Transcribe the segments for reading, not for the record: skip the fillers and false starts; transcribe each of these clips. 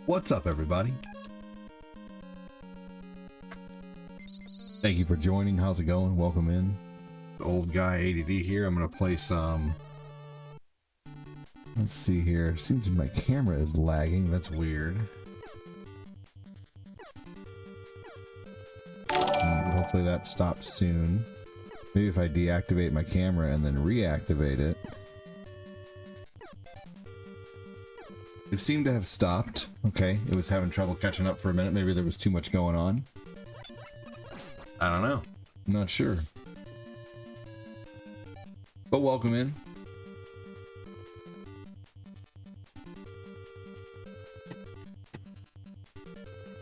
What's up, everybody? Thank you for joining. How's it going? Welcome in. Old guy ADD here. I'm gonna play some. Let's see here. Seems my camera is lagging. That's weird. Hopefully that stops soon. Maybe if I deactivate my camera and then reactivate it. It seemed to have stopped. Okay, it was having trouble catching up for a minute. Maybe there was too much going on. I don't know. I'm not sure. But welcome in.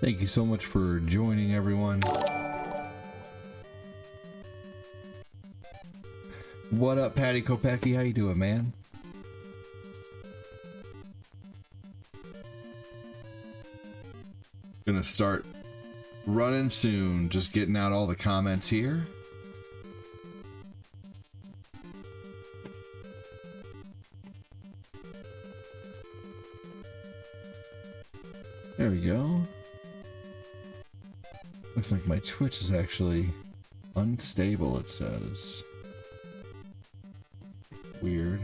Thank you so much for joining, everyone. What up, Patty Kopecki? How you doing, man? Gonna start running soon. Just getting out all the comments here. There we go. Looks like my Twitch is actually unstable, it says. Weird.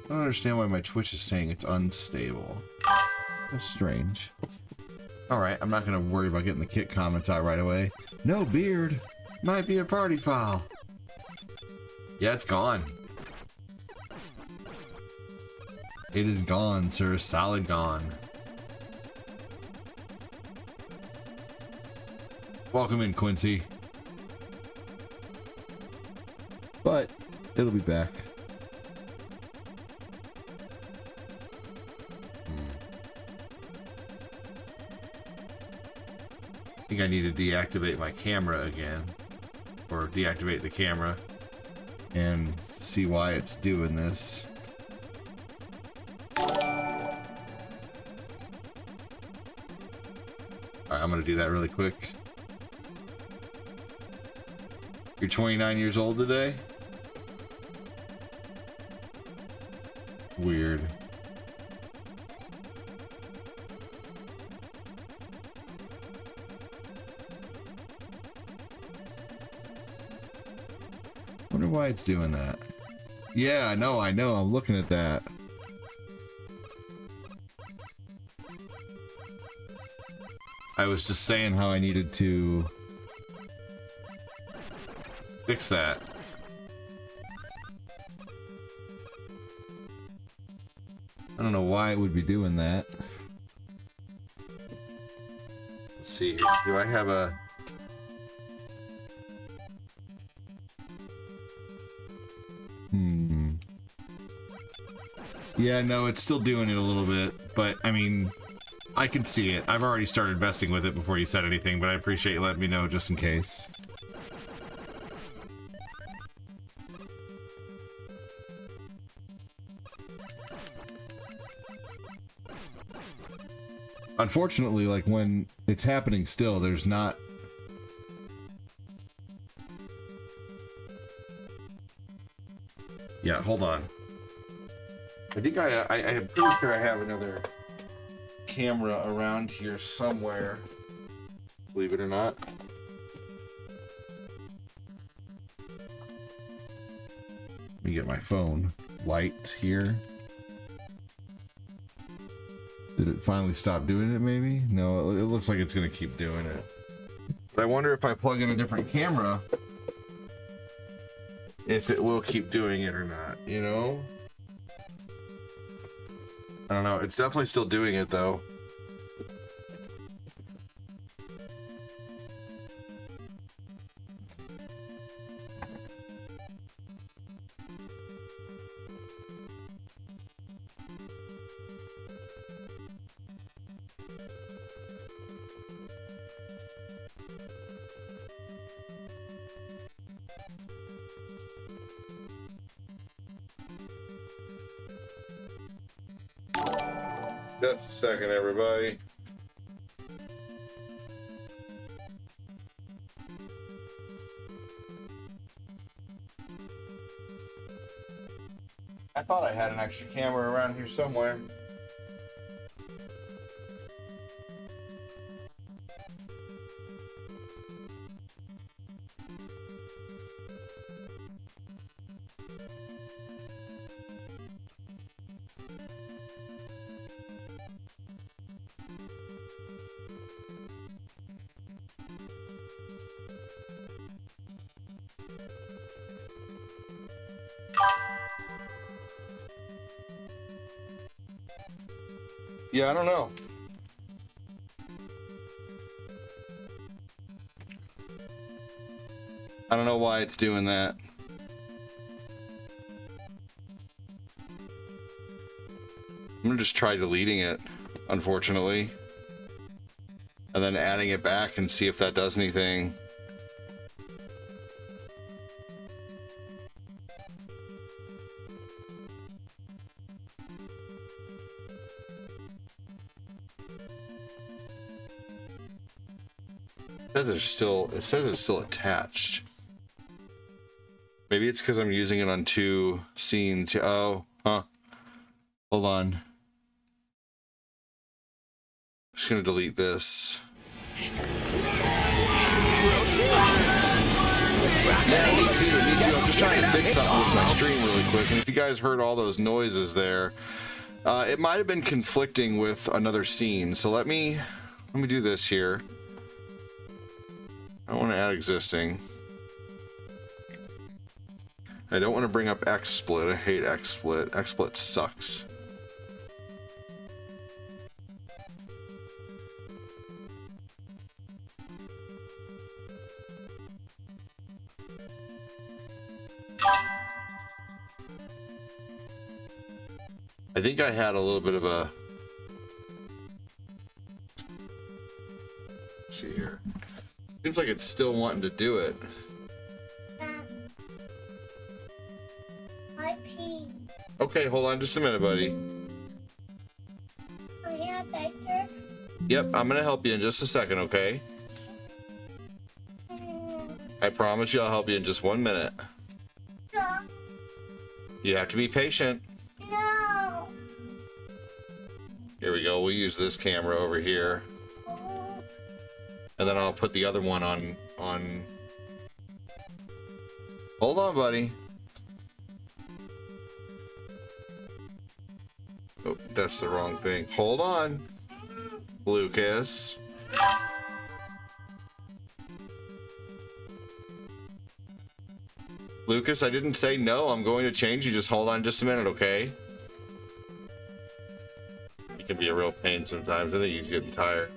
I don't understand why my Twitch is saying it's unstable. That's strange. Alright, I'm not gonna worry about getting the kit comments out right away. No beard! Might be a party foul. Yeah, it's gone. It is gone, sir. Solid gone. Welcome in, Quincy. But it'll be back. I think I need to deactivate my camera again, or deactivate the camera and see why it's doing this. Alright, I'm gonna do that really quick. You're 29 years old today? Weird. Wonder why it's doing that. Yeah, I know, I'm looking at that. I was just saying how I needed to fix that. I don't know why it would be doing that. Let's see here. Do I have a... Yeah, no, it's still doing it a little bit, but I mean, I can see it. I've already started messing with it before you said anything, but I appreciate you letting me know just in case. Unfortunately, like when it's happening still, there's not... Yeah, hold on. I think I'm pretty sure I have another camera around here somewhere. Believe it or not. Let me get my phone light here. Did it finally stop doing it, maybe? No, it looks like it's gonna keep doing it. But I wonder if I plug in a different camera, if it will keep doing it or not, you know? I don't know, it's definitely still doing it though. Just a second, everybody. thought I had an extra camera around here somewhere. Yeah, I don't know. I don't know why it's doing that. I'm gonna just try deleting it, unfortunately. And then adding it back and see if that does anything. It says it's still attached. Maybe it's because I'm using it on 2 scenes. Oh, huh. Hold on. I'm just gonna delete this. Yeah, me too. I'm just trying to fix something with my stream really quick. And if you guys heard all those noises there, it might have been conflicting with another scene. So let me do this here. I want to add existing. I don't want to bring up XSplit. I hate XSplit. XSplit sucks. I think I had a little bit of a... Let's see here. Seems like it's still wanting to do it. I pee. Okay, hold on just a minute, buddy. Oh, yeah, doctor. Yep, I'm gonna help you in just a second, okay? I promise you I'll help you in just 1 minute. No. You have to be patient. No. Here we go. We'll use this camera over here. And then I'll put the other one on... Hold on, buddy. Oh, that's the wrong thing. Hold on, Lucas. Lucas, I didn't say no. I'm going to change. You just hold on just a minute, okay? He can be a real pain sometimes. I think he's getting tired.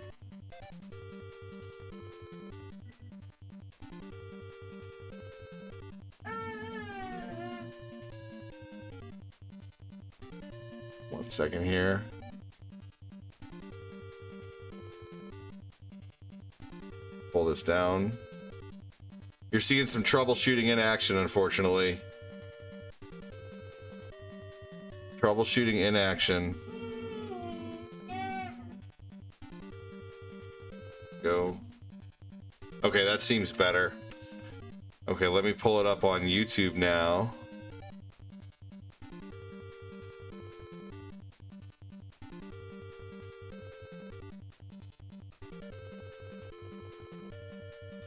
One second here. Pull this down. You're seeing some troubleshooting in action, unfortunately. Troubleshooting in action. Go. Okay, that seems better. Okay, let me pull it up on YouTube now.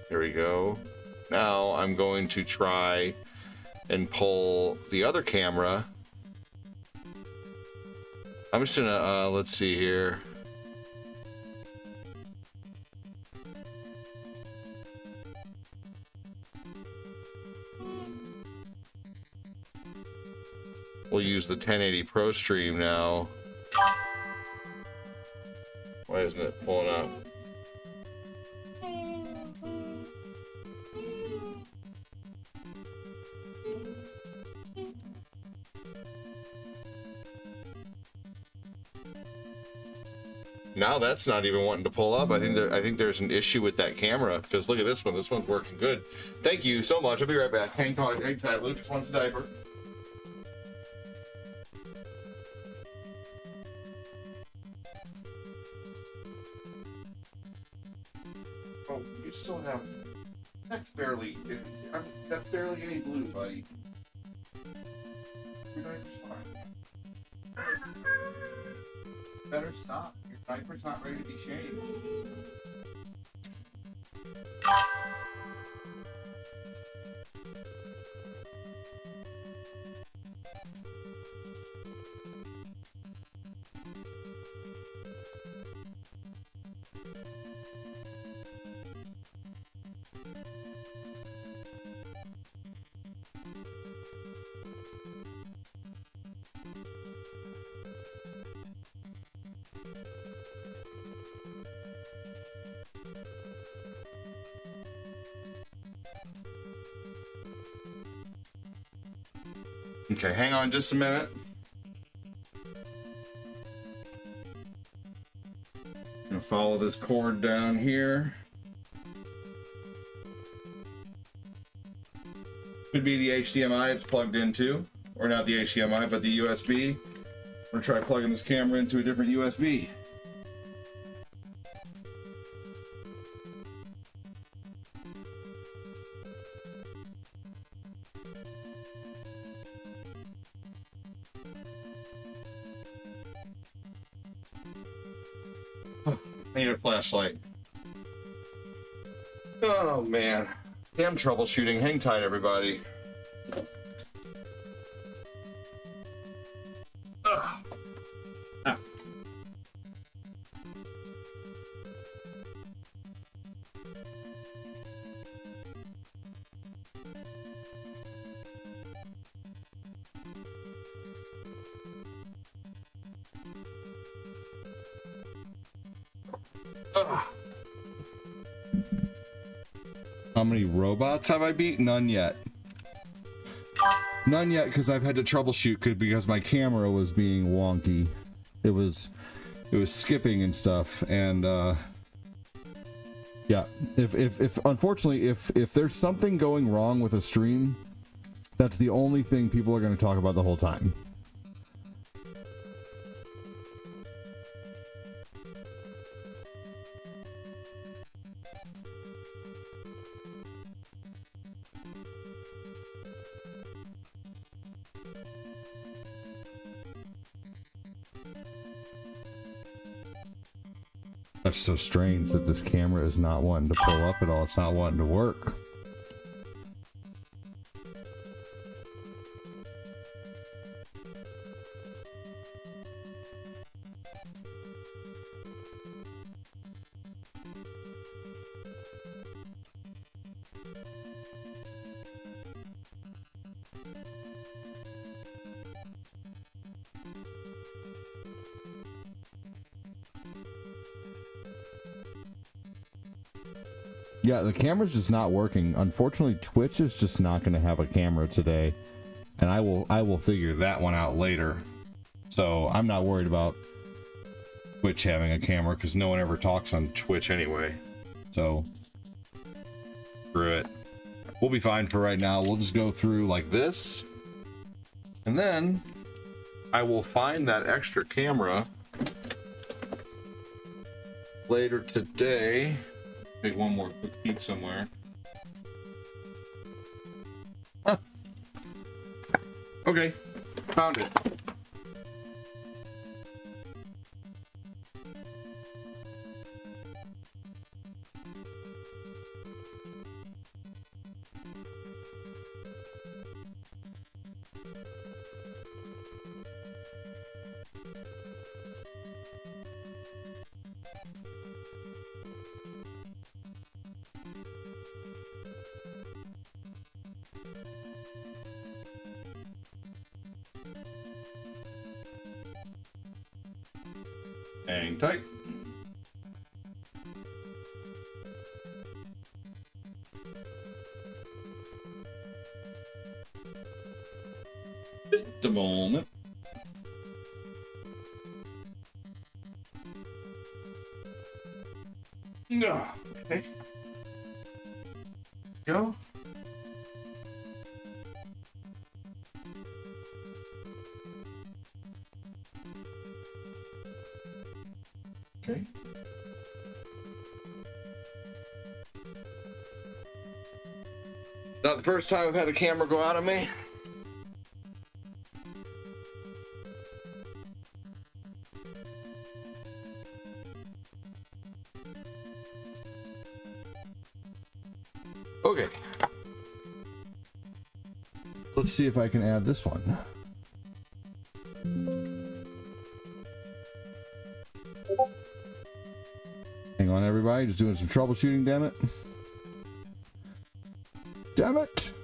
Here we go. Now I'm going to try and pull the other camera. I'm just gonna, let's see here. We'll use the 1080 Pro stream now. Why isn't it pulling up? Now that's not even wanting to pull up. I think there's an issue with that camera, because look at this one. This one's working good. Thank you so much. I'll be right back. Hang tight. Lucas wants a diaper. Oh, you still have... That's barely any blue, buddy. Better stop. Your diaper's not ready to be changed. Okay, hang on just a minute. Gonna follow this cord down here. Could be the HDMI it's plugged into, or not the HDMI, but the USB. I'm gonna try plugging this camera into a different USB. I need a flashlight. Oh man. Damn troubleshooting. Hang tight, everybody. Ugh. Ah. Ugh. How many robots have I beat? None yet. None yet, because I've had to troubleshoot because my camera was being wonky. It was skipping and stuff, and yeah. If unfortunately if there's something going wrong with a stream, that's the only thing people are going to talk about the whole time. That's so strange that this camera is not wanting to pull up at all. It's not wanting to work. Yeah, the camera's just not working. Unfortunately, Twitch is just not going to have a camera today, and I will figure that one out later. So I'm not worried about Twitch having a camera because no one ever talks on Twitch anyway. So screw it. We'll be fine for right now. We'll just go through like this, and then I will find that extra camera later today. Take one more quick peek somewhere. Huh. Okay, found it. Hang tight. Just a moment. No. Okay. Go. Okay. Not the first time I've had a camera go out on me. Okay. Let's see if I can add this one. Hang on, everybody. Just doing some troubleshooting, damn it. Damn it!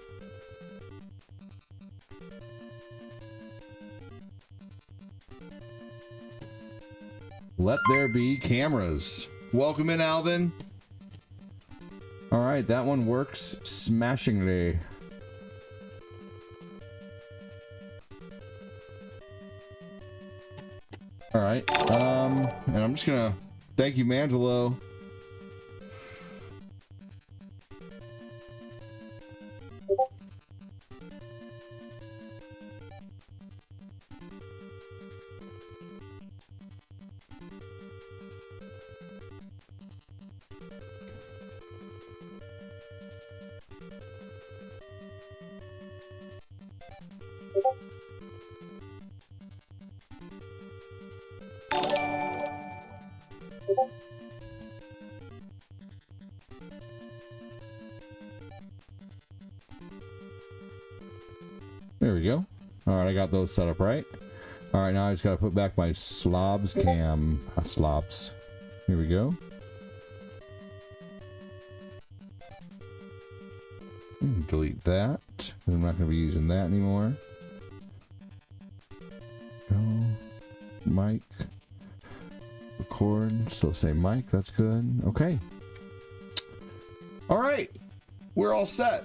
Let there be cameras. Welcome in, Alvin. All right, that one works smashingly. All right, and I'm just gonna thank you, Mangelo. There we go. All right, I got those set up right. All right, now I just got to put back my slobs cam. Slobs. Here we go. Delete that, because I'm not going to be using that anymore. Go. Mic. Record. Still say mic. That's good. Okay. All right. We're all set.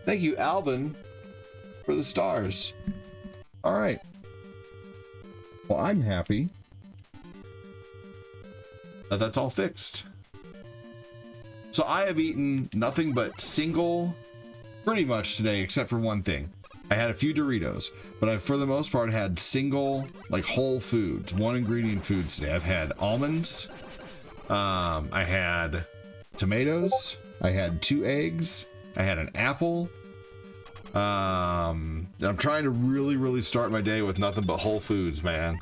Thank you, Alvin, for the stars. All right. Well, I'm happy that that's all fixed. So I have eaten nothing but single, pretty much today, except for one thing. I had a few Doritos, but I, for the most part, had single, like whole foods, one ingredient foods today. I've had almonds. I had tomatoes. I had 2 eggs. I had an apple. I'm trying to really start my day with nothing but whole foods, man.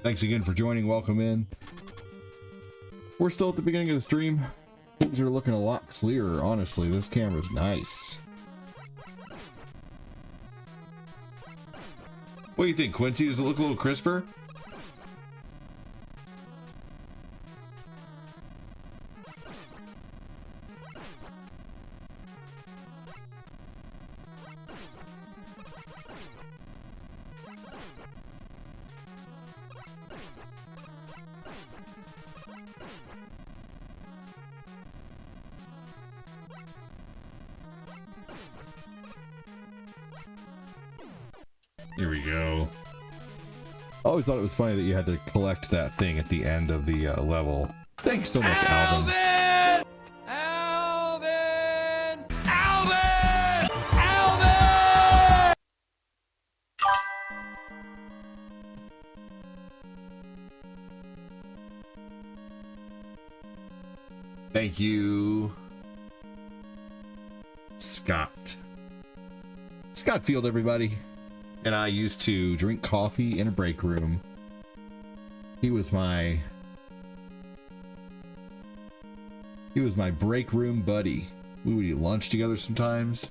Thanks again for joining. Welcome in. We're still at the beginning of the stream. Things are looking a lot clearer, honestly. This camera's nice. What do you think, Quincy? Does it look a little crisper? Here we go. I always thought it was funny that you had to collect that thing at the end of the level. Thanks so much, Alvin. Alvin! Alvin! Alvin! Thank you, Scott. Scott Field, everybody. And I used to drink coffee in a break room. He was my break room buddy. We would eat lunch together sometimes.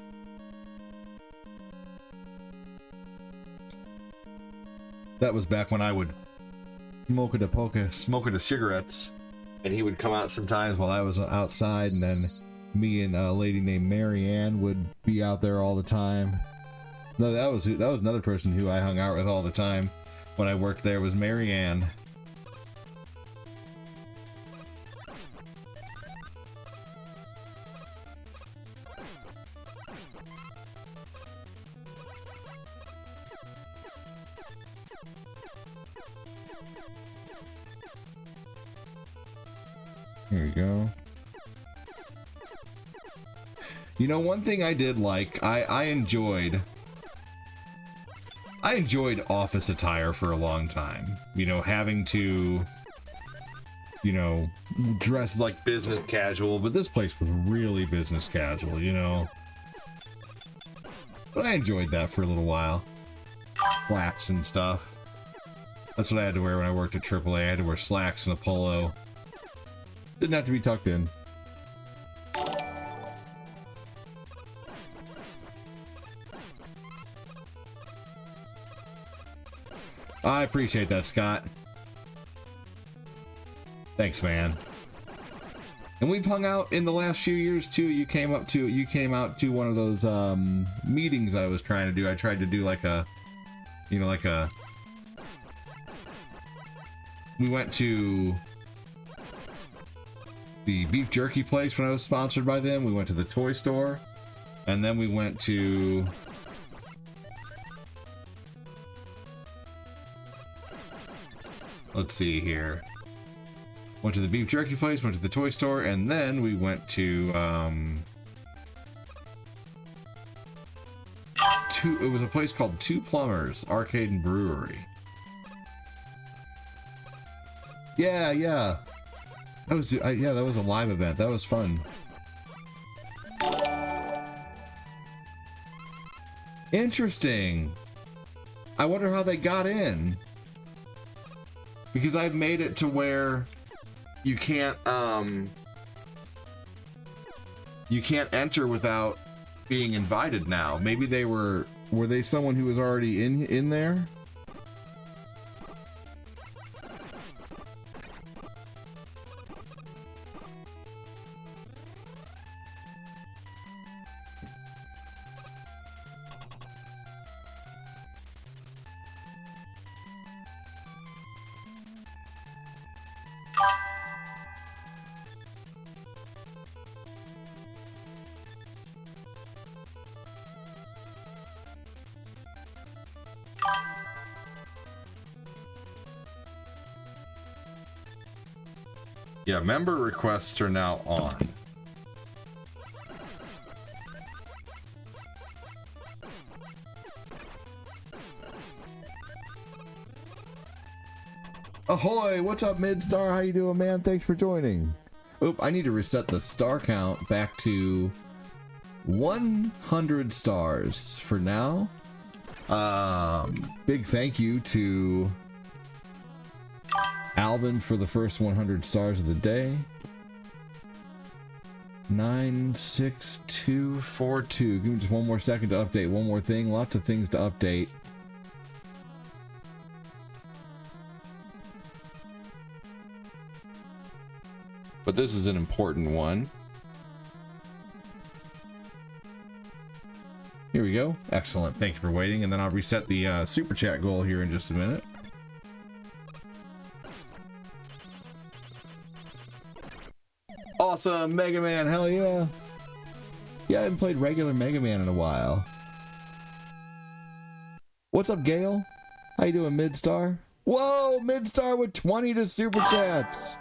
That was back when I would smoke the cigarettes, and he would come out sometimes while I was outside, and then me and a lady named Mary Ann would be out there all the time. No, that was another person who I hung out with all the time when I worked there, was Mary Ann. Here we go. You know, one thing I did like, I enjoyed office attire for a long time. You know, having to, you know, dress like business casual, but this place was really business casual, you know. But I enjoyed that for a little while. Flaps and stuff. That's what I had to wear when I worked at AAA. I had to wear slacks and a polo. Didn't have to be tucked in. I appreciate that, Scott. Thanks, man. And we've hung out in the last few years too. You came out to one of those meetings I was trying to do. I tried to do like a, you know, like a. We went to the beef jerky place when I was sponsored by them. We went to the toy store, and then we went to. Let's see here. Went to the beef jerky place, went to the toy store, and then we went to it was a place called Two Plumbers Arcade and Brewery. Yeah. That was yeah, that was a live event. That was fun. Interesting. I wonder how they got in. Because I've made it to where you can't enter without being invited now. Maybe they were they someone who was already in there? Yeah, member requests are now on. Ahoy! What's up, Midstar? How you doing, man? Thanks for joining. Oop, I need to reset the star count back to 100 stars for now. Big thank you to Alvin for the first 100 stars of the day. 96242. Give me just one more second to update one more thing. Lots of things to update. But this is an important one. Here we go. Excellent. Thank you for waiting. And then I'll reset the super chat goal here in just a minute. Awesome, Mega Man, hell yeah. Yeah, I haven't played regular Mega Man in a while. What's up, Gail? How you doing, Midstar? Whoa, Midstar with 20 to super chats.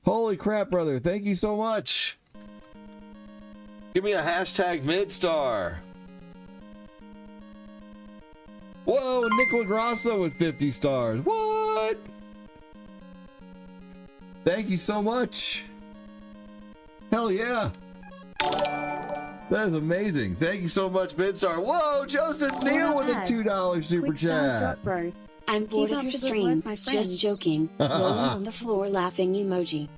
Holy crap, brother. Thank you so much. Give me a hashtag Midstar. Whoa, Nicola Grosso with 50 stars. What? Thank you so much. Hell yeah. That is amazing. Thank you so much, Midstar. Whoa, Joseph Neal with a $2 super chat. I'm bored of your stream. Just joking. Rolling on the floor laughing emoji.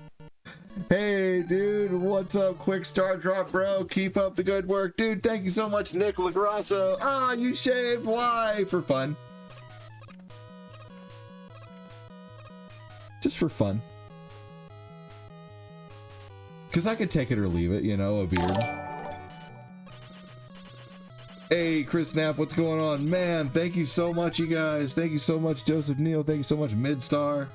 Hey, dude. What's up, Quick Star Drop, bro? Keep up the good work. Dude, thank you so much, Nicola Grosso. Ah, you shaved. Why? For fun. Just for fun. Because I could take it or leave it, you know, a beard. Hey, Chris Knapp, what's going on? Man, thank you so much, you guys. Thank you so much, Joseph Neal. Thank you so much, Midstar.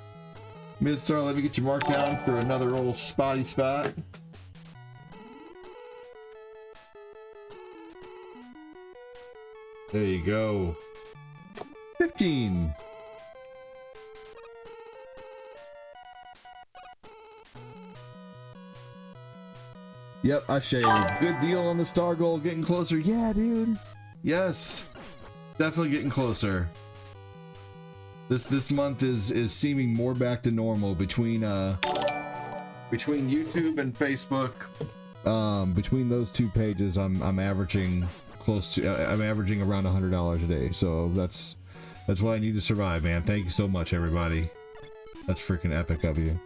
Midstar, let me get you marked down for another old spotty spot. There you go. 15. Yep, I shaved. Good deal on the star goal. Getting closer. Yeah, dude. Yes. Definitely getting closer. This month is seeming more back to normal between YouTube and Facebook. Between those two pages, I'm averaging close to I'm averaging around $100 a day. So that's That's what I need to survive, man. Thank you so much, everybody. That's freaking epic of you.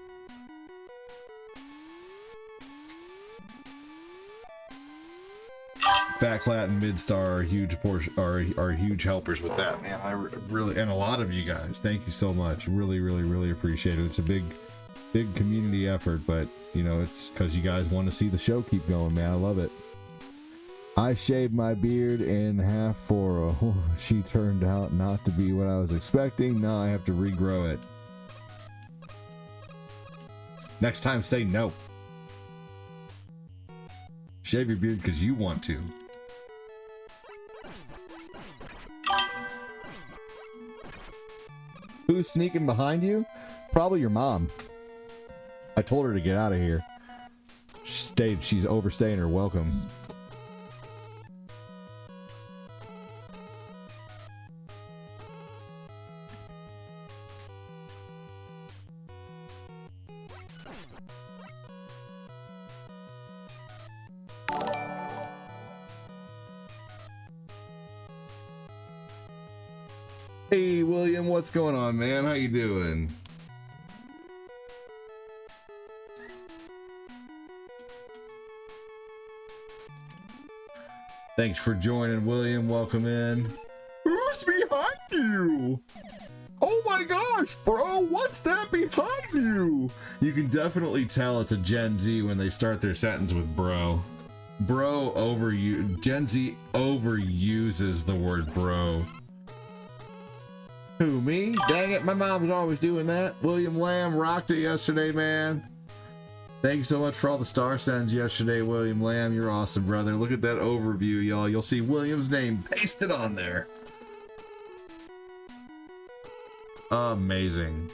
Fat Clat and Midstar are huge portion, are huge helpers with that, man. I really, and a lot of you guys, thank you so much. Really appreciate it. It's a big community effort, but you know, it's because you guys want to see the show keep going, man. I love it. I shaved my beard in half for she turned out not to be what I was expecting. Now I have to regrow it. Next time, say no. Shave your beard because you want to. Who's sneaking behind you? Probably your mom. I told her to get out of here. She's overstaying her welcome. Hey William, what's going on, man? How you doing? Thanks for joining, William. Welcome in. Who's behind you? Oh my gosh, bro, what's that behind you? You can definitely tell it's a Gen Z when they start their sentence with bro. Gen Z overuses the word bro. Who, me? Dang it, my mom was always doing that. William Lamb rocked it yesterday, man. Thank you so much for all the star sends yesterday, William Lamb. You're awesome, brother. Look at that overview, y'all. You'll see William's name pasted on there. Amazing.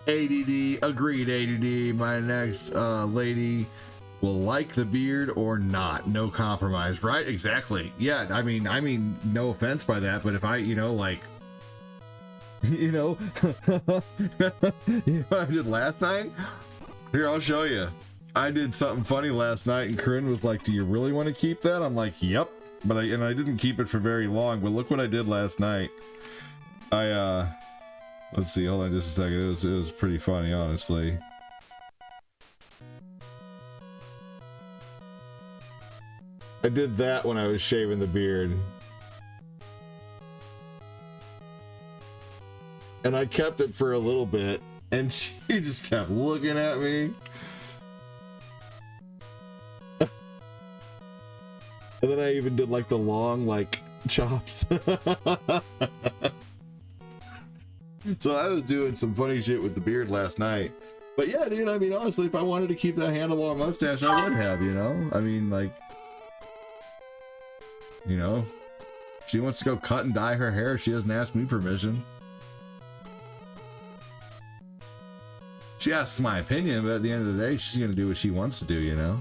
ADD, agreed, ADD. My next lady will like the beard or not. No compromise, right? Exactly. Yeah, I mean, no offense by that, but if I, like, you know what I did last night? Here, I'll show you. I did something funny last night, and Corinne was like, "Do you really want to keep that?" I'm like, "Yep," but I didn't keep it for very long. But look what I did last night. Let's see, hold on just a second. It was pretty funny, honestly. I did that when I was shaving the beard. And I kept it for a little bit, and she just kept looking at me. And then I even did like the long, like, chops. So I was doing some funny shit with the beard last night. But yeah, dude, I mean, honestly, if I wanted to keep that handlebar mustache, I would have, I mean, like, she wants to go cut and dye her hair. She doesn't ask me permission. She asks my opinion, but at the end of the day, she's going to do what she wants to do,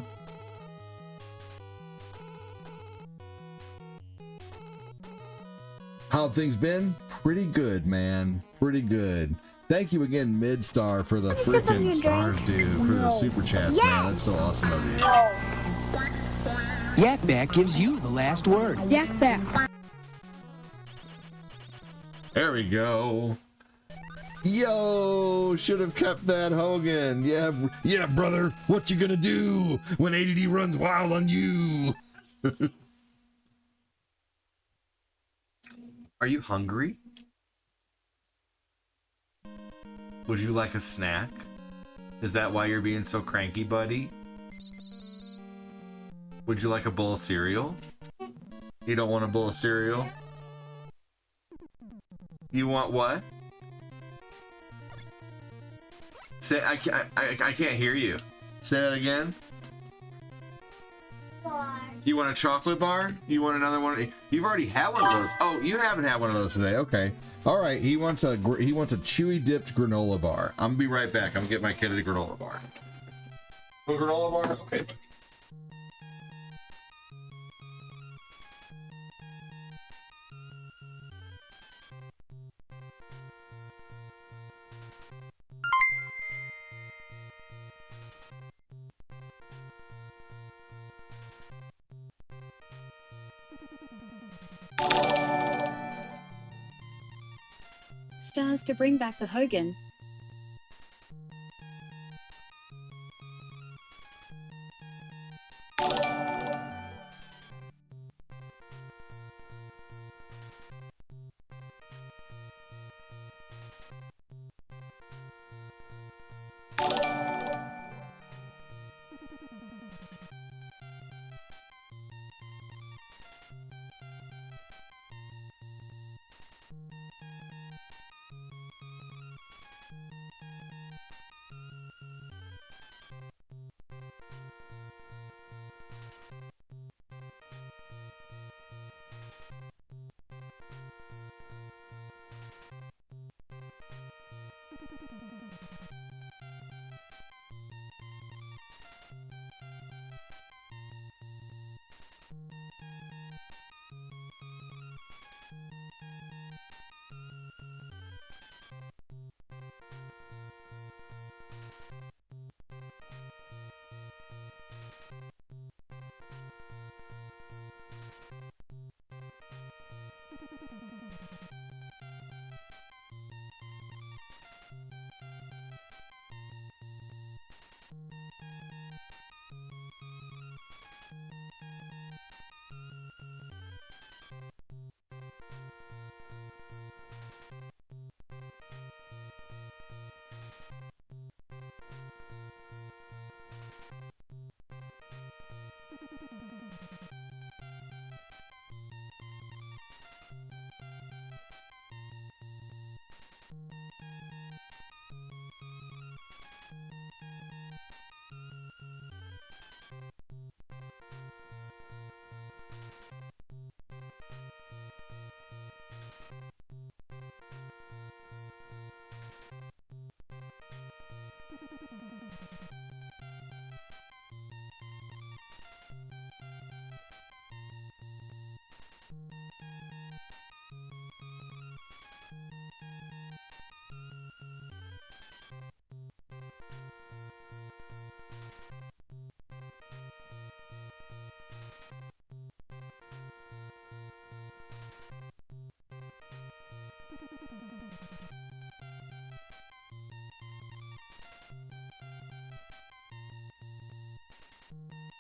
How have things been? Pretty good, man. Pretty good. Thank you again, Midstar, for the freaking stars, dude, for the super chats, man. That's so awesome of you. Yak Back gives you the last word. Yak Back. There we go. Yo, should have kept that, Hogan. Yeah, brother. What you gonna do when ADD runs wild on you? Are you hungry? Would you like a snack? Is that why you're being so cranky, buddy? Would you like a bowl of cereal? You don't want a bowl of cereal? You want what? Say, I can't hear you. Say that again. Bar. You want a chocolate bar? You want another one? You've already had one of those. Oh, you haven't had one of those today. Okay. All right. He wants a chewy dipped granola bar. I'm gonna be right back. I'm gonna get my kid a granola bar. A granola bar? Okay. stars to bring back the Hogan.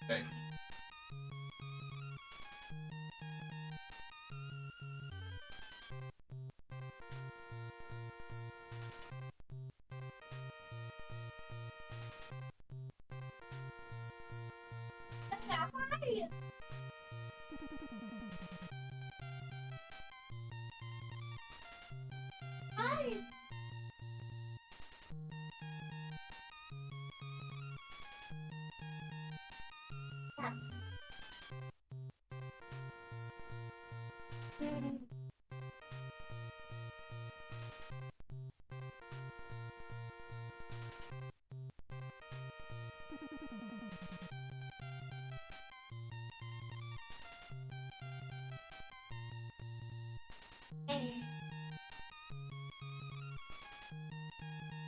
Okay. Hi.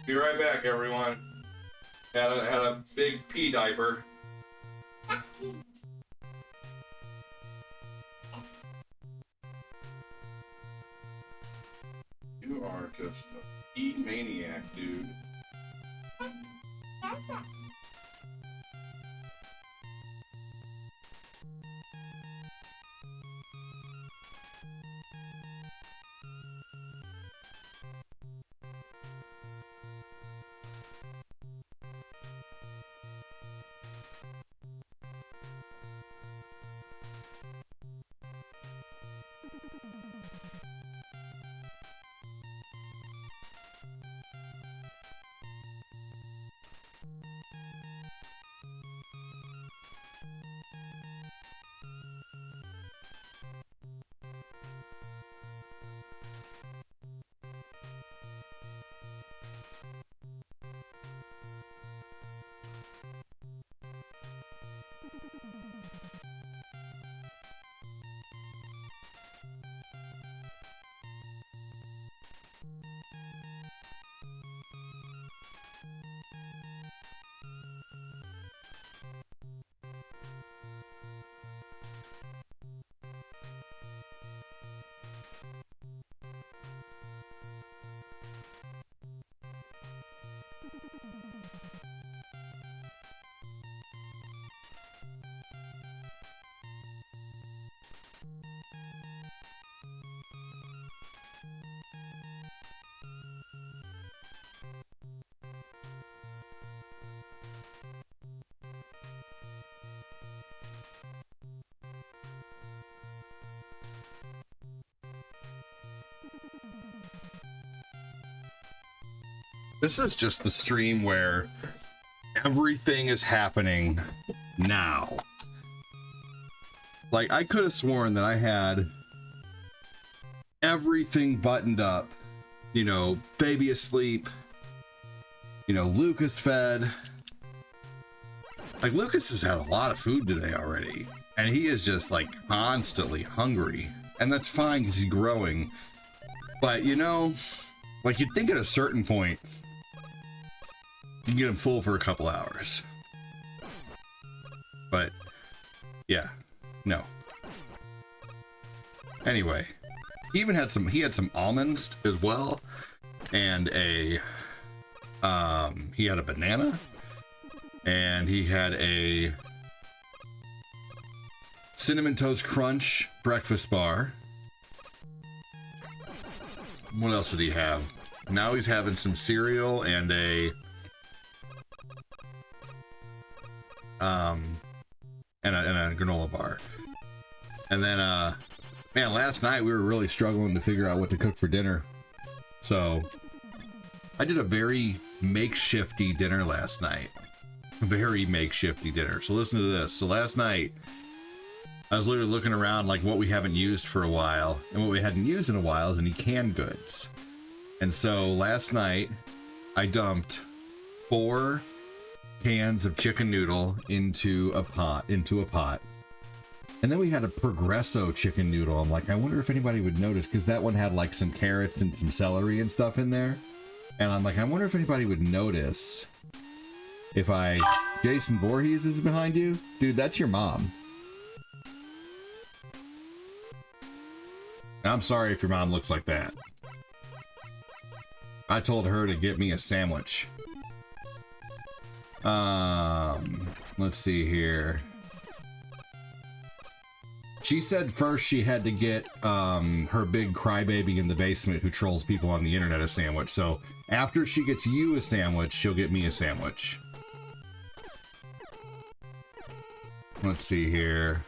Be right back, everyone. Had a big pee diaper. You are just a pee maniac, dude. This is just the stream where everything is happening now. Like, I could have sworn that I had everything buttoned up. You know, baby asleep. You know, Lucas fed. Like, Lucas has had a lot of food today already. And he is just, like, constantly hungry. And that's fine because he's growing. But, you know, like, you'd think at a certain point, you can get him full for a couple hours. But, yeah, no. Anyway, he even had he had some almonds as well. And he had a banana. And he had a Cinnamon Toast Crunch breakfast bar. What else did he have? Now he's having some cereal and a granola bar. And then man, last night we were really struggling to figure out what to cook for dinner. So I did a very makeshifty dinner last night. Very makeshifty dinner. So listen to this. So last night I was literally looking around like what we haven't used for a while, and what we hadn't used in a while is any canned goods. And so last night I dumped 4 cans of chicken noodle into a pot. And then we had a Progresso chicken noodle. I'm like, I wonder if anybody would notice, because that one had like some carrots and some celery and stuff in there. And I'm like, I wonder if anybody would notice if Jason Voorhees is behind you. Dude, that's your mom. I'm sorry if your mom looks like that. I told her to get me a sandwich. Let's see here. She said first she had to get her big crybaby in the basement who trolls people on the internet a sandwich. So after she gets you a sandwich, she'll get me a sandwich. Let's see here.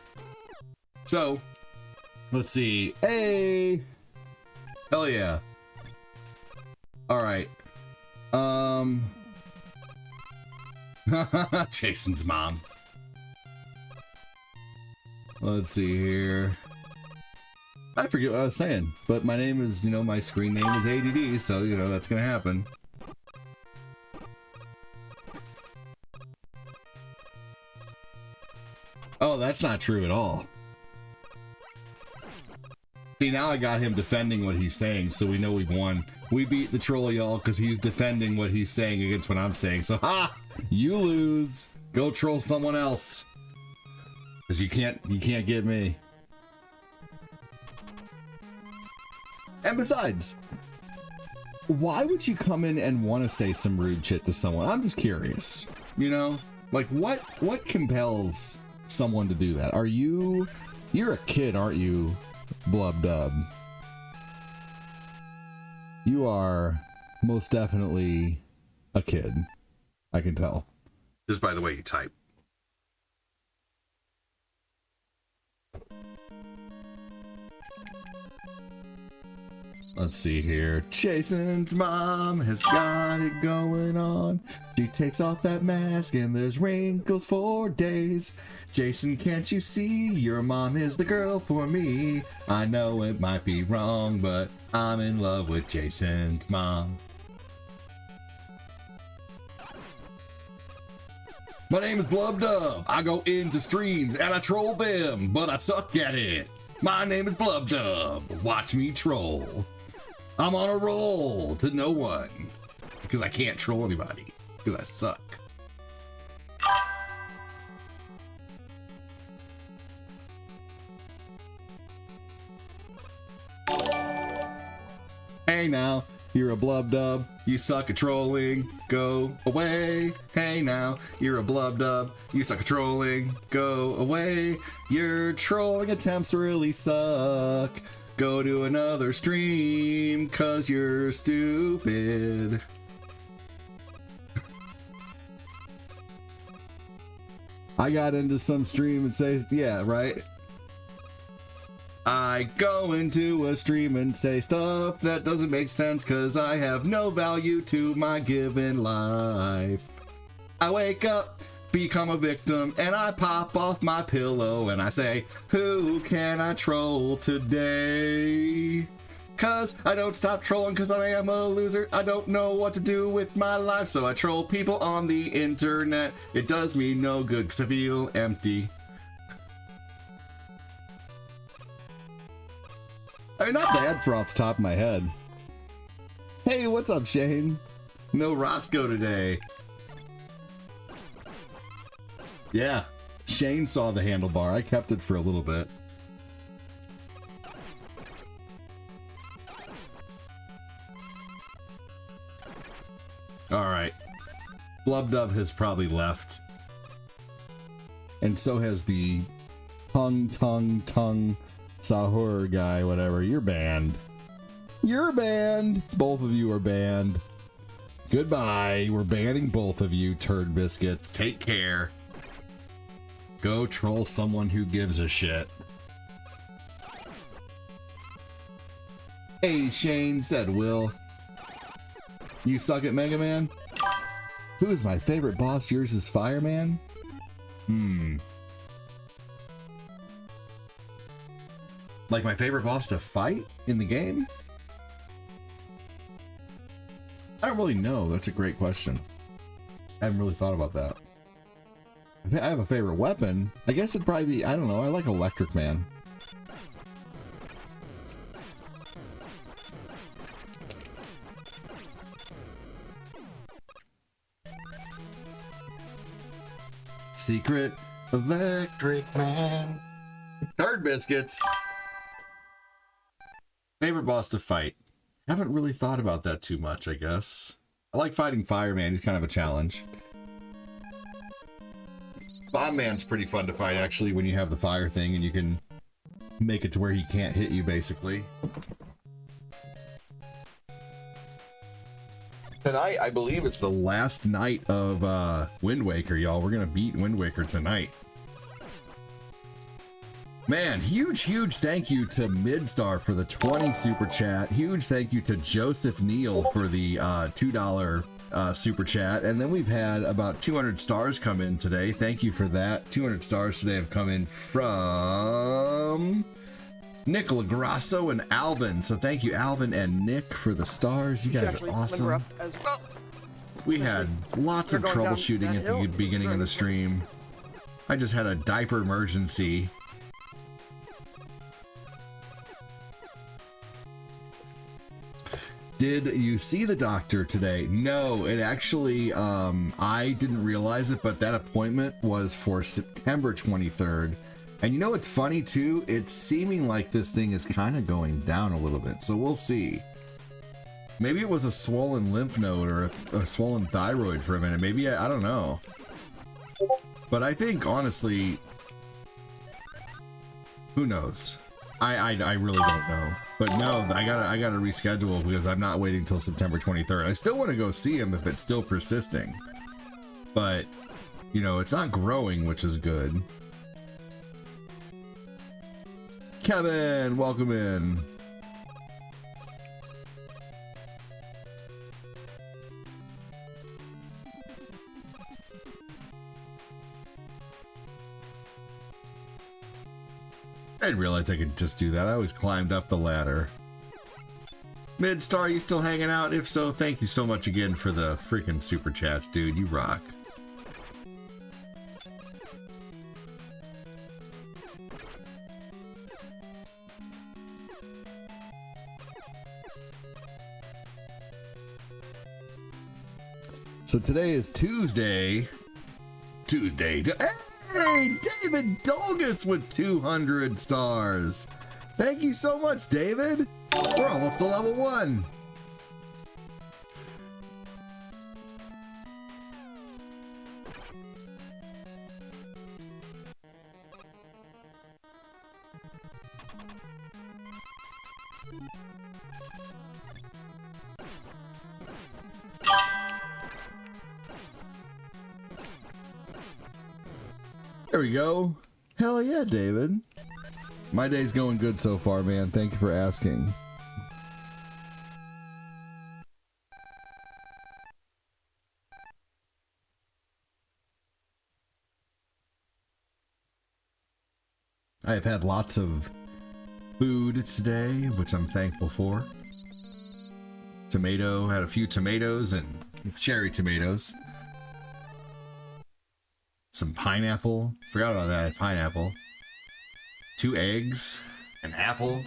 So, let's see. Hey! Hell yeah. Alright. Jason's mom. Let's see here. I forget what I was saying, but my name is, you know, my screen name is ADD, so, you know, that's gonna happen. Oh, that's not true at all. See, now I got him defending what he's saying, so we know we've won. We beat the troll, y'all, because he's defending what he's saying against what I'm saying. So, ha! You lose. Go troll someone else. Because you can't get me. And besides, why would you come in and want to say some rude shit to someone? I'm just curious. You know? Like, what compels someone to do that? You're a kid, aren't you, Blub Dub? You are most definitely a kid. I can tell. Just by the way you type. Let's see here. Jason's mom has got it going on. She takes off that mask and there's wrinkles for days. Jason, can't you see? Your mom is the girl for me. I know it might be wrong, but I'm in love with Jason's mom. My name is Blub Dub. I go into streams and I troll them, but I suck at it. My name is Blub Dub. Watch me troll. I'm on a roll to no one because I can't troll anybody because I suck. Hey now, you're a blub dub. You suck at trolling. Go away. Hey now, you're a blub dub. You suck at trolling. Go away. Your trolling attempts really suck. Go to another stream, cause you're stupid. I got into some stream and say, yeah, right? I go into a stream and say stuff that doesn't make sense cause I have no value to my given life. I wake up, become a victim, and I pop off my pillow and I say, who can I troll today? Cause I don't stop trolling cause I am a loser. I don't know what to do with my life, so I troll people on the internet. It does me no good cause I feel empty. I mean, not bad for off the top of my head. Hey, what's up, Shane? No Roscoe today. Yeah, Shane saw the handlebar. I kept it for a little bit. All right. Blubdub has probably left. And so has the tongue Sahur guy, whatever. You're banned. You're banned. Both of you are banned. Goodbye. We're banning both of you, turd biscuits. Take care. Go troll someone who gives a shit. Hey, Shane, said Will. You suck at Mega Man? Who is my favorite boss? Yours is Fireman? Like my favorite boss to fight in the game? I don't really know. That's a great question. I haven't really thought about that. I have a favorite weapon. I guess it'd probably be, I don't know, I like Electric Man. Secret Electric Man. Third biscuits. Favorite boss to fight. Haven't really thought about that too much, I guess. I like fighting Fireman. He's kind of a challenge. Bomb Man's pretty fun to fight, actually, when you have the fire thing and you can make it to where he can't hit you, basically. Tonight, I believe it's the last night of Wind Waker, y'all. We're gonna beat Wind Waker tonight. Man, huge thank you to Midstar for the 20 super chat. Huge thank you to Joseph Neal for the $2 super chat. And then we've had about 200 stars come in today. Thank you for that. 200 stars today have come in from Nicola Grasso and Alvin. So thank you, Alvin and Nick, for the stars. You guys are awesome. We had lots of troubleshooting at the beginning of the stream. I just had a diaper emergency. Did you see the doctor today? No, it actually, I didn't realize it, but that appointment was for September 23rd. And you know what's funny too? It's seeming like this thing is kind of going down a little bit, so we'll see. Maybe it was a swollen lymph node or a swollen thyroid for a minute. Maybe, I don't know. But I think, honestly, who knows? I really don't know. But no, I gotta reschedule because I'm not waiting till September 23rd. I still want to go see him if it's still persisting. But, you know, it's not growing, which is good. Kevin, welcome in. I didn't realize I could just do that. I always climbed up the ladder. Midstar, you still hanging out? If so, thank you so much again for the freaking super chats, dude. You rock. So today is Tuesday. Hey, David Dolgus with 200 stars. Thank you so much, David. We're almost to level 1. There we go. Hell yeah, David. My day's going good so far, man. Thank you for asking. I've had lots of food today, which I'm thankful for. Tomato, had a few tomatoes and cherry tomatoes. Some pineapple, forgot about that, pineapple. 2 eggs, an apple.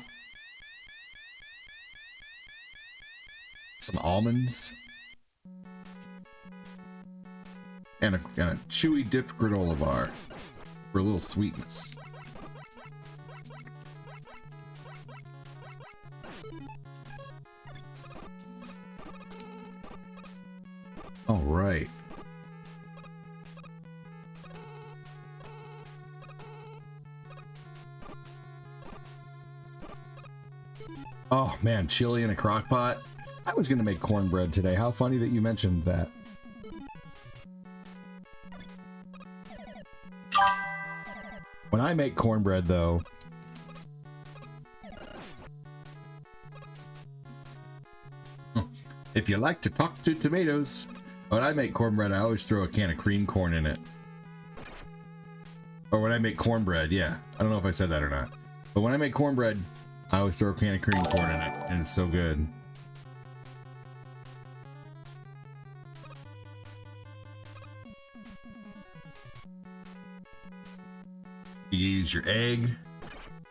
Some almonds. And a chewy dipped granola bar for a little sweetness. All right. Oh man, chili in a crock pot. I was gonna make cornbread today. How funny that you mentioned that. When I make cornbread though, if you like to talk to tomatoes, when I make cornbread, I always throw a can of cream corn in it. Or when I make cornbread, yeah. I don't know if I said that or not. But when I make cornbread, I always throw a can of cream corn in it, and it's so good. You use your egg,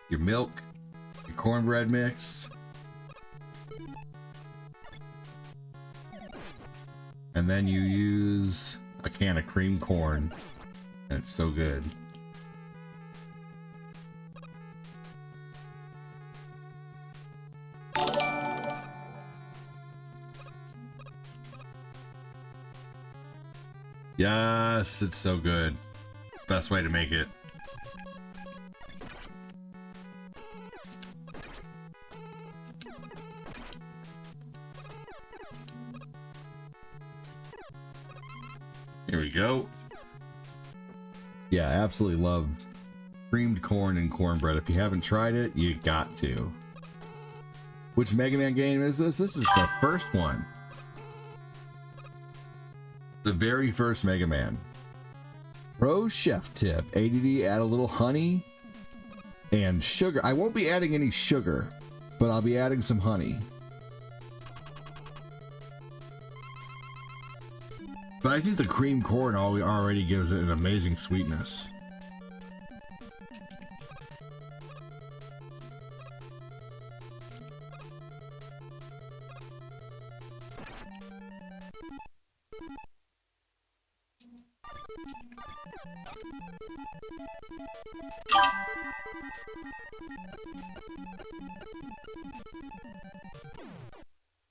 your milk, your cornbread mix, and then you use a can of cream corn, and it's so good. Yes, it's so good. It's the best way to make it. Here we go. Yeah, I absolutely love creamed corn and cornbread. If you haven't tried it, you got to. Which Mega Man game is this? This is the first one. The very first Mega Man. Pro chef tip. ADD, add a little honey and sugar. I won't be adding any sugar, but I'll be adding some honey. But I think the cream corn already gives it an amazing sweetness.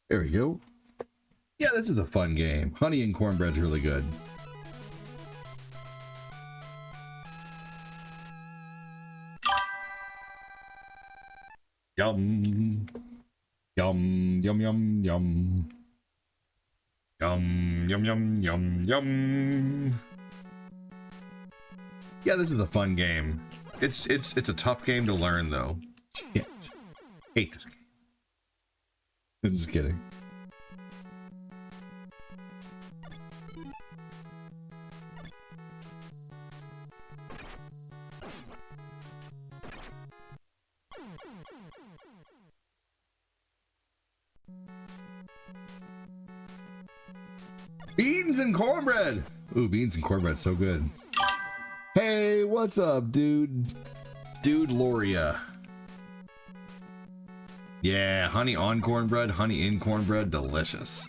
There we go. Yeah, this is a fun game. Honey and cornbread's really good. Yum. Yum, yum, yum, yum. Yum, yum, yum, yum, yum. Yeah, this is a fun game. It's a tough game to learn though. Shit. Hate this game. I'm just kidding. Beans and cornbread. Ooh, beans and cornbread, so good. Hey, what's up, dude? Dude Loria. Yeah, honey on cornbread, honey in cornbread, delicious.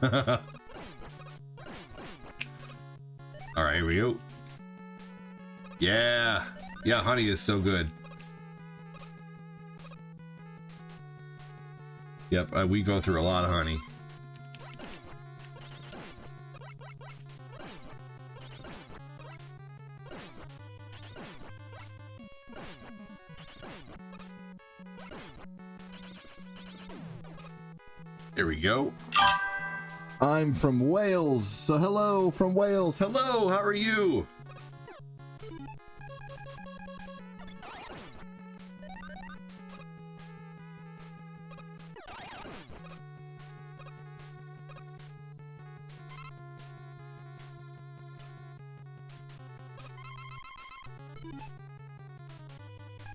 All right, here we go. Yeah, yeah, honey is so good. Yep, we go through a lot of honey. There we go. I'm from Wales, so hello from Wales. Hello, how are you?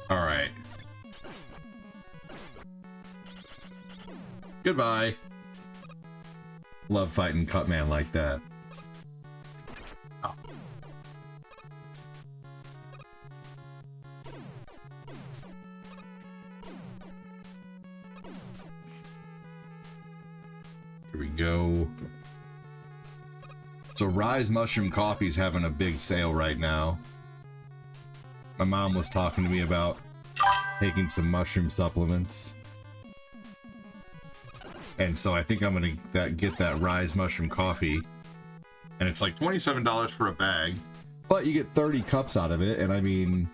All right. Goodbye. Love fighting Cutman like that. Oh. Here we go. So Rise Mushroom Coffee's having a big sale right now. My mom was talking to me about taking some mushroom supplements. And so I think I'm gonna get that Rise Mushroom Coffee. And it's like $27 for a bag. But you get 30 cups out of it. And I mean,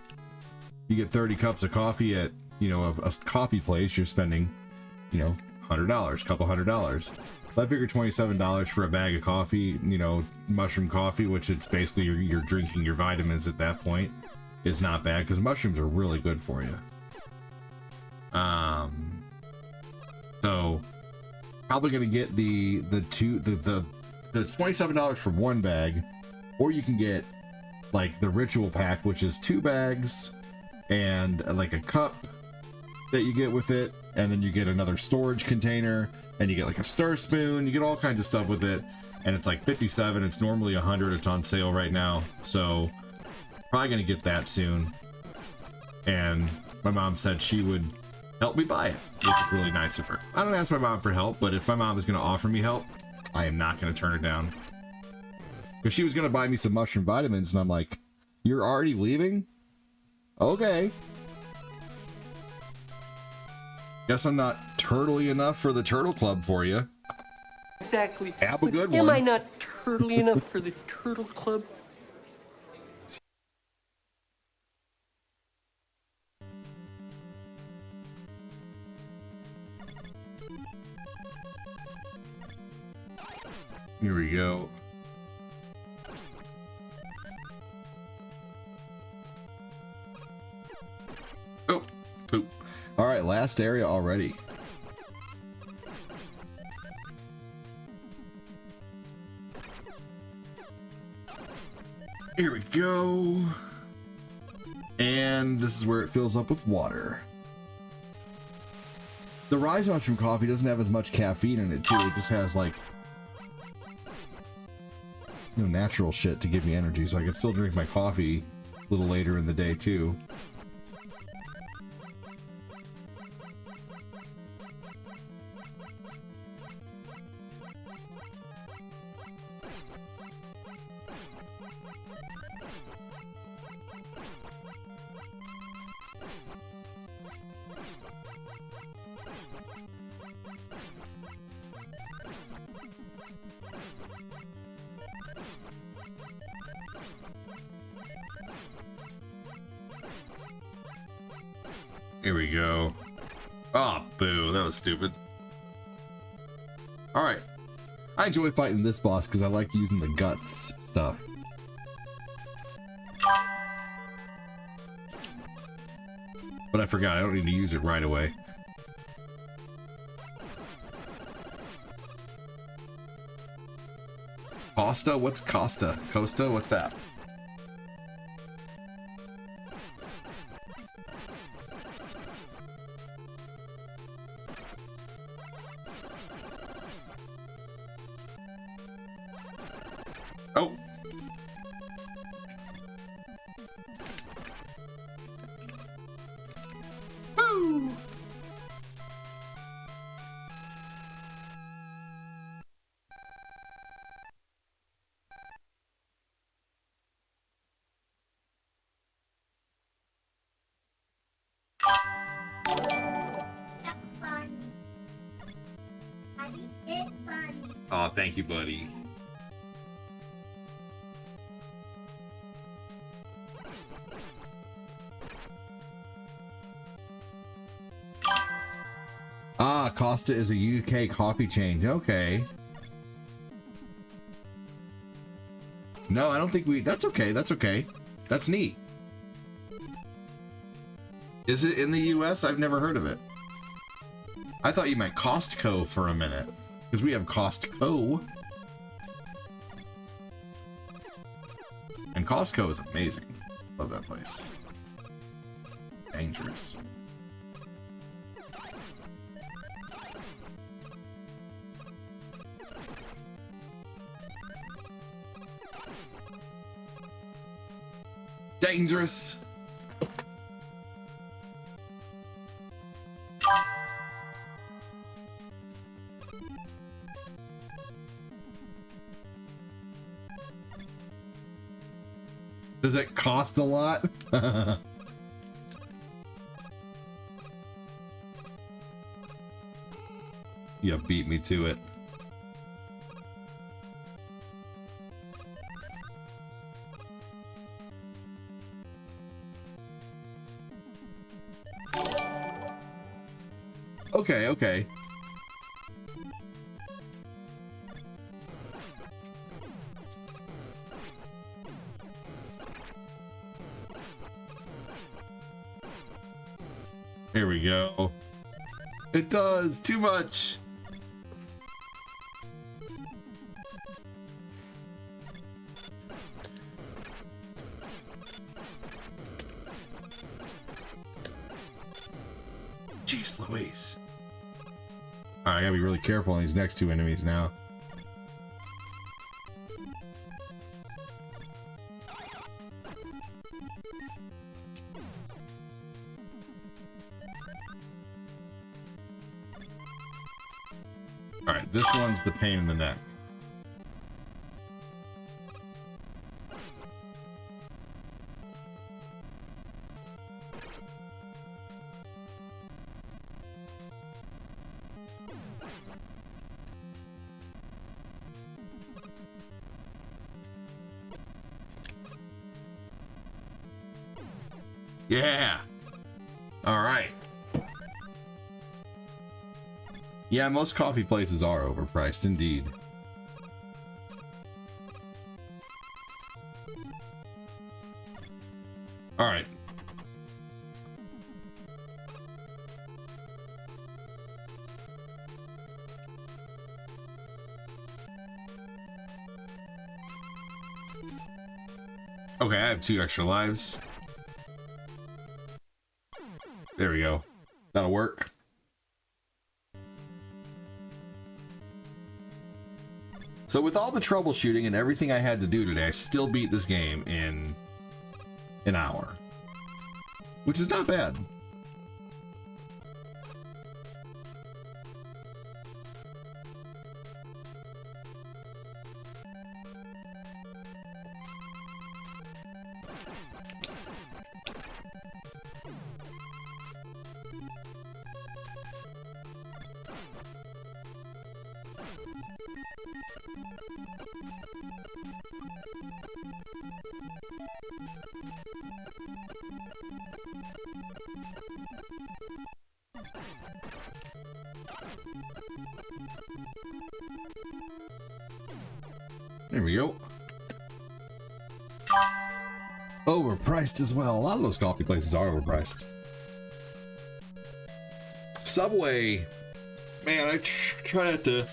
you get 30 cups of coffee at, you know, a coffee place. You're spending, you know, $100, couple $100. So I figure $27 for a bag of coffee, you know, mushroom coffee, which it's basically you're drinking your vitamins at that point, is not bad because mushrooms are really good for you. So probably gonna get the $27 for one bag, or you can get like the ritual pack, which is 2 bags and like a cup that you get with it, and then you get another storage container, and you get like a stir spoon. You get all kinds of stuff with it, and it's like $57. It's normally $100. It's on sale right now, so probably gonna get that soon. And my mom said she would help me buy it, which is really nice of her. I don't ask my mom for help, but if my mom is going to offer me help, I am not going to turn her down. Because she was going to buy me some mushroom vitamins, and I'm like, you're already leaving? Okay. Guess I'm not turtly enough for the Turtle Club for you. Exactly. Have a good one. Am I not turtly enough for the Turtle Club? Here we go. Oh, poop. All right, last area already. Here we go. And this is where it fills up with water. The Rise Mushroom Coffee doesn't have as much caffeine in it too. It just has like, you know, natural shit to give me energy, so I can still drink my coffee a little later in the day too. Here we go. Oh, boo. That was stupid. Alright. I enjoy fighting this boss because I like using the guts stuff. But I forgot. I don't need to use it right away. Costa? What's Costa? Costa? What's that? Oh. Woo. That's fun. I think it's fun. Oh, thank you, buddy. Ah, Costa is a UK coffee chain. Okay. No, I don't think we... That's okay. That's okay. That's neat. Is it in the US? I've never heard of it. I thought you meant Costco for a minute. Because we have Costco. And Costco is amazing. Love that place. Dangerous. Dangerous. Does it cost a lot? You beat me to it. Okay, okay. Here we go. It does too much. Jeez Louise. Alright, I gotta be really careful on these next two enemies now. Alright, this one's the pain in the neck. Yeah. All right. Yeah, most coffee places are overpriced indeed. All right. Okay, I have 2 extra lives. There we go. That'll work. So with all the troubleshooting and everything I had to do today, I still beat this game in an hour, which is not bad. There we go. Overpriced as well. A lot of those coffee places are overpriced. Subway. Man, I try not to...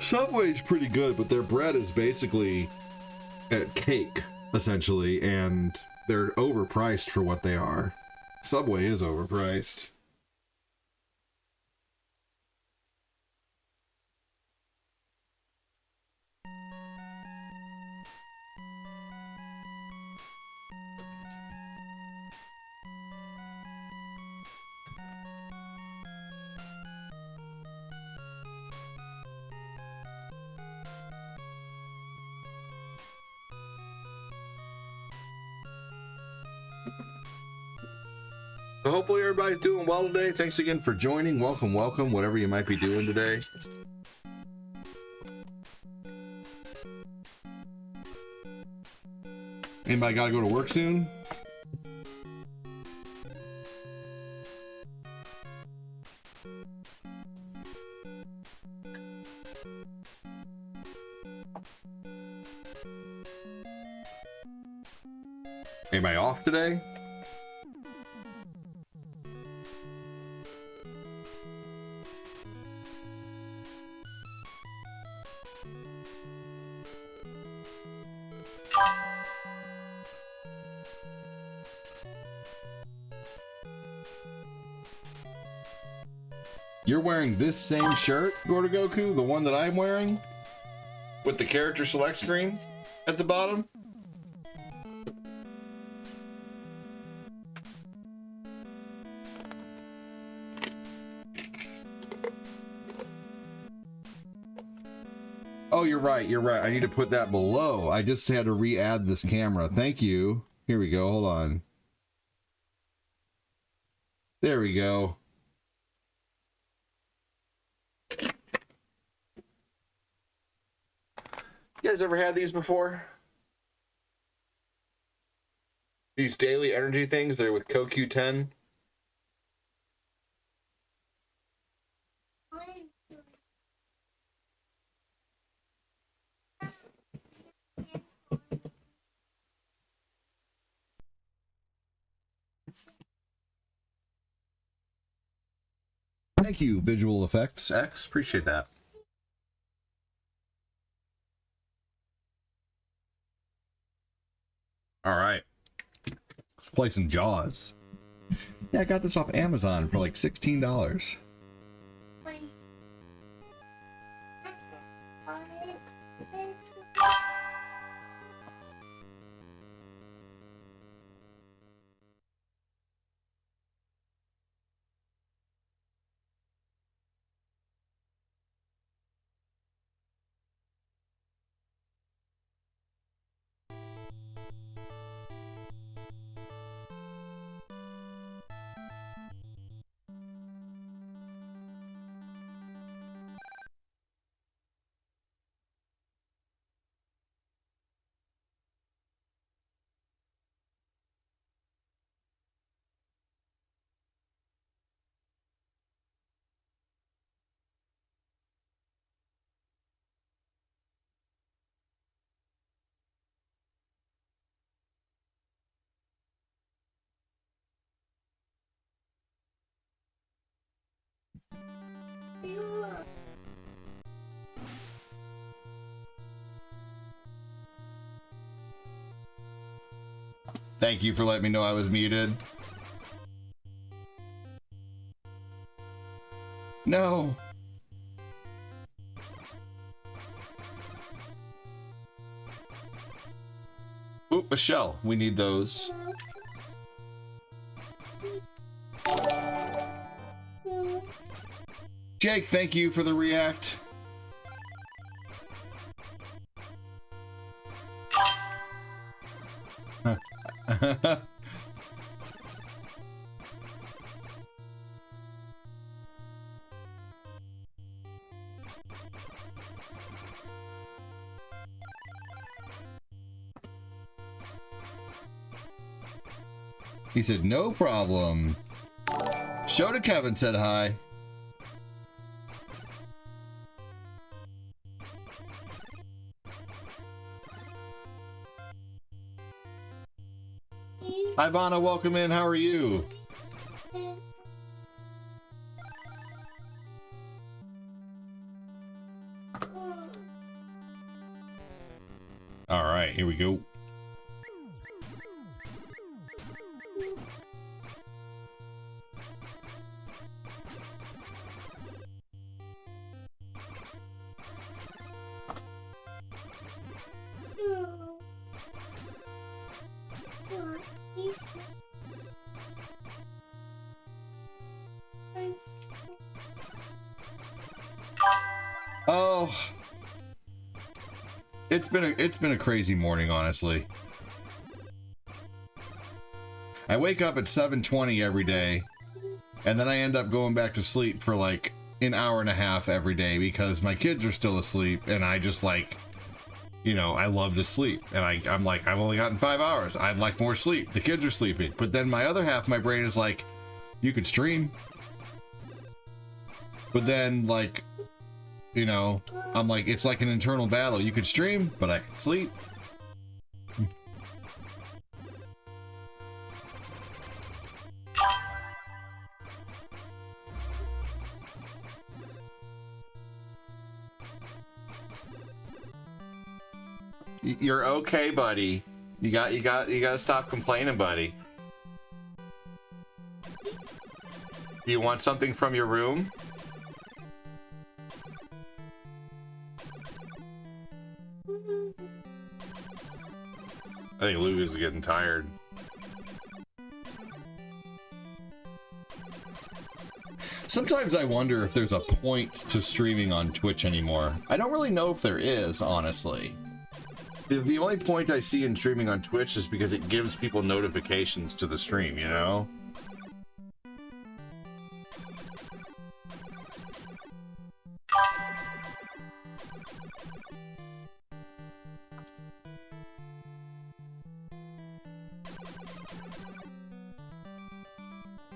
Subway's pretty good, but their bread is basically a cake, essentially, and they're overpriced for what they are. Subway is overpriced. So hopefully everybody's doing well today. Thanks again for joining. Welcome, welcome, whatever you might be doing today. Anybody gotta go to work soon? Am I off today? You're wearing this same shirt, Gordo Goku? The one that I'm wearing? With the character select screen at the bottom? Oh, you're right, you're right. I need to put that below. I just had to re-add this camera. Thank you. Here we go, hold on. There we go. You guys ever had these before? These daily energy things, they're with CoQ10. Thank you, Visual Effects X. Appreciate that. All right. Let's play some Jaws. Yeah, I got this off Amazon for like $16. Thank you for letting me know I was muted. No. Oop, a shell. We need those. Jake, thank you for the react. He said, no problem. Show to Kevin said hi. Ivana, welcome in. How are you? All right, here we go. Oh, it's been a crazy morning, honestly. I wake up at 7:20 every day, and then I end up going back to sleep for like an hour and a half every day because my kids are still asleep, and I just like, you know, I love to sleep, and I'm like, I've only gotten 5 hours. I'd like more sleep. The kids are sleeping, but then my other half, my brain is like, you could stream, but then like, you know, I'm like, it's like an internal battle. You could stream, but I could sleep. You're okay, buddy. You gotta stop complaining, buddy. Do you want something from your room? I think Lucas is getting tired. Sometimes I wonder if there's a point to streaming on Twitch anymore. I don't really know if there is, honestly. The only point I see in streaming on Twitch is because it gives people notifications to the stream, you know?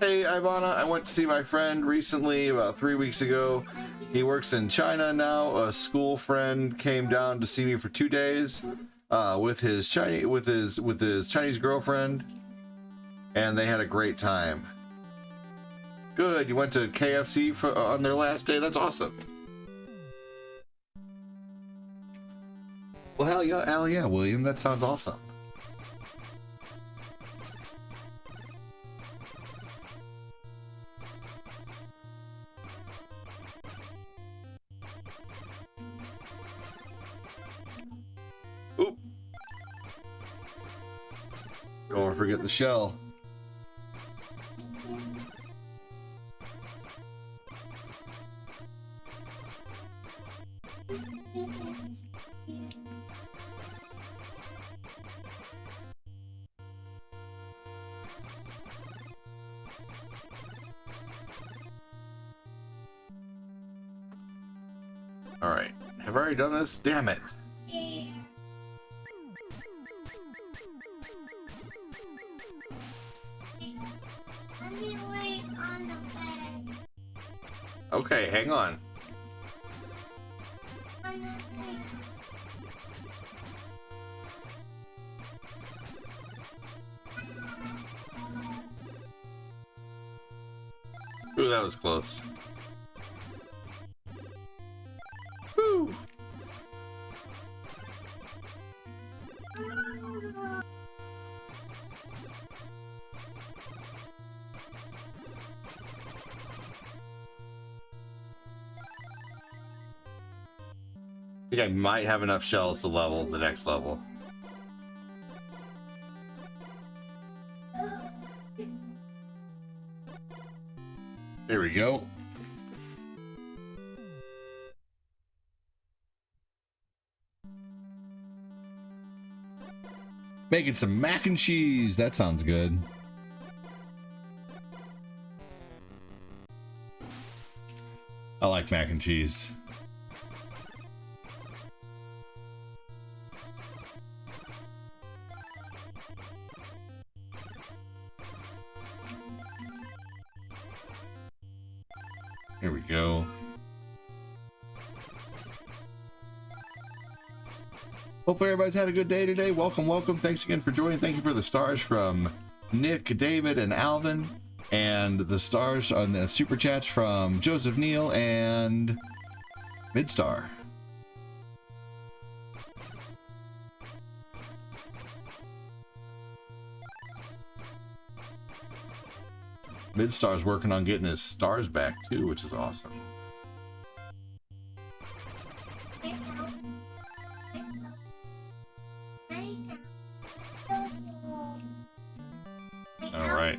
Hey, Ivana, I went to see my friend recently, about 3 weeks ago. He works in China now. A school friend came down to see me for 2 days with his Chinese girlfriend, and they had a great time. Good. You went to KFC on their last day. That's awesome. Well, hell yeah, William. That sounds awesome. Oop. Don't forget the shell. All right. Have I already done this? Damn it. Okay, hang on. Ooh, that was close. Woo! I think I might have enough shells to level the next level. There we go. Making some mac and cheese. That sounds good. I like mac and cheese. Here we go. Hope everybody's had a good day today. Welcome, welcome. Thanks again for joining. Thank you for the stars from Nick, David, and Alvin. And the stars on the super chats from Joseph Neal and Midstar. Midstar's working on getting his stars back too, which is awesome. All right.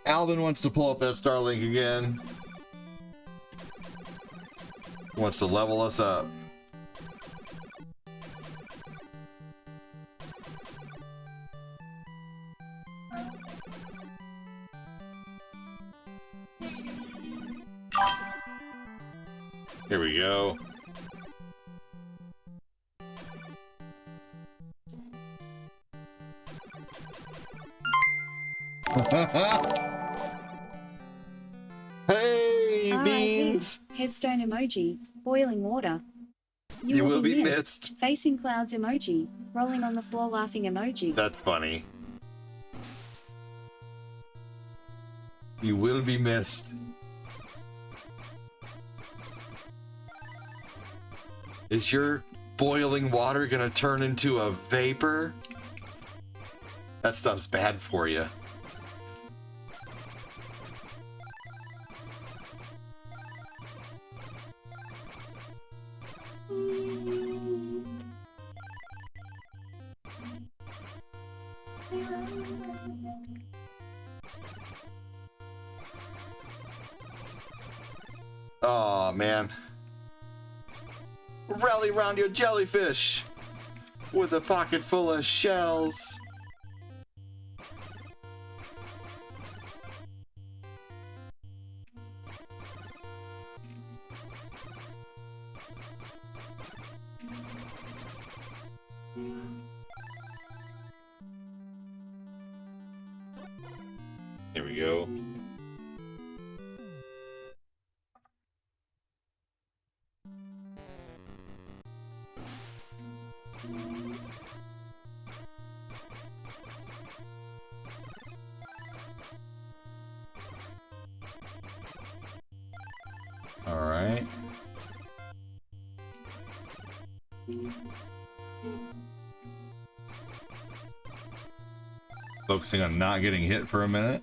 Alvin wants to pull up that Starlink again. He wants to level us up. Here we go. Hey, beans! Headstone emoji. Boiling water. You will be missed. Facing clouds emoji. Rolling on the floor laughing emoji. That's funny. You will be missed. Is your boiling water gonna turn into a vapor? That stuff's bad for you. Oh man. Rally round your jellyfish with a pocket full of shells. Here we go. All right. Focusing on not getting hit for a minute.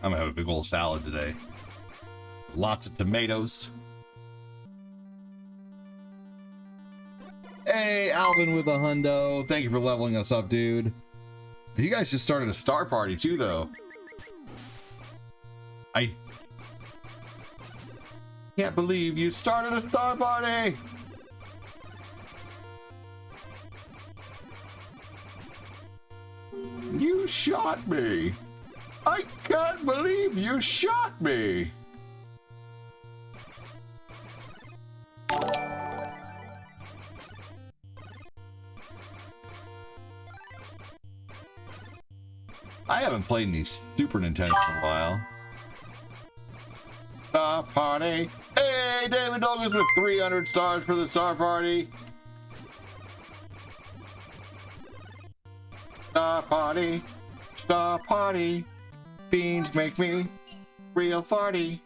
I'm gonna have a big old salad today. Lots of tomatoes. Hey, Alvin with a hundo. Thank you for leveling us up, dude. You guys just started a star party too, though. I can't believe you started a star party. You shot me. I can't believe you shot me. I haven't played any Super Nintendo in a while. Star Party. Hey, David Douglas with 300 stars for the Star Party. Star Party. Star Party. Beans make me real farty.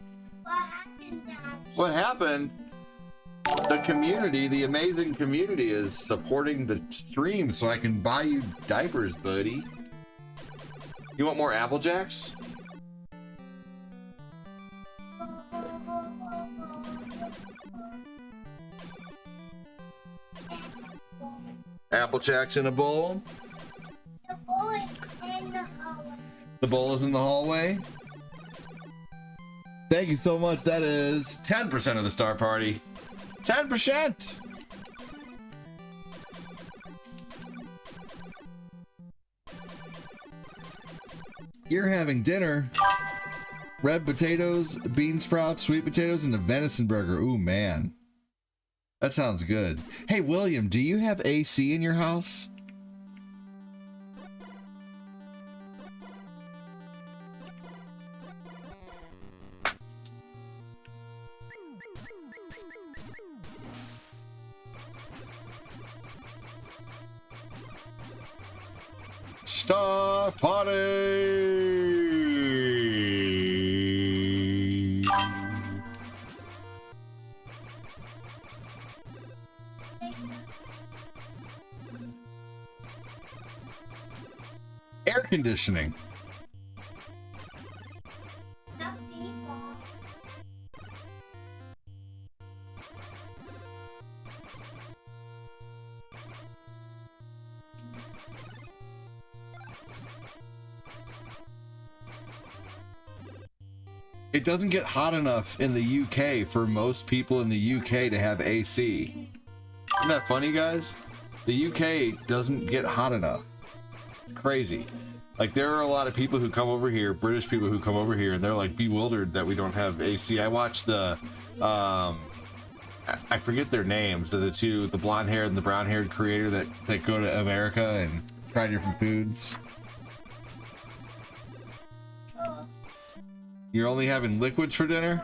What happened? The community, the amazing community, is supporting the stream so I can buy you diapers, buddy. You want more Apple Jacks? Apple Jacks in a bowl? The bowl is in the hallway. The bowl is in the hallway? Thank you so much. That is 10% of the Star Party. 10%! You're having dinner. Red potatoes, bean sprouts, sweet potatoes, and a venison burger. Ooh, man. That sounds good. Hey, William, do you have AC in your house? Star Party! Air conditioning. The people. It doesn't get hot enough in the UK for most people in the UK to have AC. Isn't that funny, guys? The UK doesn't get hot enough. It's crazy. Like, there are a lot of people who come over here, British people who come over here, and they're like bewildered that we don't have AC. I watched the, I forget their names. They're the two, the blonde-haired and the brown-haired creator that go to America and try different foods. You're only having liquids for dinner?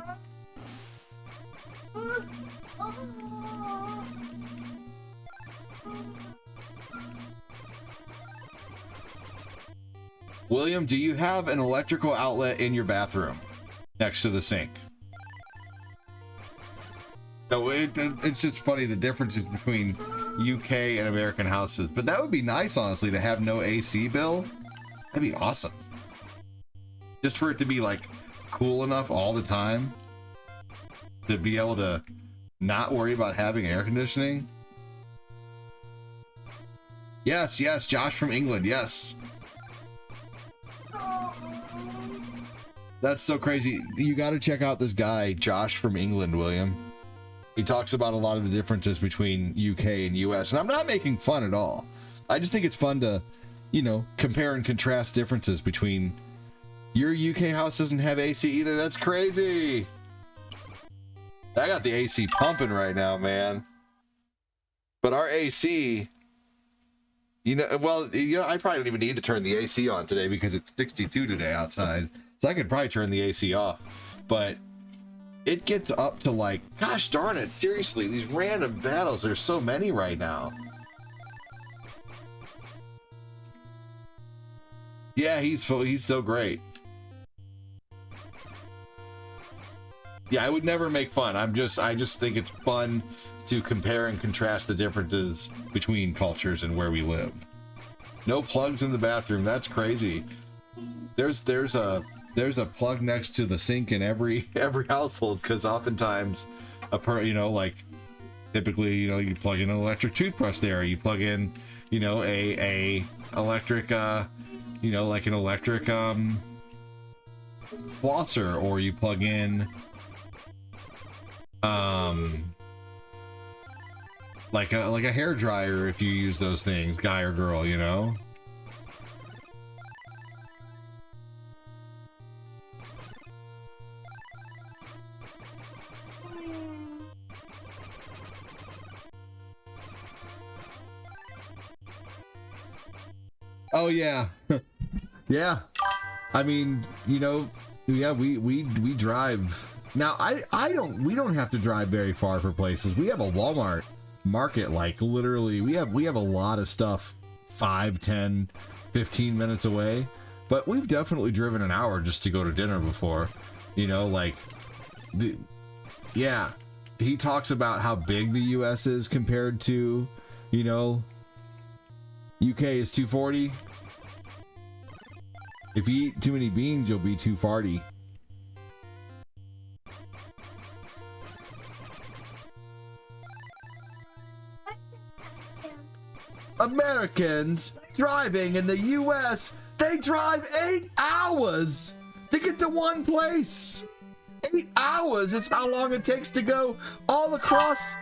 William, do you have an electrical outlet in your bathroom next to the sink? No, it's just funny the differences between UK and American houses. But that would be nice, honestly, to have no AC bill. That'd be awesome. Just for it to be like cool enough all the time to be able to not worry about having air conditioning. Yes, yes, Josh from England, yes. That's so crazy. You got to check out this guy, Josh from England, William. He talks about a lot of the differences between UK and US, and I'm not making fun at all. I just think it's fun to, you know, compare and contrast differences between your UK house doesn't have AC either. That's crazy. I got the AC pumping right now, man. But our AC, you know, well, you know, I probably don't even need to turn the AC on today because it's 62 today outside. So I could probably turn the AC off. But it gets up to like, gosh darn it, seriously, these random battles, there's so many right now. Yeah, he's so great. Yeah, I would never make fun. I just think it's fun to compare and contrast the differences between cultures and where we live. No plugs in the bathroom. That's crazy. There's a plug next to the sink in every household, because oftentimes like typically, you know, you plug in an electric toothbrush there, you plug in, you know, a electric you know, like an electric flosser, or you plug in like a hair dryer if you use those things, guy or girl, you know. Oh yeah. Yeah, I mean, you know, yeah, we drive now. We don't have to drive very far for places. We have a Walmart market, like literally we have a lot of stuff 5, 10, 15 minutes away, but we've definitely driven an hour just to go to dinner before, you know, like yeah, he talks about how big the US is compared to, you know, UK is 240. If you eat too many beans, you'll be 240. Americans driving in the US, they drive 8 hours to get to one place. 8 hours is how long it takes to go all across.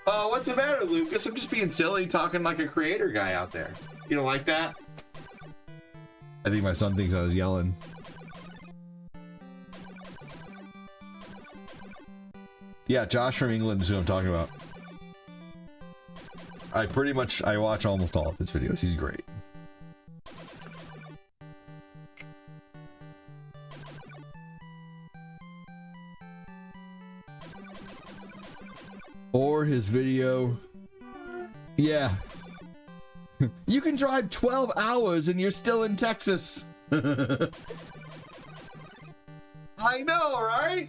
Oh, what's the matter, Lucas? I'm just being silly, talking like a creator guy out there. You don't like that? I think my son thinks I was yelling. Yeah, Josh from England is who I'm talking about. I watch almost all of his videos. He's great. Or his video. Yeah. You can drive 12 hours and you're still in Texas. I know, right?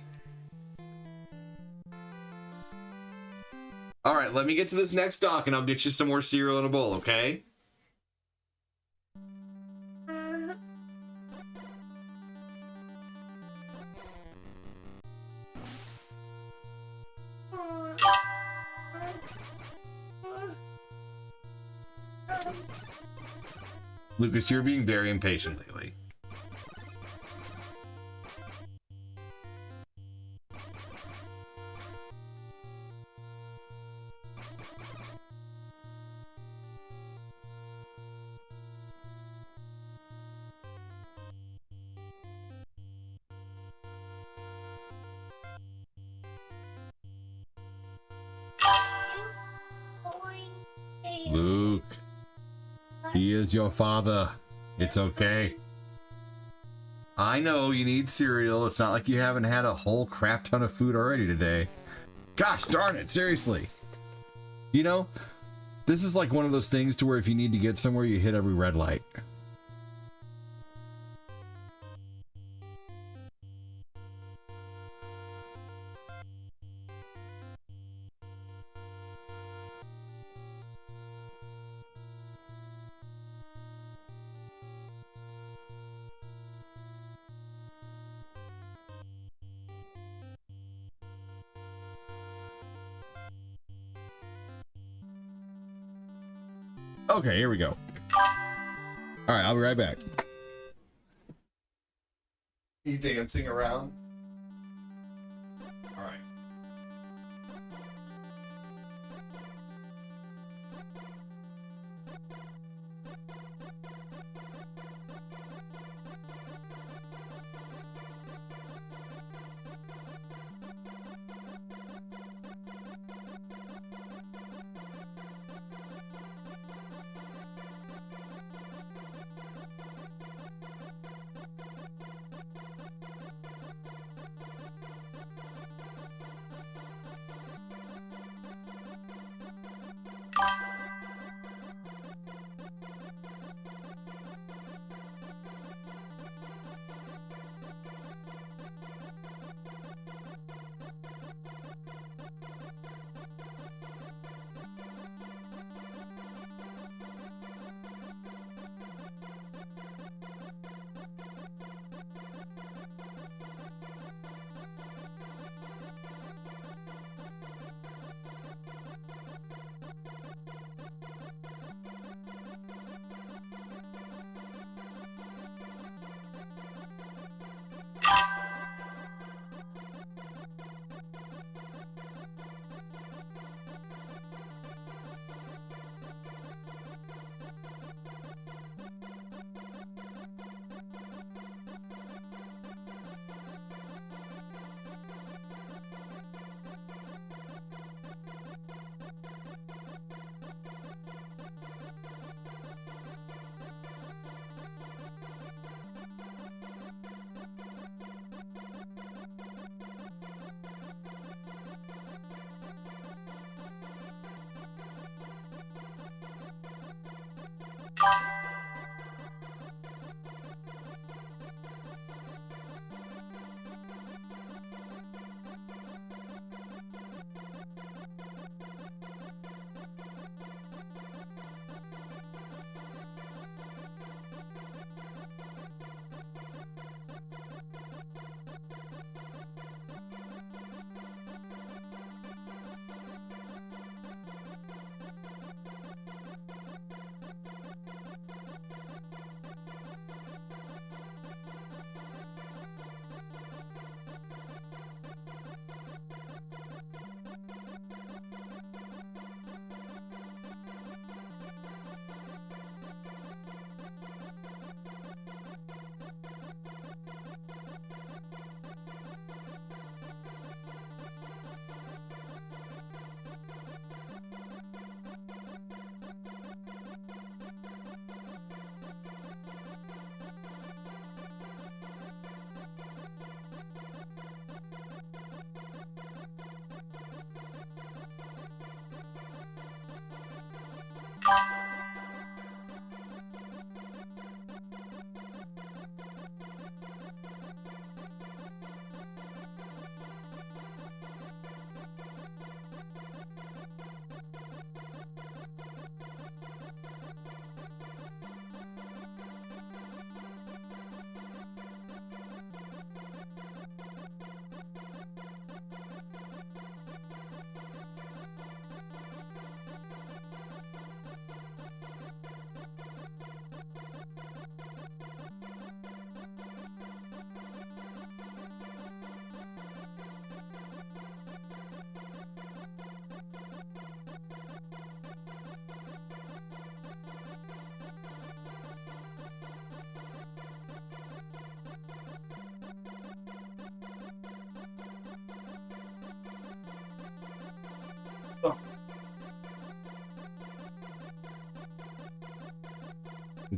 All right, let me get to this next dock and I'll get you some more cereal in a bowl, okay? Lucas, you're being very impatient lately. Luke, he is your father. It's okay. I know you need cereal. It's not like you haven't had a whole crap ton of food already today. Gosh darn it, seriously. You know, this is like one of those things to where if you need to get somewhere, you hit every red light. Okay, here we go. All right, I'll be right back. You dancing around? All right.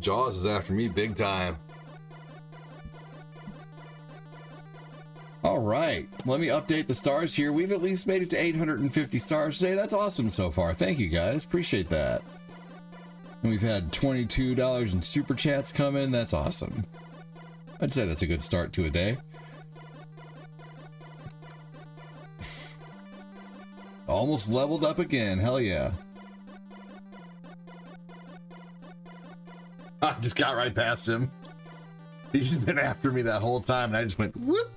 Jaws is after me big time. right, let me update the stars here. We've at least made it to 850 stars today. That's awesome so far. Thank you guys, appreciate that. And we've had $22 in super chats come in. That's awesome. I'd say that's a good start to a day. Almost leveled up again, hell yeah. I just got right past him. He's been after me that whole time and I just went whoop.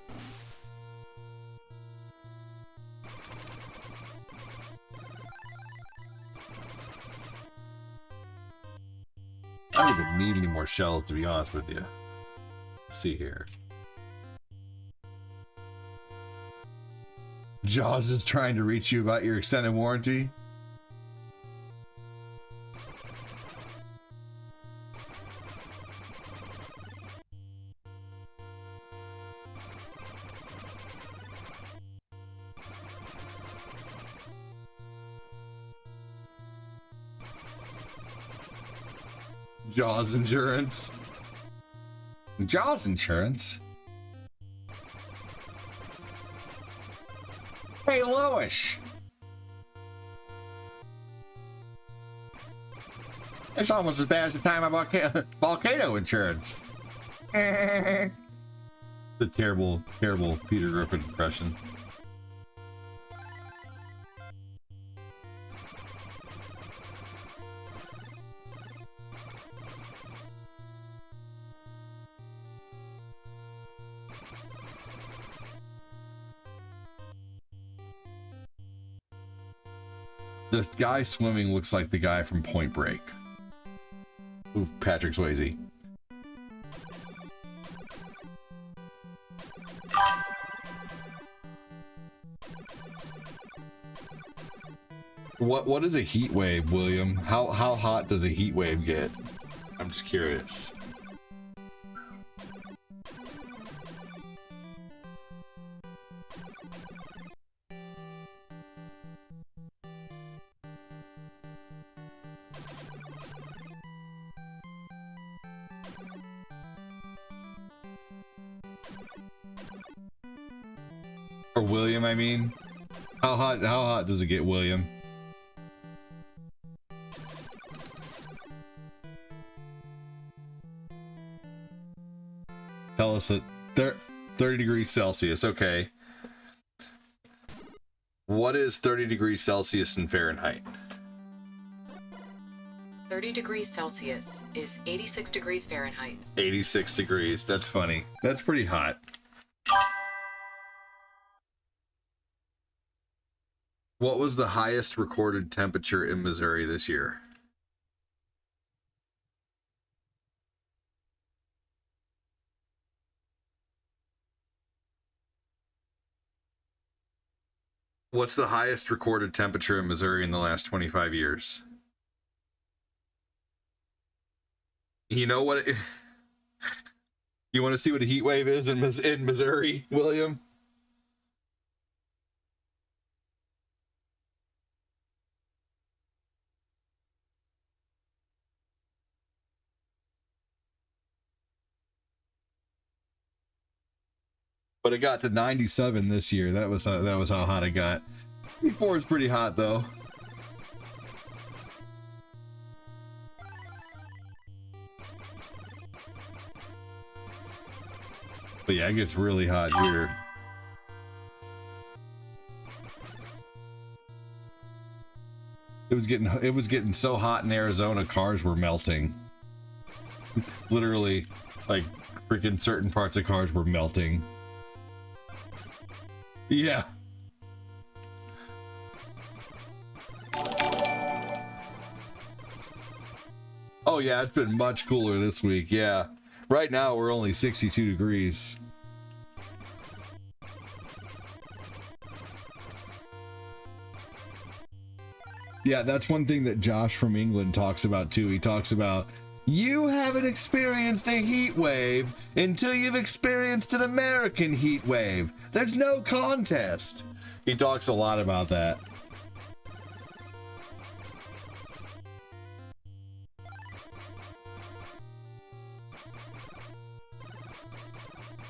I don't even need any more shells, to be honest with you. Let's see here. Jaws is trying to reach you about your extended warranty. Jaws insurance. Jaws insurance. Hey, Lois. It's almost as bad as the time I bought volcano insurance. The terrible, terrible Peter Griffin impression. The guy swimming looks like the guy from Point Break. Ooh, Patrick Swayze. What is a heat wave, William? How hot does a heat wave get? I'm just curious. Or William, I mean. How hot does it get, William? Tell us at 30 degrees Celsius. Okay. What is 30 degrees Celsius in Fahrenheit? 30 degrees Celsius is 86 degrees Fahrenheit. 86 degrees. That's funny. That's pretty hot. What was the highest recorded temperature in Missouri this year? What's the highest recorded temperature in Missouri in the last 25 years? You know what? You want to see what a heat wave is in Missouri, William? But it got to 97 this year. That was how hot it got. Before it's pretty hot though. But yeah, it gets really hot here. It was getting so hot in Arizona, cars were melting. Literally, like freaking certain parts of cars were melting. Yeah. Oh yeah, it's been much cooler this week. Yeah. Right now we're only 62 degrees. Yeah, that's one thing that Josh from England talks about too. He talks about, you haven't experienced a heat wave until you've experienced an American heat wave. There's no contest. He talks a lot about that.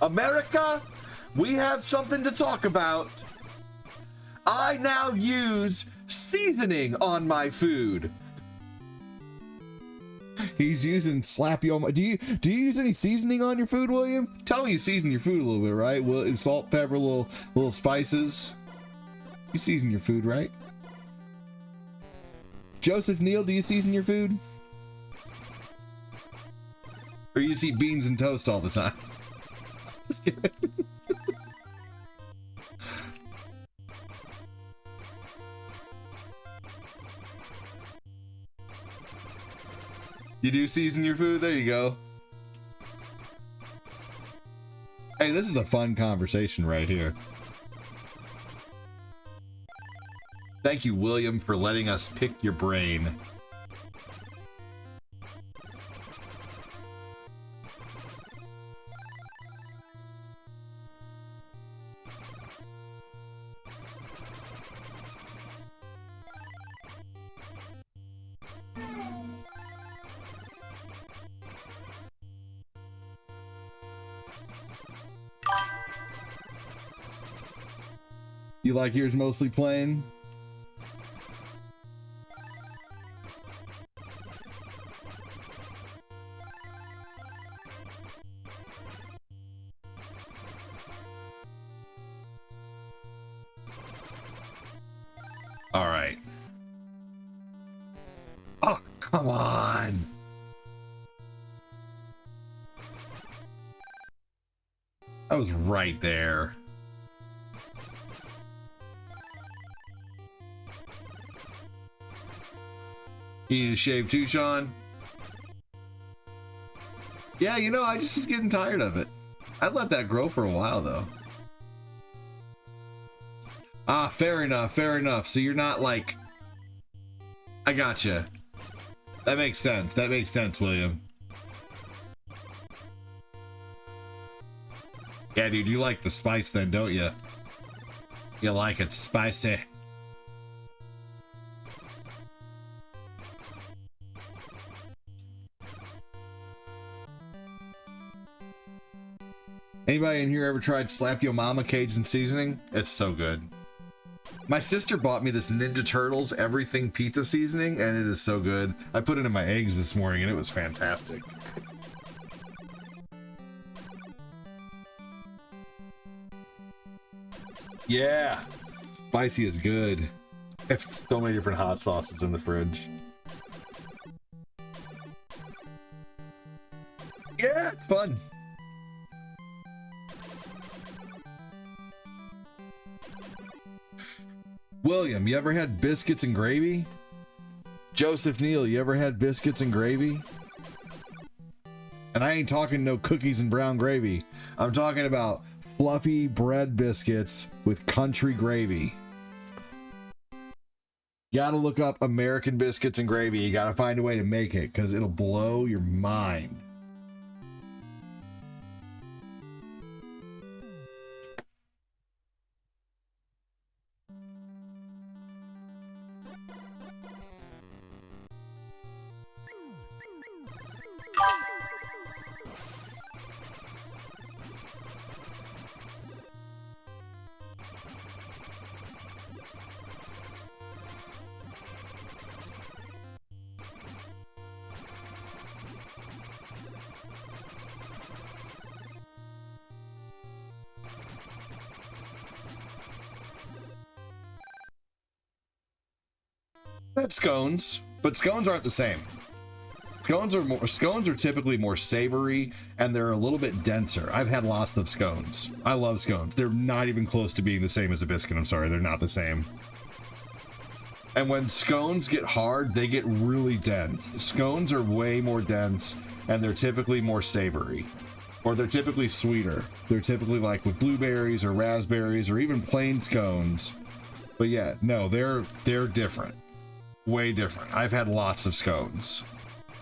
America, we have something to talk about. I now use seasoning on my food. He's using slappy on my. Do you use any seasoning on your food, William? Tell me you season your food a little bit, right? Well, salt, pepper, little spices. You season your food, right? Joseph Neal, do you season your food? Or you just eat beans and toast all the time? Just kidding. You do season your food? There you go. Hey, this is a fun conversation right here. Thank you, William, for letting us pick your brain. You like yours mostly plain? All right. Oh, come on. I was right there. You need to shave too, Sean? Yeah, you know, I just was getting tired of it. I'd let that grow for a while, though. Ah, fair enough, fair enough. So you're not like... I gotcha. That makes sense. That makes sense, William. Yeah, dude, you like the spice then, don't you? You like it spicy. Anybody in here ever tried Slap Yo Mama Cajun seasoning? It's so good. My sister bought me this Ninja Turtles everything pizza seasoning, and it is so good. I put it in my eggs this morning, and it was fantastic. Yeah, spicy is good. I have so many different hot sauces in the fridge. Yeah, it's fun. William, you ever had biscuits and gravy? Joseph Neal, you ever had biscuits and gravy? And I ain't talking no cookies and brown gravy. I'm talking about fluffy bread biscuits with country gravy. You gotta look up American biscuits and gravy. You gotta find a way to make it because it'll blow your mind. That's scones, but scones aren't the same. Scones are typically more savory and they're a little bit denser. I've had lots of scones. I love scones. They're not even close to being the same as a biscuit. I'm sorry, they're not the same. And when scones get hard, they get really dense. Scones are way more dense and they're typically more savory. Or they're typically sweeter. They're typically like with blueberries or raspberries or even plain scones. But yeah, no, they're different. Way different. I've had lots of scones.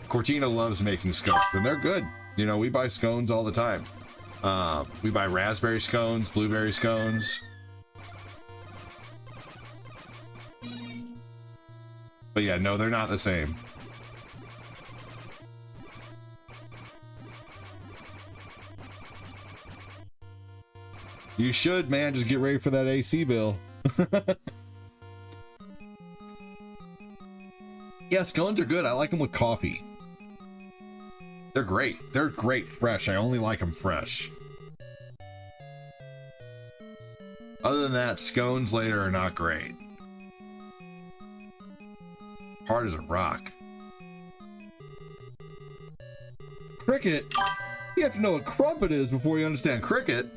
Cortina loves making scones, and they're good. You know, we buy scones all the time. We buy raspberry scones, blueberry scones. But yeah, no, they're not the same. You should, man. Just get ready for that AC bill. Yeah, scones are good. I like them with coffee. They're great. They're great fresh. I only like them fresh. Other than that, scones later are not great. Hard as a rock. Cricket? You have to know what crumpet is before you understand cricket.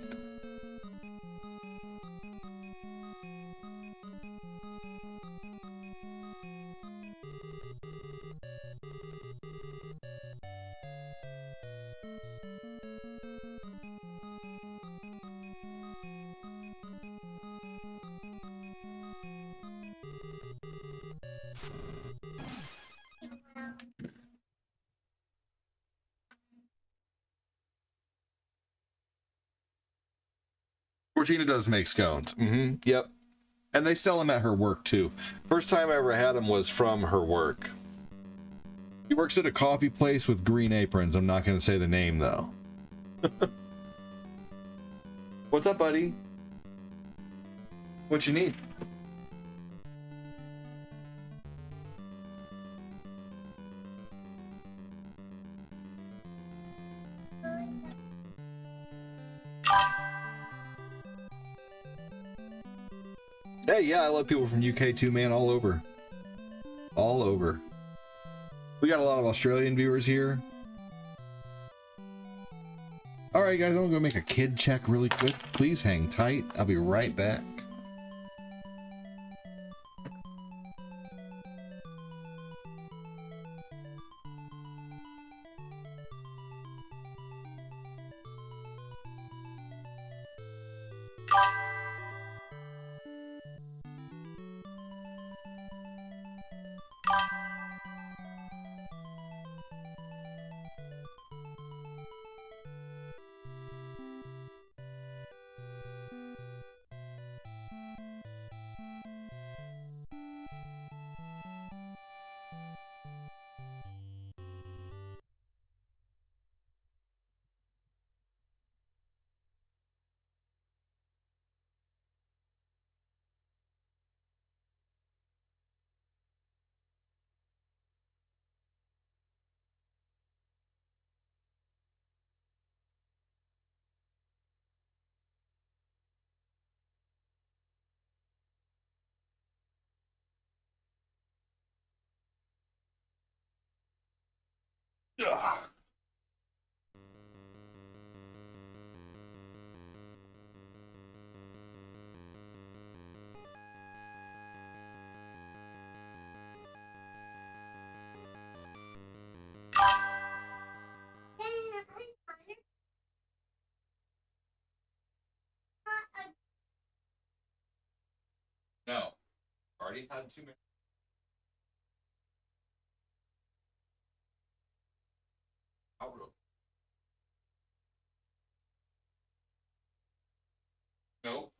Georgina does make scones. Yep. And they sell them at her work too. First time I ever had them was from her work. She works at a coffee place with green aprons. I'm not going to say the name though. What's up, buddy? What you need? Hey, yeah, I love people from UK too, man. All over. All over. We got a lot of Australian viewers here. All right, guys, I'm gonna go make a kid check really quick. Please hang tight. I'll be right back. Ugh. No. Already had too many. No.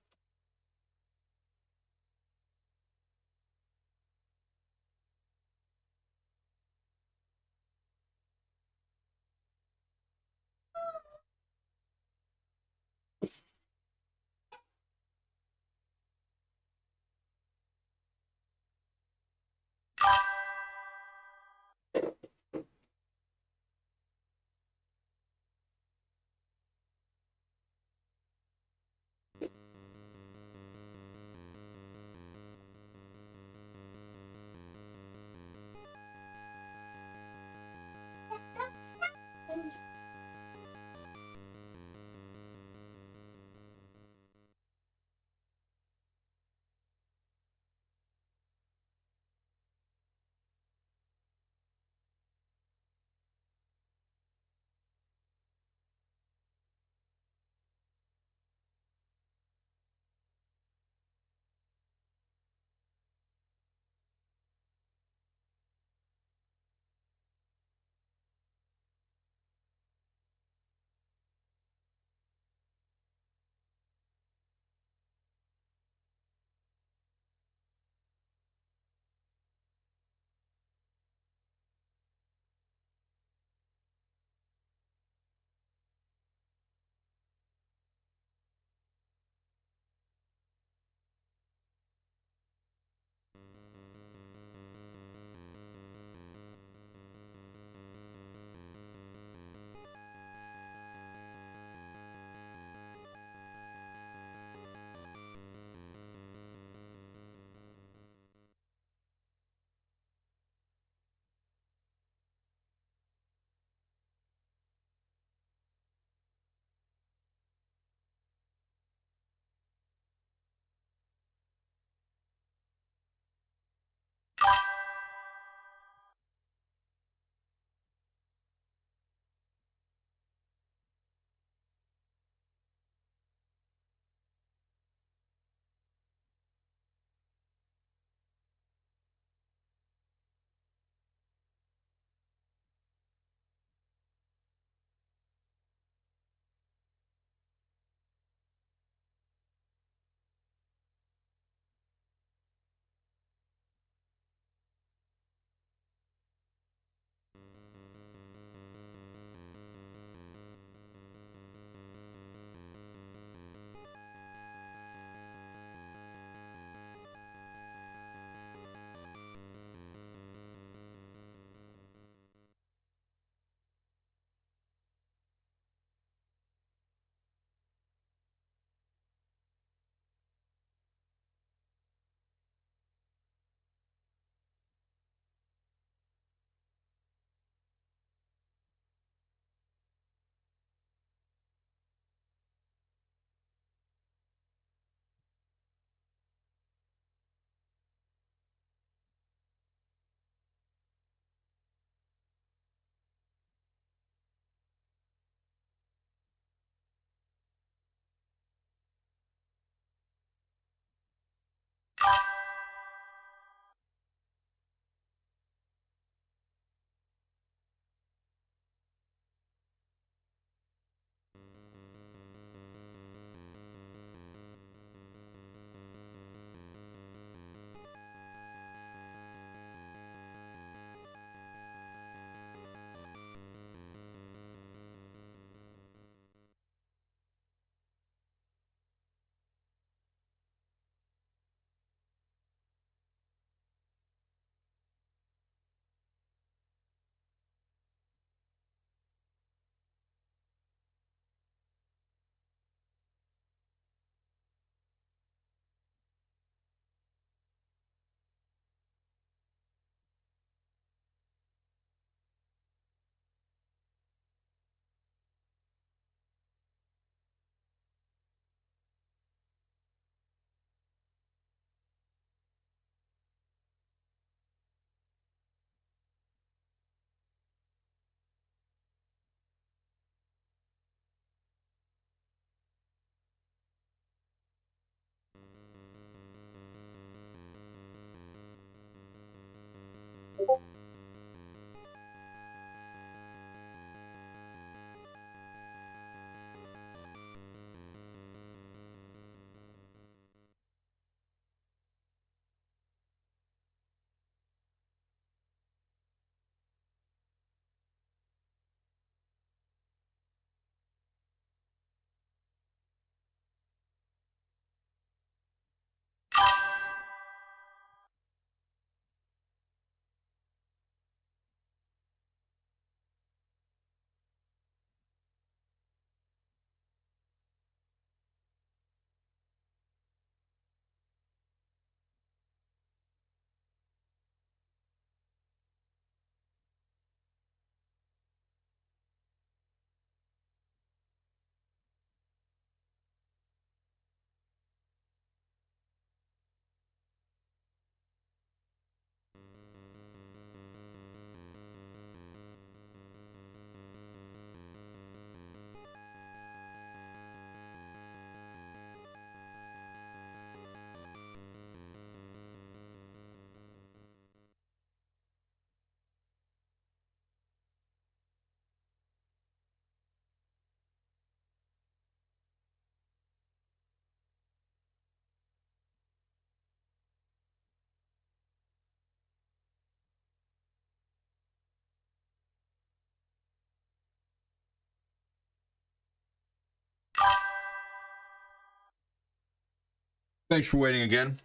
Thanks for waiting again.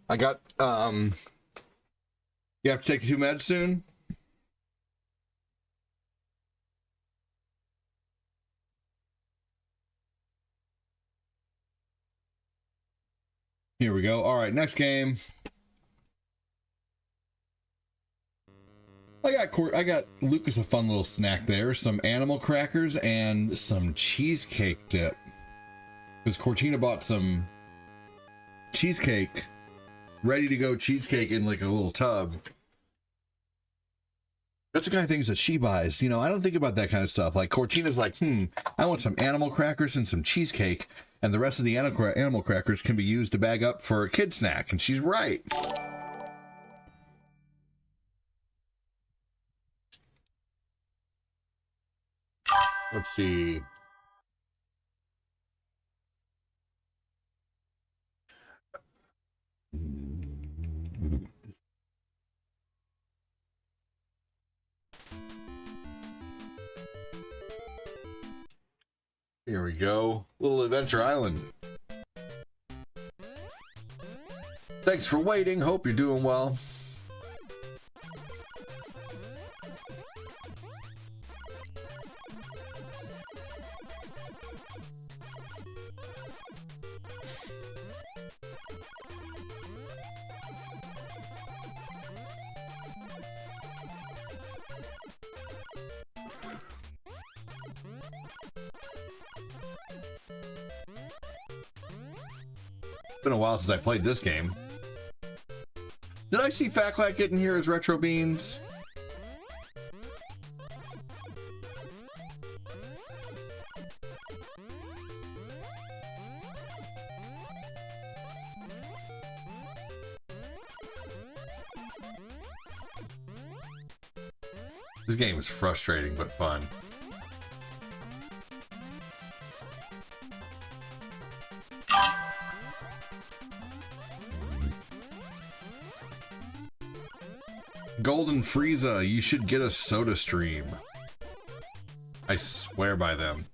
I got, you have to take 2 meds soon? Here we go. All right, next game. I got Lucas a fun little snack there. Some animal crackers and some cheesecake dip. Because Cortina bought some cheesecake, ready to go cheesecake in like a little tub. That's the kind of things that she buys. You know, I don't think about that kind of stuff. Like Cortina's like, I want some animal crackers and some cheesecake, and the rest of the animal crackers can be used to bag up for a kid snack. And she's right. Let's see. Here we go. Little Adventure Island. Thanks for waiting. Hope you're doing well. It's been a while since I played this game. Did I see Factlack get in here as Retro Beans? This game is frustrating but fun. Golden Frieza, you should get a Soda Stream. I swear by them.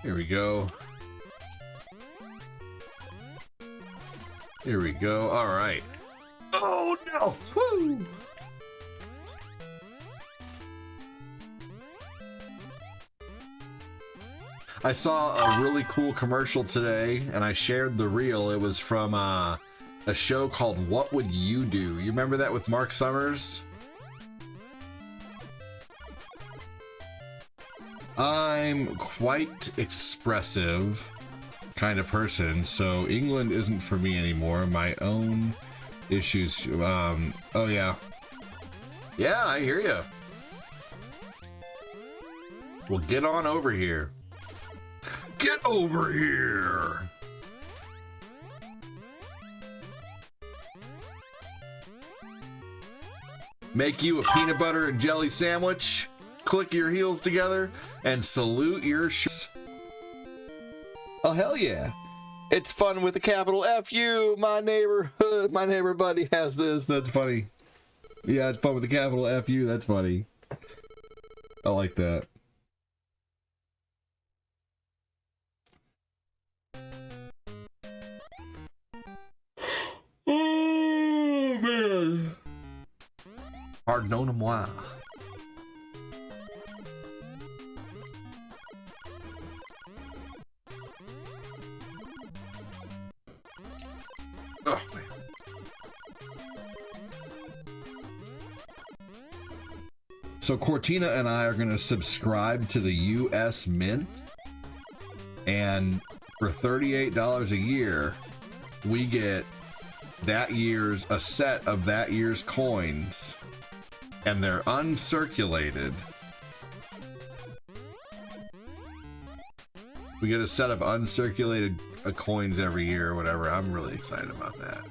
Here we go. Here we go. All right. Oh no! Woo! I saw a really cool commercial today, and I shared the reel. It was from a show called What Would You Do? You remember that with Mark Summers? I'm quite expressive kind of person, so England isn't for me anymore. My own issues. Oh yeah. Yeah, I hear you. Well, get on over here. Get over here. Make you a peanut butter and jelly sandwich. Click your heels together and salute your Oh, hell yeah. It's fun with a capital F-U. My neighbor buddy has this. That's funny. Yeah, it's fun with a capital F-U. That's funny. I like that. Oh, man. Pardonnez-moi. Oh, man. So Cortina and I are going to subscribe to the US Mint, and for $38 a year, we get a set of that year's coins, and they're uncirculated, We get a set of uncirculated coins every year or whatever. I'm really excited about that.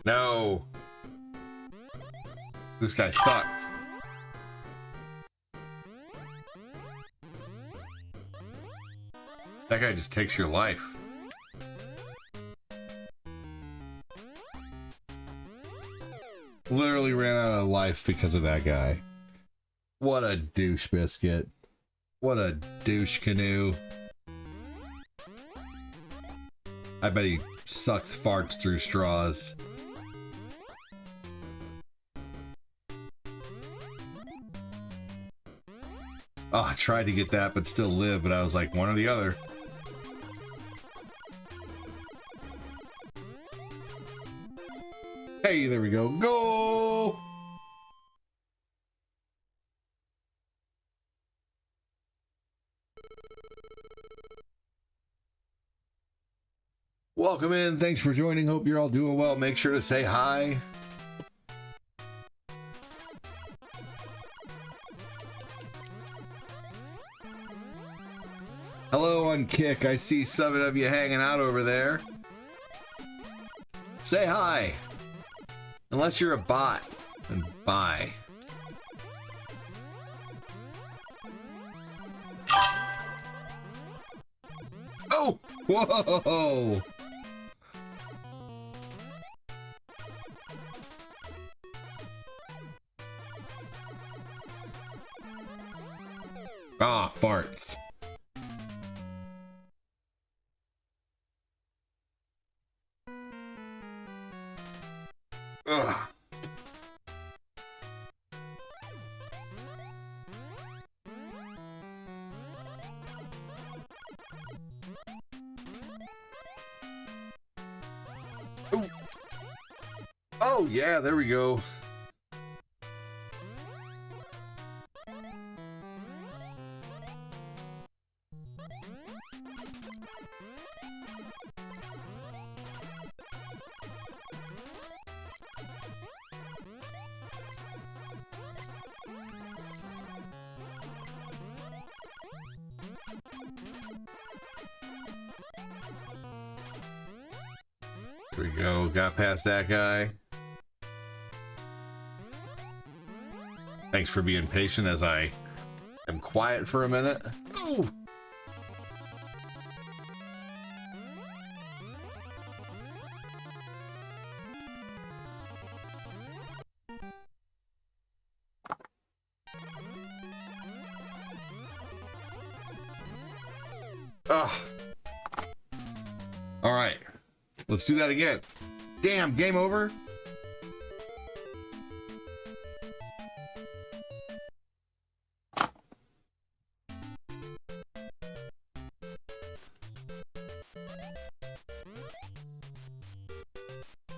No. This guy sucks. That guy just takes your life. Literally ran out of life because of that guy. What a douche biscuit. What a douche canoe. I bet he sucks farts through straws. Oh, I tried to get that, but still live, but I was like, one or the other. Hey, there we go. Go! Welcome in. Thanks for joining. Hope you're all doing well. Make sure to say hi. Hello on Kick. I see 7 of you hanging out over there. Say hi. Unless you're a bot. And bye. Oh! Whoa! Ah, farts. Ugh. Ooh. Oh, yeah, there we go. There we go. Got past that guy. Thanks for being patient as I am quiet for a minute. Oh. Ugh. All right. Let's do that again. Damn, game over?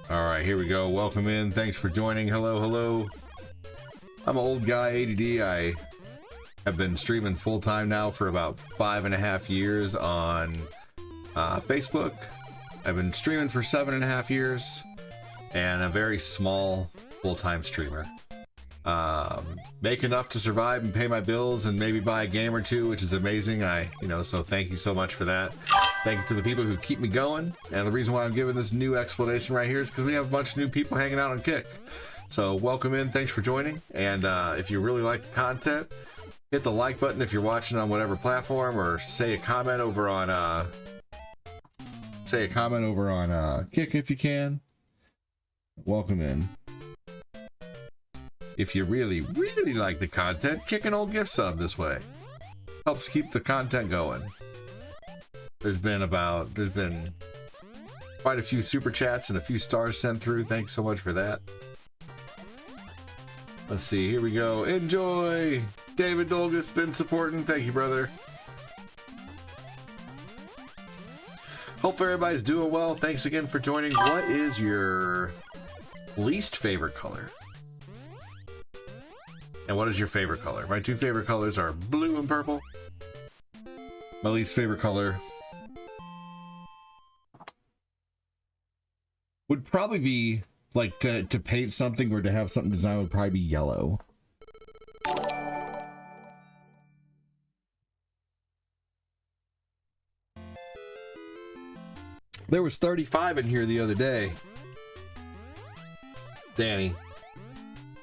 All right, here we go. Welcome in. Thanks for joining. Hello, hello. I'm an old guy, ADD. I have been streaming full-time now for about 5.5 years on Facebook. I've been streaming for 7.5 years, and a very small full-time streamer. Make enough to survive and pay my bills and maybe buy a game or two, which is amazing. So thank you so much for that. Thank you to the people who keep me going. And the reason why I'm giving this new explanation right here is because we have a bunch of new people hanging out on Kick. So welcome in, thanks for joining. And if you really like the content, hit the like button if you're watching on whatever platform, or say a comment over on Kick if you can. Welcome in. If you really, really like the content, kick an old gift sub this way. Helps keep the content going. There's been quite a few super chats and a few stars sent through. Thanks so much for that. Let's see, here we go. Enjoy! David Dolgus been supporting. Thank you, brother. Hope everybody's doing well. Thanks again for joining. What is your least favorite color? And what is your favorite color? My two favorite colors are blue and purple. My least favorite color would probably be, like, to paint something or to have something designed would probably be yellow. There was 35 in here the other day, Danny.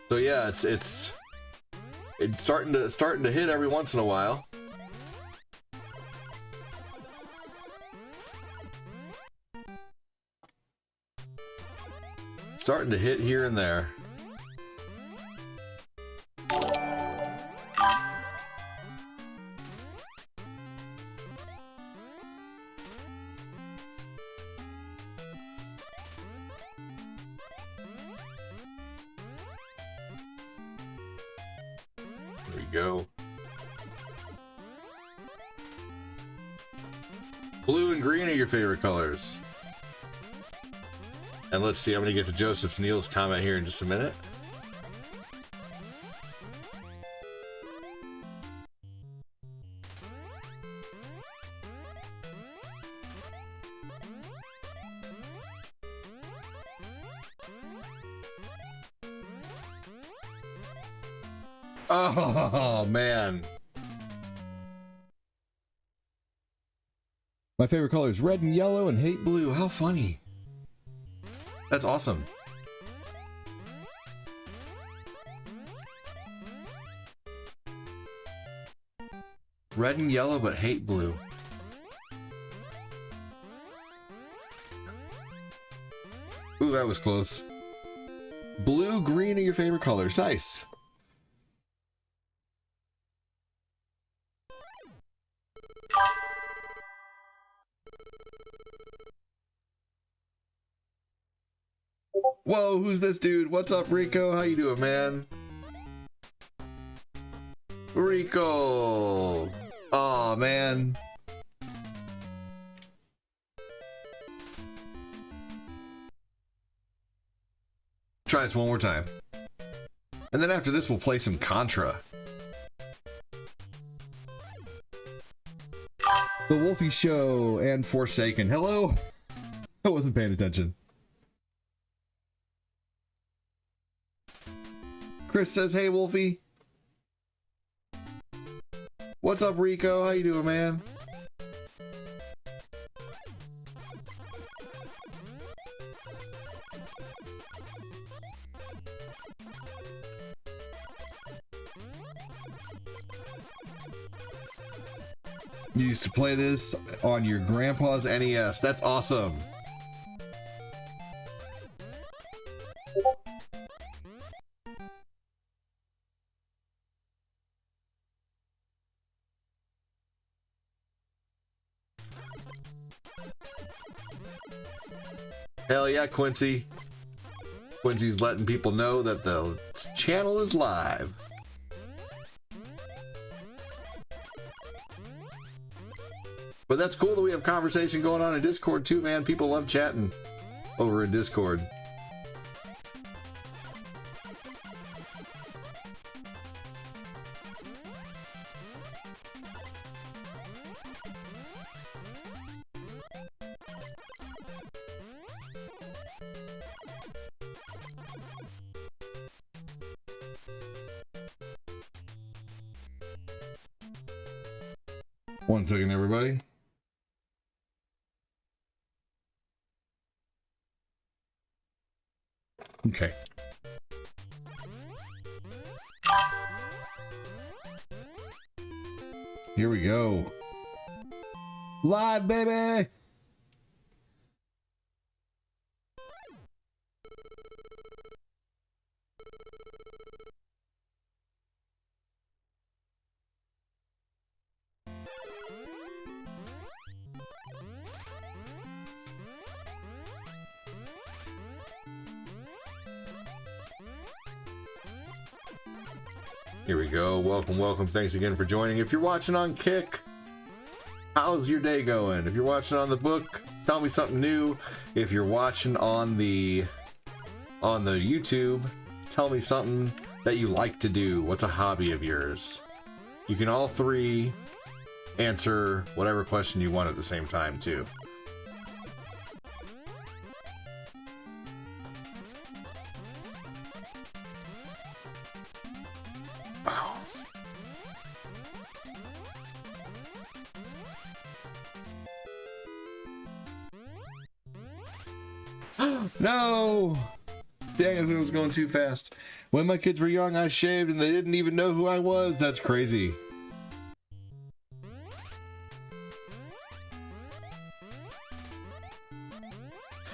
So yeah, it's starting to hit every once in a while. Starting to hit here and there. There we go. Blue and green are your favorite colors. And let's see, I'm going to get to Joseph Neal's comment here in just a minute. Oh, man. My favorite color is red and yellow and hate blue. How funny. That's awesome. Red and yellow, but hate blue. Ooh, that was close. Blue, green are your favorite colors. Nice. Whoa, who's this dude? What's up, Rico? How you doing, man? Rico! Aw, man. Try this one more time. And then after this, we'll play some Contra. The Wolfie Show and Forsaken. Hello? I wasn't paying attention. Chris says, hey, Wolfie. What's up, Rico? How you doing, man? You used to play this on your grandpa's NES. That's awesome. Hell yeah, Quincy. Quincy's letting people know that the channel is live. But that's cool that we have conversation going on in Discord too, man. People love chatting over in Discord. One second, everybody. Okay. Here we go. Live, baby! Here we go. Welcome, welcome. Thanks again for joining. If you're watching on Kick, how's your day going? If you're watching on the book, tell me something new. If you're watching on the YouTube, tell me something that you like to do. What's a hobby of yours? You can all three answer whatever question you want at the same time, too. No! Dang, it was going too fast. When my kids were young, I shaved and they didn't even know who I was. That's crazy.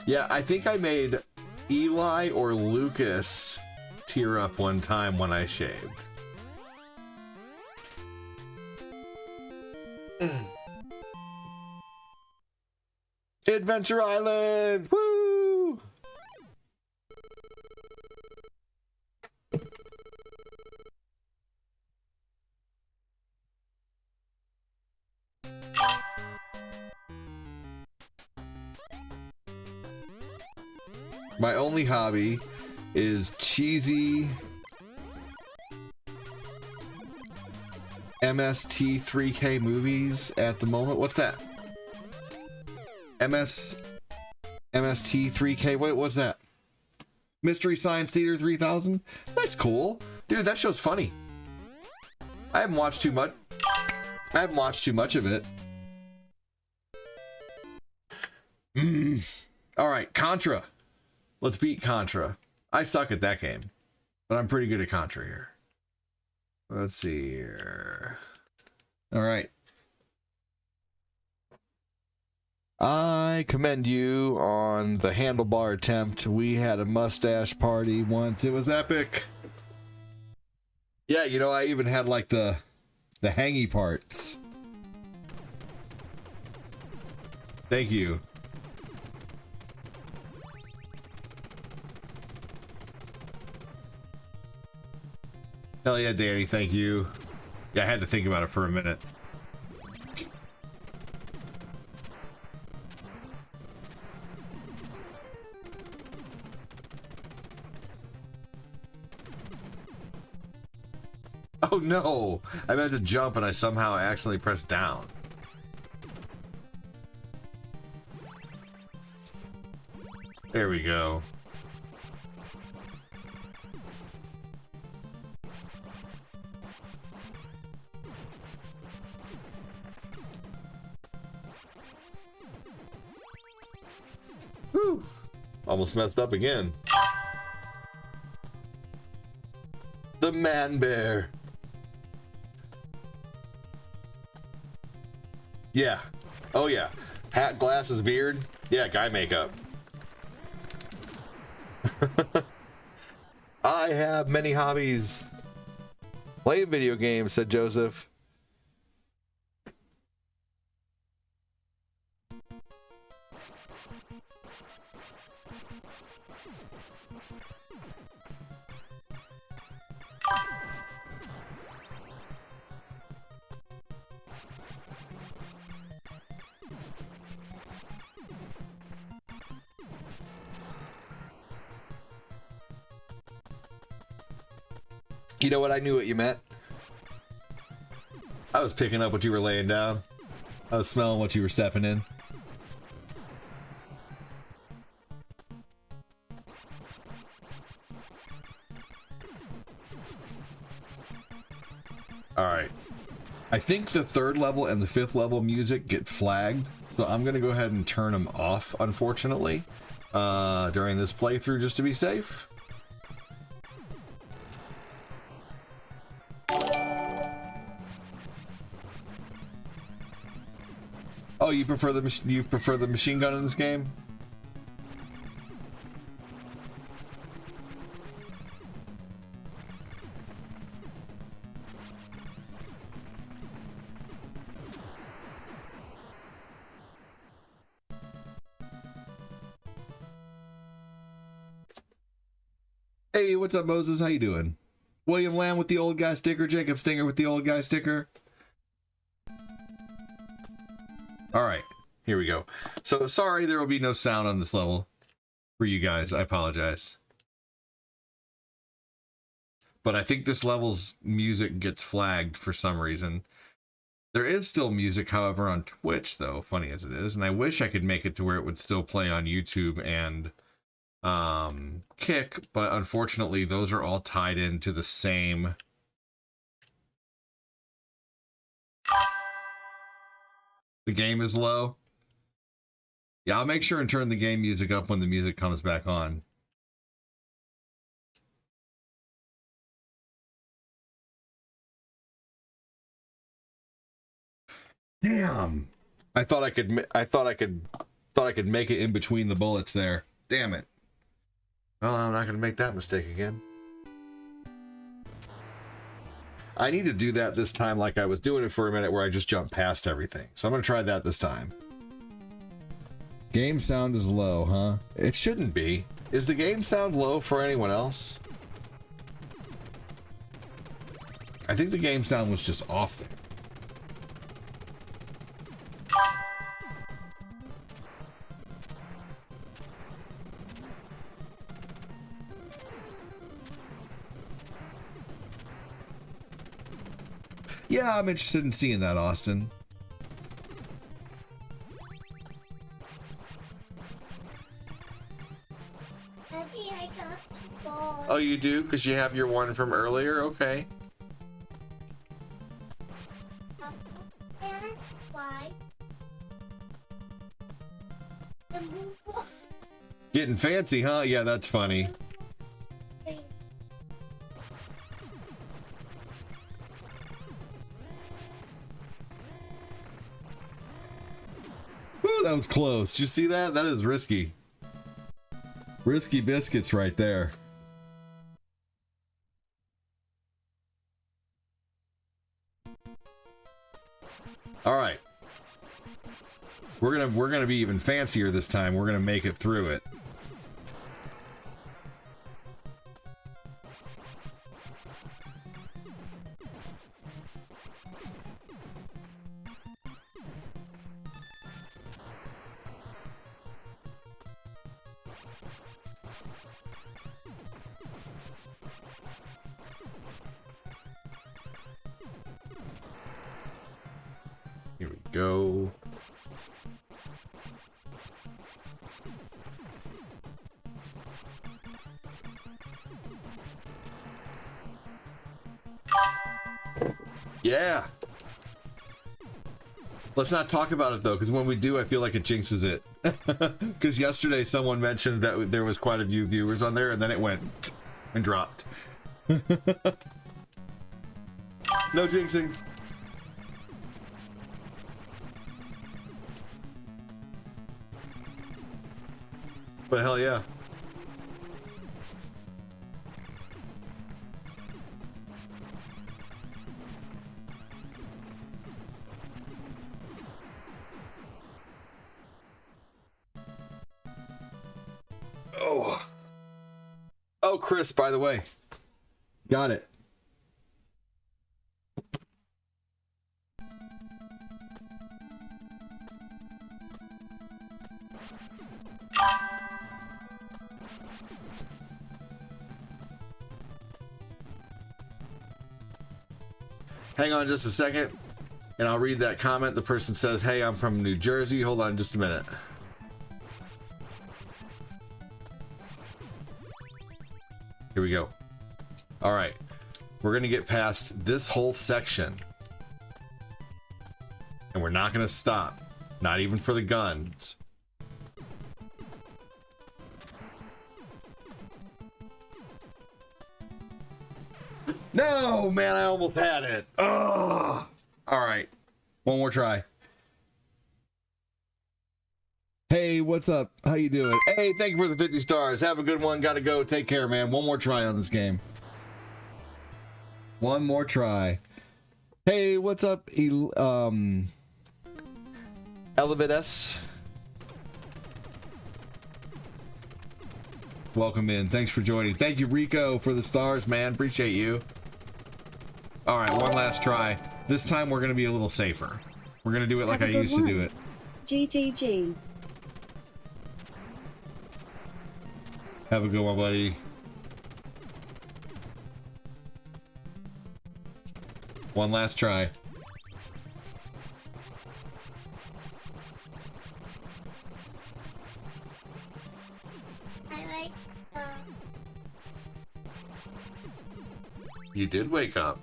Yeah, I think I made Eli or Lucas tear up one time when I shaved. Adventure Island! Woo! My only hobby is cheesy MST3K movies at the moment. What's that? MST3K, what's that? Mystery Science Theater 3000? That's cool. Dude, that show's funny. I haven't watched too much of it. Alright, Contra. Let's beat Contra. I suck at that game, but I'm pretty good at Contra here. Let's see here. Alright. I commend you on the handlebar attempt. We had a mustache party once. It was epic. Yeah, you know, I even had like the hangy parts. Thank you. Hell yeah, Danny, thank you. Yeah, I had to think about it for a minute. Oh no! I meant to jump and I somehow accidentally pressed down. There we go. Whew. Almost messed up again. The man bear. Yeah. Oh yeah. Hat, glasses, beard. Yeah, guy makeup. I have many hobbies. Playing video games, said Joseph. You know what? I knew what you meant. I was picking up what you were laying down. I was smelling what you were stepping in. Alright. I think the 3rd level and the 5th level music get flagged, so I'm going to go ahead and turn them off, unfortunately, during this playthrough just to be safe. Oh, you prefer the machine gun in this game? Hey, what's up, Moses? How you doing? William Lamb with the old guy sticker, Jacob Stinger with the old guy sticker. Alright, here we go. So, sorry there will be no sound on this level for you guys. I apologize. but I think this level's music gets flagged for some reason. There is still music, however, on Twitch, though, funny as it is, and I wish I could make it to where it would still play on YouTube and Kick, but unfortunately those are all tied into the same the game is low. Yeah, I'll make sure and turn the game music up when the music comes back on. Damn. I thought I could make it in between the bullets there. Damn it. Well, I'm not going to make that mistake again. I need to do that this time like I was doing it for a minute where I just jumped past everything. So I'm going to try that this time. Game sound is low, huh? It shouldn't be. Is the game sound low for anyone else? I think the game sound was just off there. Yeah, I'm interested in seeing that, Austin. Daddy, I got ball. Oh, you do? Because you have your one from earlier? Okay. And why? The move. Getting fancy, huh? Yeah, that's funny. Woo, that was close. Did you see that? That is risky. Risky biscuits right there. All right. We're gonna be even fancier this time. We're gonna make it through it. Here we go. Yeah. Let's not talk about it though, because when we do, I feel like it jinxes it. Because yesterday someone mentioned that there was quite a few viewers on there, and then it went and dropped. No jinxing. But hell yeah. Oh. Oh, Chris, by the way. Got it. Hang on just a second, and I'll read that comment. The person says, hey, I'm from New Jersey. Hold on just a minute. Here we go. All right. We're going to get past this whole section. And we're not going to stop. Not even for the guns. No, man, I almost had it. Oh. All right. One more try. Hey, what's up? How you doing? Hey, thank you for the 50 stars. Have a good one. Gotta go. Take care, man. One more try on this game. One more try. Hey, what's up? Elevatus. Welcome in. Thanks for joining. Thank you, Rico, for the stars, man. Appreciate you. All right, one last try. This time we're gonna be a little safer. We're gonna do it like I used to do it. GTG. Have a good one, buddy. One last try. I like You did wake up.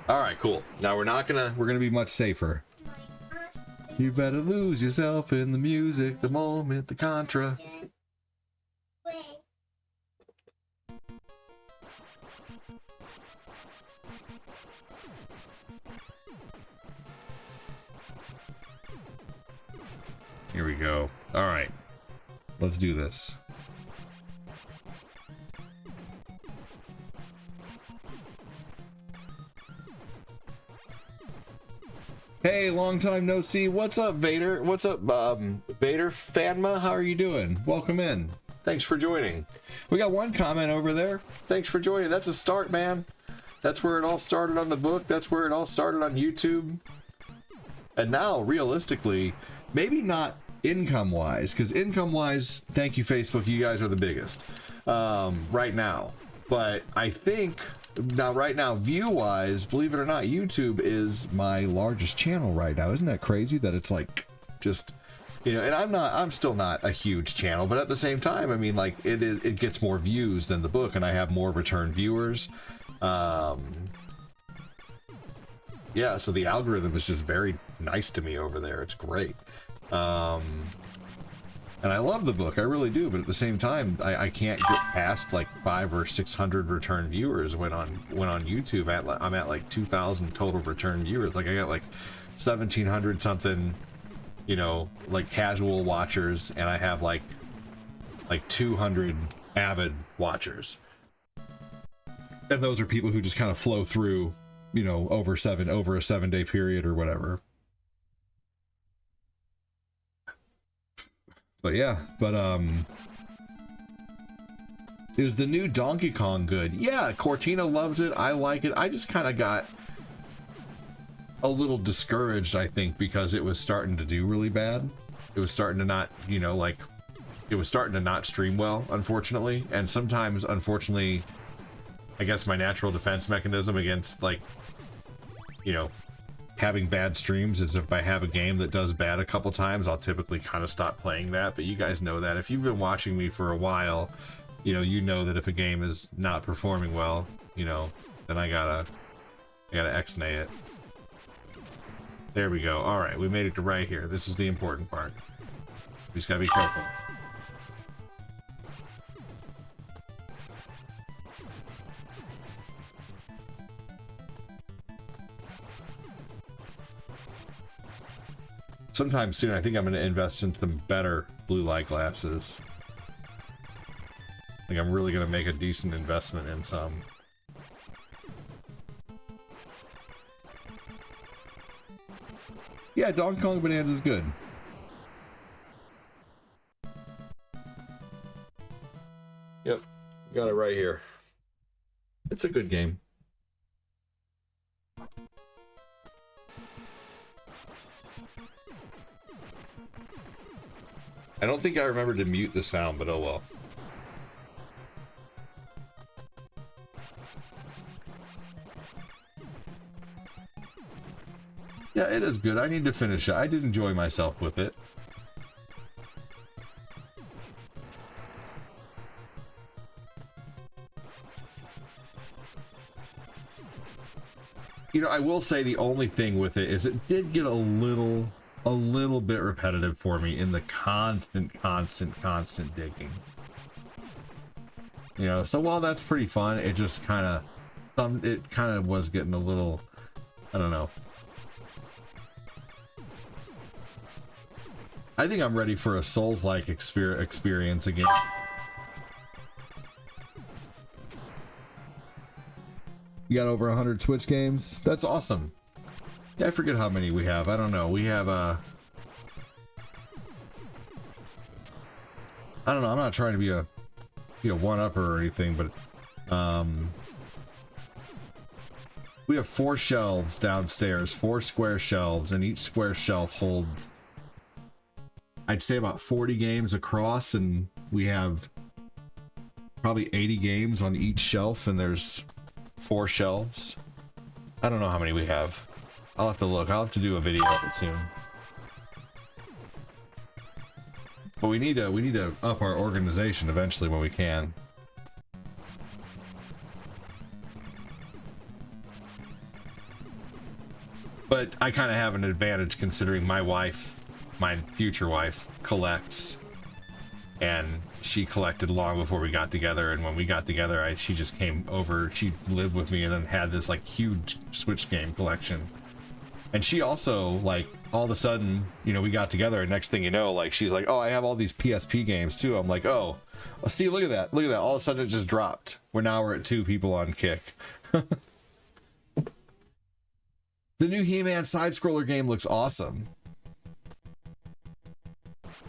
All right, cool. Now we're gonna be much safer. You better lose yourself in the music the moment the Contra. way. Here we go. All right, let's do this. Hey, long time no see. What's up, Vader? What's up, Vader Fanma? How are you doing? Welcome in. Thanks for joining. We got one comment over there. Thanks for joining. That's a start, man. That's where it all started on the book. That's where it all started on YouTube. And now, realistically, maybe not income-wise, because income-wise, thank you, Facebook. You guys are the biggest right now. But I think right now, view-wise, believe it or not, YouTube is my largest channel right now. Isn't that crazy that it's like just, you know, and I'm still not a huge channel, but at the same time, I mean, like it gets more views than the book, and I have more return viewers. Yeah, so the algorithm is just very nice to me over there. It's great. And I love the book, I really do, but at the same time, I can't get past like 500 or 600 return viewers when on YouTube. I'm at like 2,000 total return viewers. Like I got like 1,700 something, you know, like casual watchers, and I have like 200 avid watchers. And those are people who just kind of flow through, you know, over a 7-day period or whatever. But yeah, is the new Donkey Kong good? Yeah, Cortina loves it. I like it. I just kind of got a little discouraged, I think, because it was starting to do really bad. It was starting to not, you know, like, it was starting to not stream well, unfortunately. And sometimes, unfortunately, I guess my natural defense mechanism against, like, you know, having bad streams is if I have a game that does bad a couple times, I'll typically kind of stop playing that. But you guys know that. If you've been watching me for a while, you know that if a game is not performing well, you know, then I gotta X-nay it. There we go. All right, we made it to right here. This is the important part. We just gotta be careful. Sometime soon, I think I'm going to invest into some better blue light glasses. I think I'm really going to make a decent investment in some. Yeah, Donkey Kong Bonanza is good. Yep, got it right here. It's a good game. I don't think I remember to mute the sound, but oh well. Yeah, it is good. I need to finish it. I did enjoy myself with it. You know, I will say the only thing with it is it did get a little bit repetitive for me in the constant digging. You know, so while that's pretty fun, it just kind of was getting a little, I don't know. I think I'm ready for a Souls-like experience again. You got over 100 Twitch games? That's awesome. Yeah, I forget how many we have. I don't know. We have I don't know. I'm not trying to be a one-upper or anything, but We have 4 shelves downstairs, 4 square shelves, and each square shelf holds, I'd say, about 40 games across, and we have probably 80 games on each shelf, and there's 4 shelves. I don't know how many we have. I'll have to look. I'll have to do a video of it soon. But we need to up our organization eventually when we can. But I kind of have an advantage considering my wife, my future wife, collects, and she collected long before we got together. And when we got together, she just came over. She lived with me and then had this like huge Switch game collection. And she also, like, all of a sudden, you know, we got together, and next thing you know, like, she's like, oh, I have all these PSP games too. I'm like, oh, see, look at that, look at that. All of a sudden, it just dropped. We're at 2 people on Kick. The new He-Man side-scroller game looks awesome.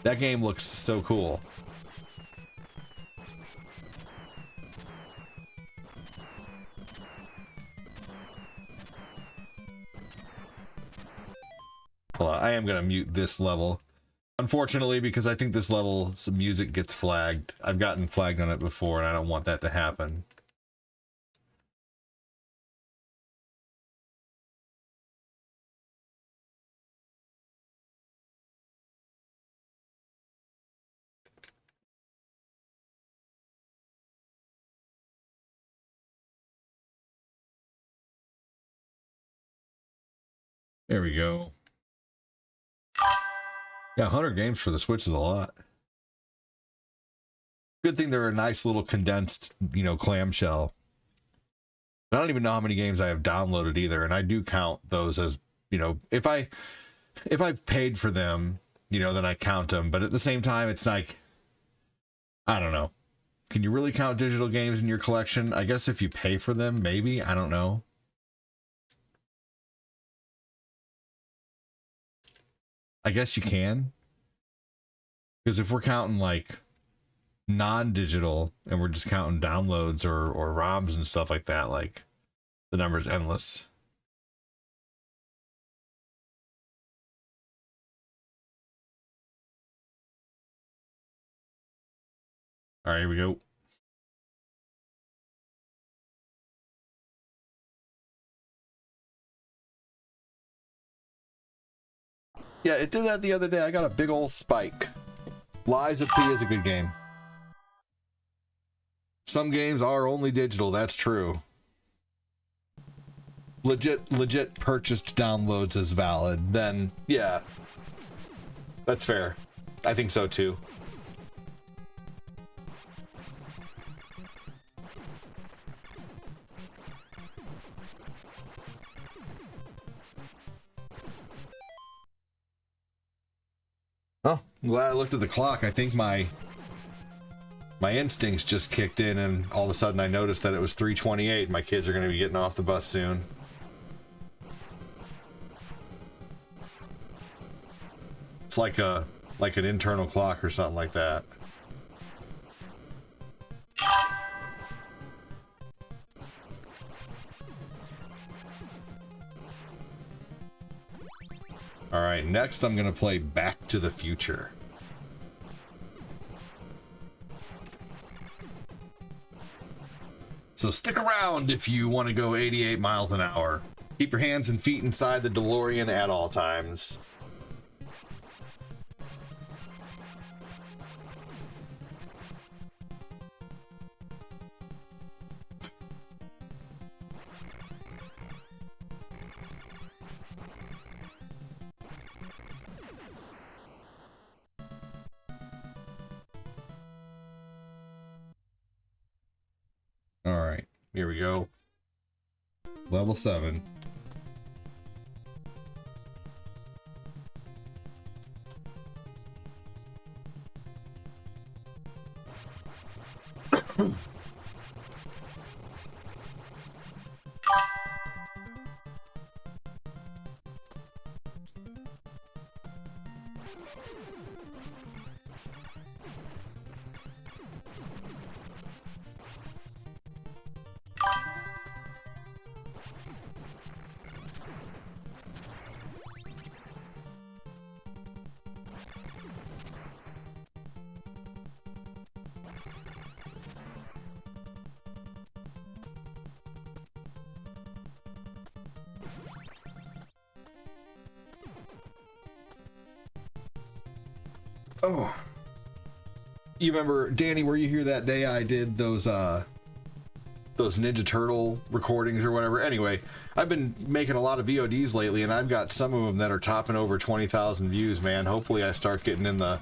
That game looks so cool. Hold on, I am going to mute this level. Unfortunately, because I think this level's music gets flagged. I've gotten flagged on it before, and I don't want that to happen. There we go. Yeah, 100 games for the Switch is a lot. Good thing they're a nice little condensed, you know, clamshell. I don't even know how many games I have downloaded either, and I do count those as, you know, if I've paid for them, you know, then I count them. But at the same time, it's like, I don't know. Can you really count digital games in your collection? I guess if you pay for them, maybe. I don't know. I guess you can. Because if we're counting like non-digital and we're just counting downloads or ROMs and stuff like that, like the number's endless. All right, here we go. Yeah, it did that the other day. I got a big old spike. Lies of P is a good game. Some games are only digital, that's true. Legit purchased downloads is valid, then yeah. That's fair. I think so too. Oh, I'm glad I looked at the clock. I think my instincts just kicked in, and all of a sudden I noticed that it was 3:28. My kids are going to be getting off the bus soon. It's like an internal clock or something like that. All right, next I'm going to play Back to the Future. So stick around if you want to go 88 miles an hour. Keep your hands and feet inside the DeLorean at all times. All right, here we go. Level 7. Oh, you remember, Danny, were you here that day I did those Ninja Turtle recordings or whatever? Anyway, I've been making a lot of VODs lately, and I've got some of them that are topping over 20,000 views, man. Hopefully I start getting in the,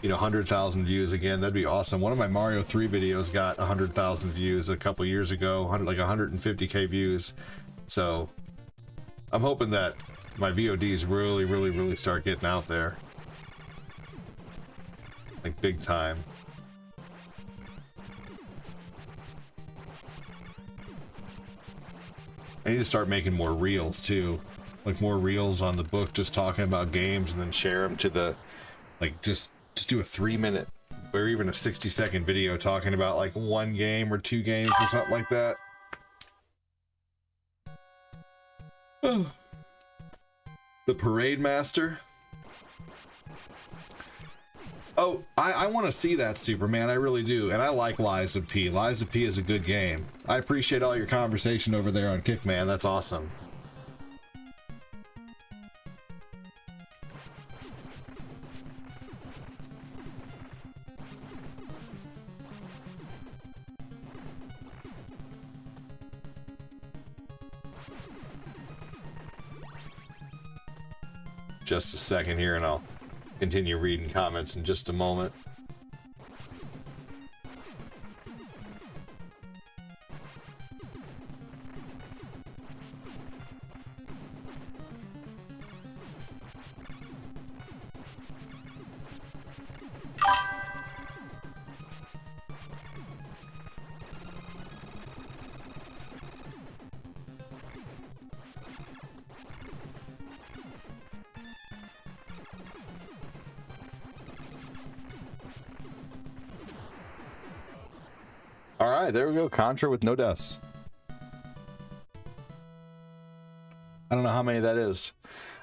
100,000 views again. That'd be awesome. One of my Mario 3 videos got 100,000 views a couple years ago, like 150K views. So I'm hoping that my VODs really start getting out there. Like big time. I need to start making more reels too, like more reels on the book, just talking about games, and then share them to the, like just do a 3-minute or even a 60-second video talking about like one game or 2 games or something like that. Oh. The Parade Master. Oh, I want to see that, Superman. I really do. And I like Lies of P. Lies of P is a good game. I appreciate all your conversation over there on Kickman. That's awesome. Just a second here, and I'll continue reading comments in just a moment. All right, there we go. Contra with no deaths. I don't know how many that is.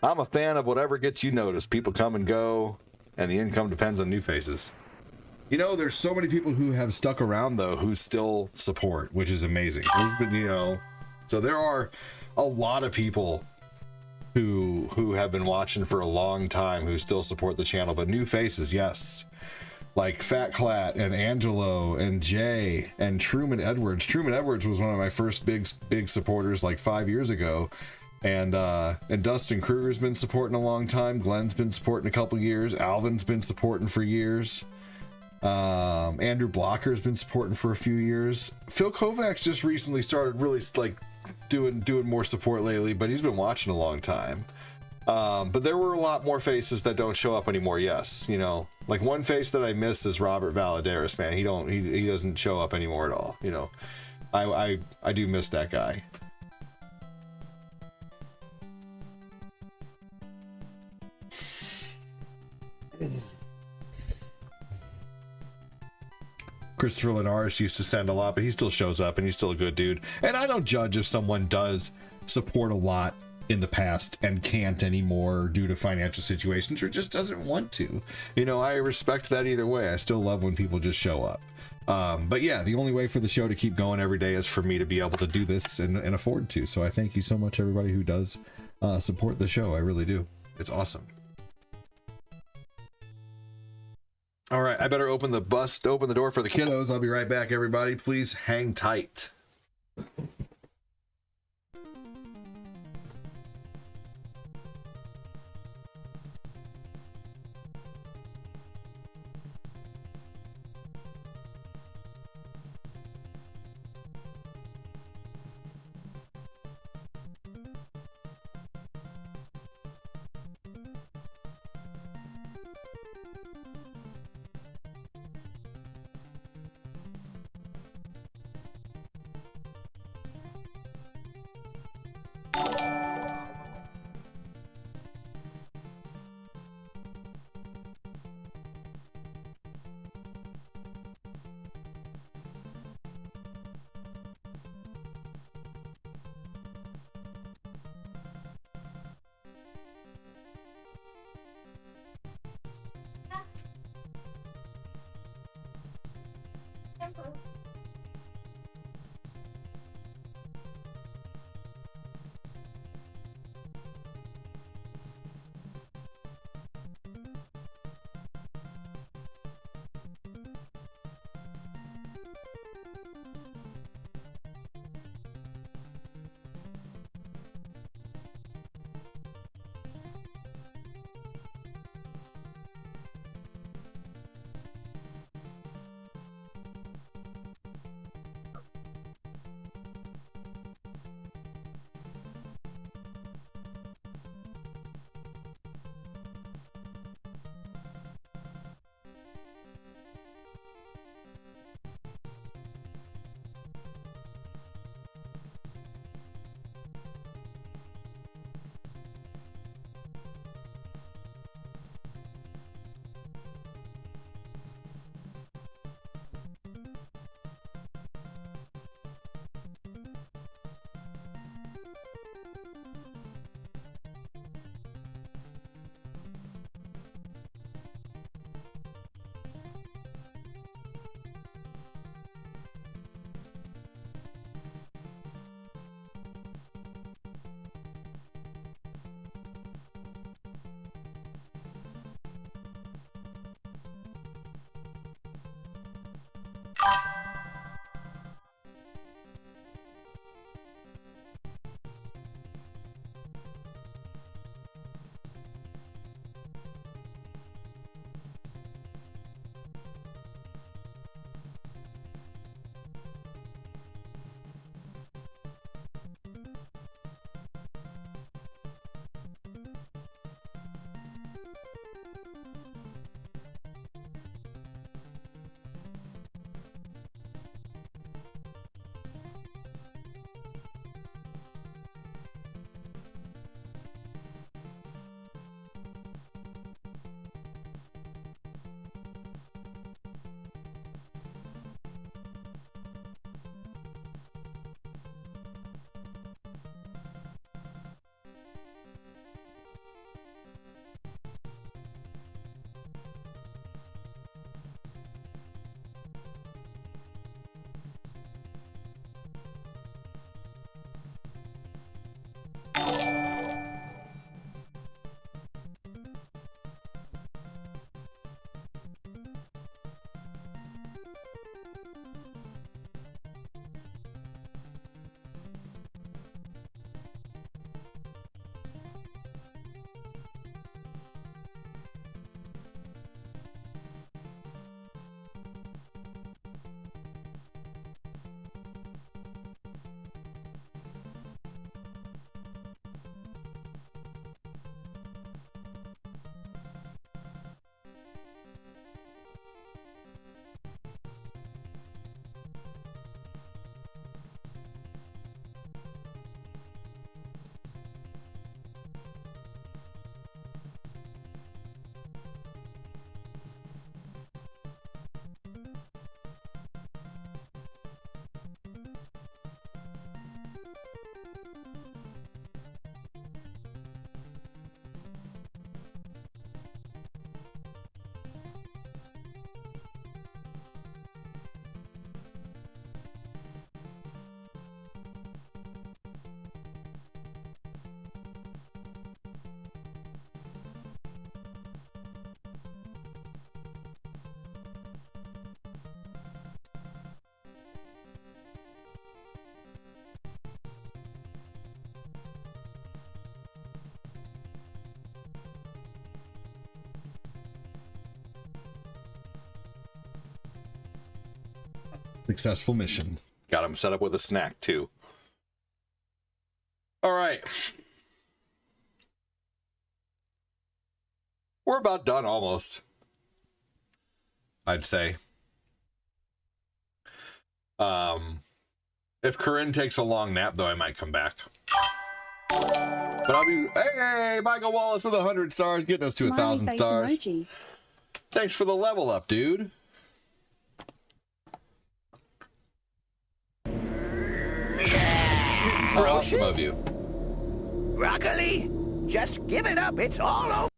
I'm a fan of whatever gets you noticed. People come and go, and the income depends on new faces. There's so many people who have stuck around, though, who still support, which is amazing. So there are a lot of people who have been watching for a long time who still support the channel, but new faces, yes. Like Fat Clat and Angelo and Jay and Truman Edwards. Truman Edwards was one of my first big supporters like 5 years ago. And Dustin Kruger's been supporting a long time. Glenn's been supporting a couple years. Alvin's been supporting for years. Andrew Blocker's been supporting for a few years. Phil Kovacs just recently started really like doing more support lately, but he's been watching a long time. But there were a lot more faces that don't show up anymore. Yes, like one face that I miss is Robert Valadares, man. He doesn't show up anymore at all. I do miss that guy. Christopher Linares used to send a lot, but he still shows up and he's still a good dude. And I don't judge if someone does support a lot in the past and can't anymore due to financial situations or just doesn't want to. I respect that either way. I still love when people just show up. But yeah, the only way for the show to keep going every day is for me to be able to do this and afford to. So I thank you so much, everybody who does support the show. I really do. It's awesome. All right, I better open the door for the kiddos. I'll be right back, everybody. Please hang tight. Successful mission. Got him set up with a snack, too. All right. We're about done, almost. I'd say. If Corinne takes a long nap, though, I might come back. But I'll be... Hey, Michael Wallace with 100 stars, getting us to 1,000 stars. Emoji. Thanks for the level up, dude. How awesome of you. Broccoli, just give it up. It's all over.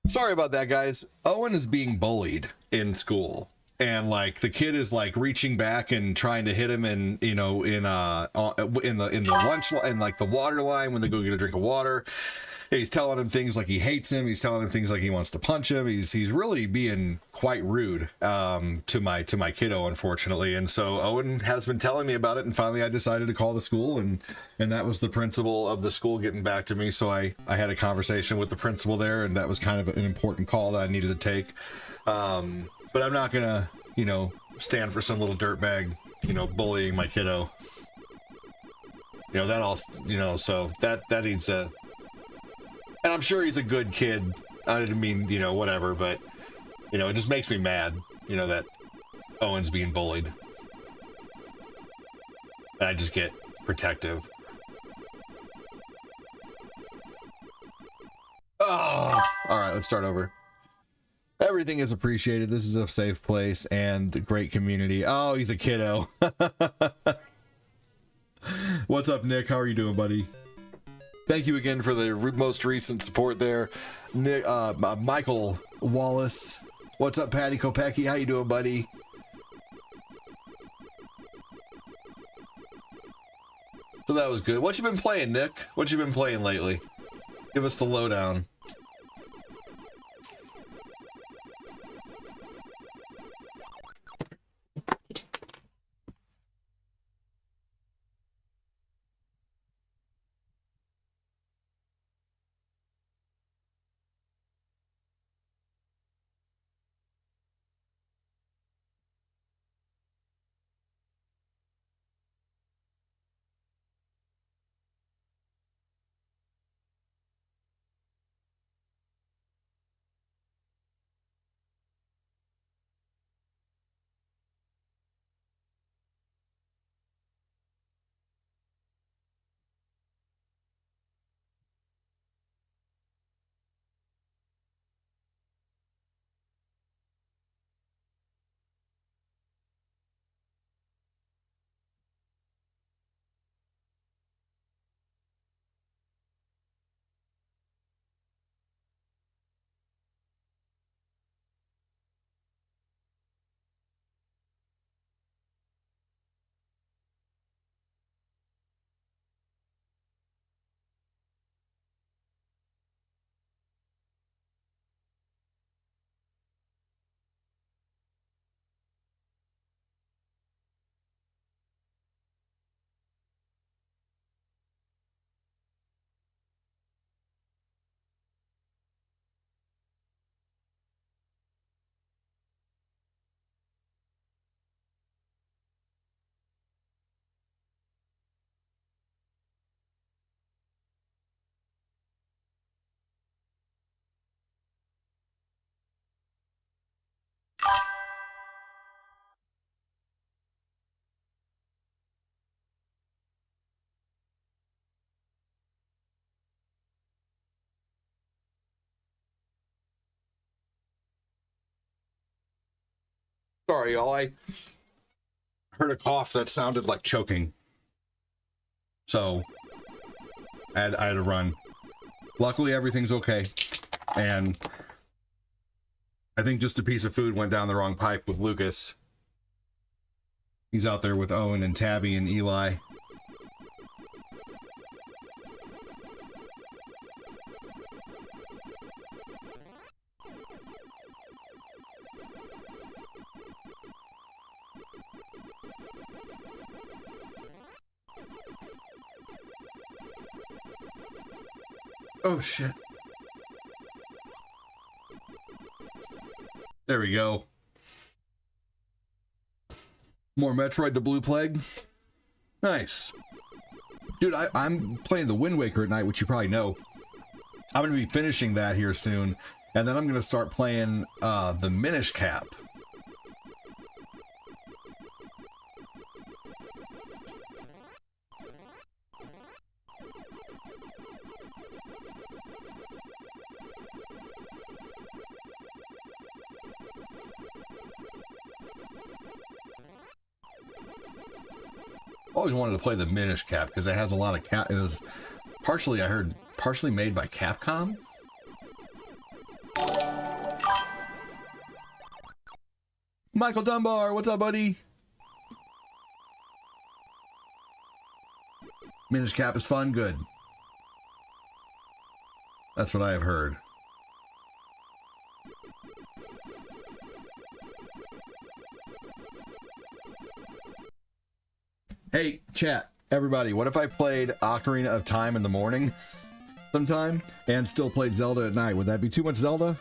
Sorry about that, guys. Owen is being bullied in school. And like the kid is like reaching back and trying to hit him in, you know, in the lunch and like the water line when they go get a drink of water. He's telling him things like he hates him. He's telling him things like he wants to punch him. He's really being quite rude to my kiddo, unfortunately. And so Owen has been telling me about it, and finally I decided to call the school, and that was the principal of the school getting back to me. So I had a conversation with the principal there, and that was kind of an important call that I needed to take. But I'm not gonna, you know, stand for some little dirtbag, you know, bullying my kiddo. You know, that all, you know, so that needs a. And I'm sure he's a good kid. I didn't mean, you know, whatever, but, you know, it just makes me mad, you know, that Owen's being bullied. And I just get protective. Oh! Alright, let's start over. Everything is appreciated. This is a safe place and great community. Oh, he's a kiddo. What's up, Nick? How are you doing, buddy? Thank you again for the most recent support there. Nick, Michael Wallace. What's up, Patty Kopecki? How you doing, buddy? So that was good. What you been playing, Nick? What you been playing lately? Give us the lowdown. Sorry, y'all. I heard a cough that sounded like choking. So, I had to run. Luckily, everything's okay. And I think just a piece of food went down the wrong pipe with Lucas. He's out there with Owen and Tabby and Eli. Oh, shit. There we go. More Metroid the Blue Plague. Nice. Dude, I'm playing the Wind Waker at night, which you probably know. I'm going to be finishing that here soon. And then I'm going to start playing the Minish Cap. Always wanted to play the Minish Cap because it has a lot of it was partially, I heard, partially made by Capcom. Michael Dunbar, what's up, buddy? Minish Cap is fun, good. That's what I have heard. Hey, chat, everybody, what if I played Ocarina of Time in the morning sometime and still played Zelda at night? Would that be too much Zelda?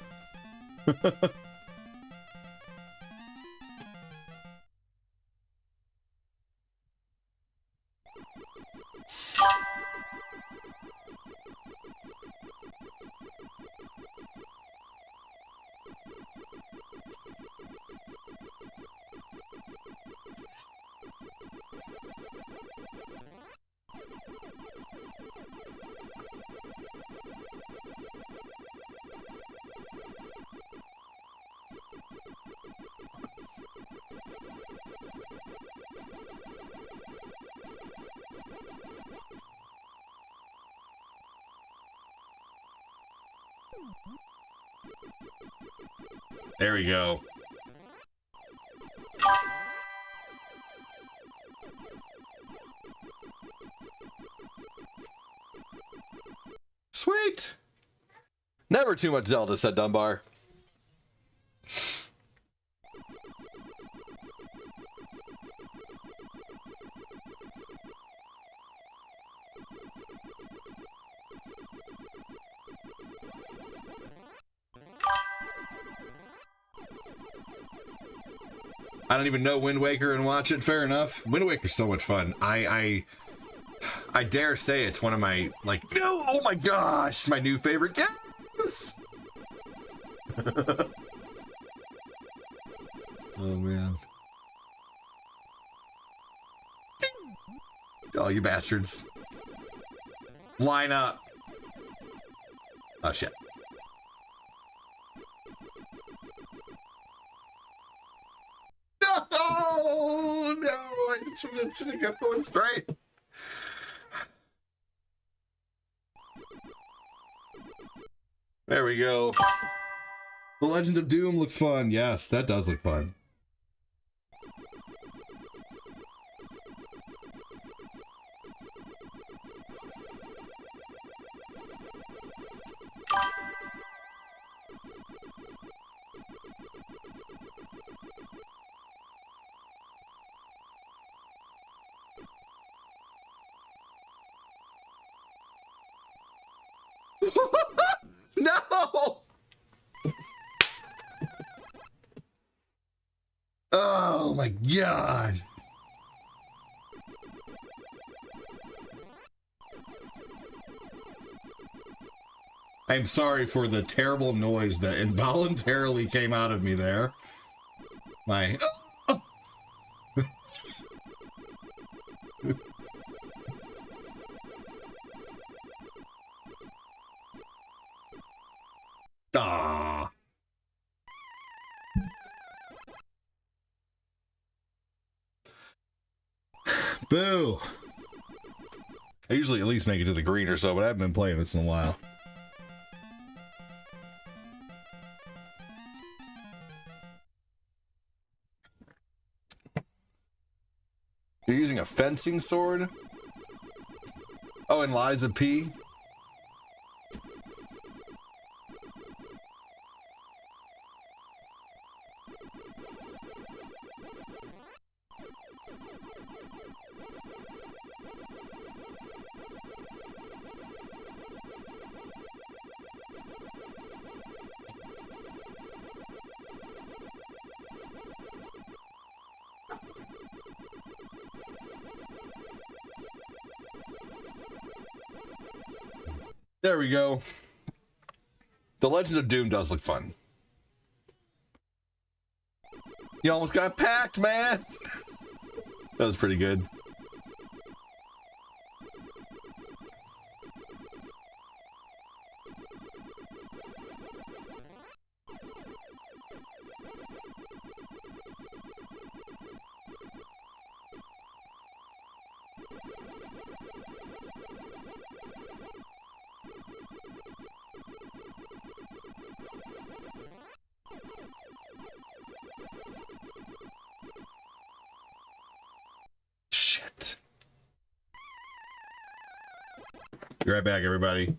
There we go. Sweet. Never too much Zelda, said Dunbar. I don't even know Wind Waker and watch it. Fair enough. Wind Waker's so much fun. I dare say it's one of my, like, no, oh my gosh, my new favorite games. Oh man. Oh, you bastards. Line up. Oh shit. No, no, I should have kept going straight. There we go. The Legend of Doom looks fun. Yes, that does look fun. No! Oh my god. I'm sorry for the terrible noise that involuntarily came out of me there. My... Ah. Boo. I usually at least make it to the green or so, but I haven't been playing this in a while. You're using a fencing sword? Oh, and Liza P? There we go. The Legend of Doom does look fun. You almost got packed, man. That was pretty good. Be right back, everybody.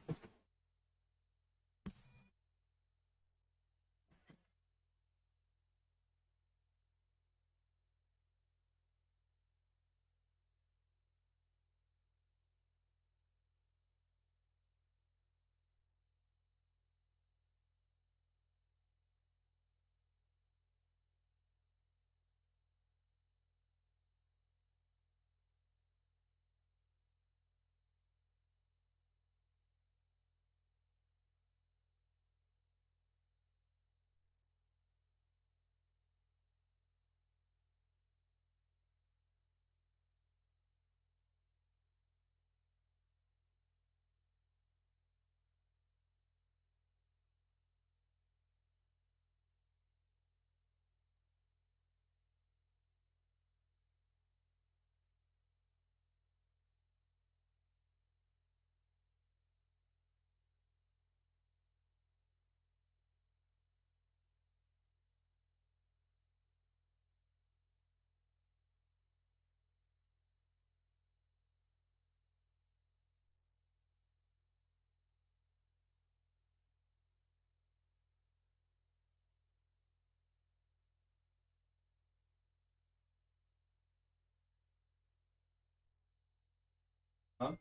Huh?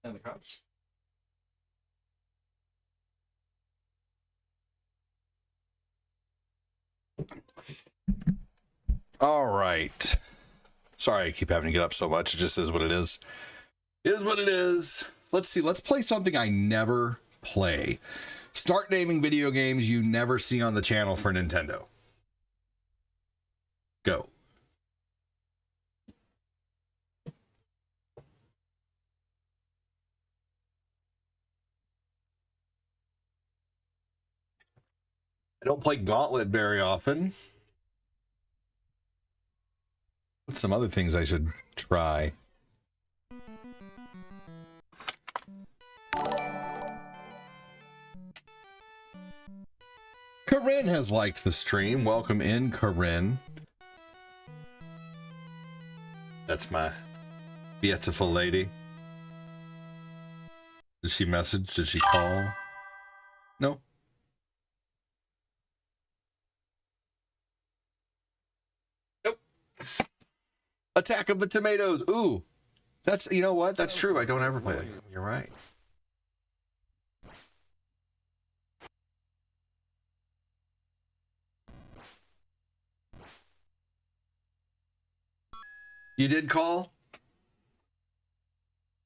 And the couch. All right. Sorry I keep having to get up so much. It just is what it is. It is what it is. Let's see. Let's play something I never play. Start naming video games you never see on the channel for Nintendo. Go. I don't play Gauntlet very often. What's some other things I should try? Corinne has liked the stream. Welcome in, Corinne. That's my beautiful lady. Did she message? Did she call? No. Nope. Attack of the Tomatoes. Ooh. That's, you know what? That's true. I don't ever play that game. You're right. You did call?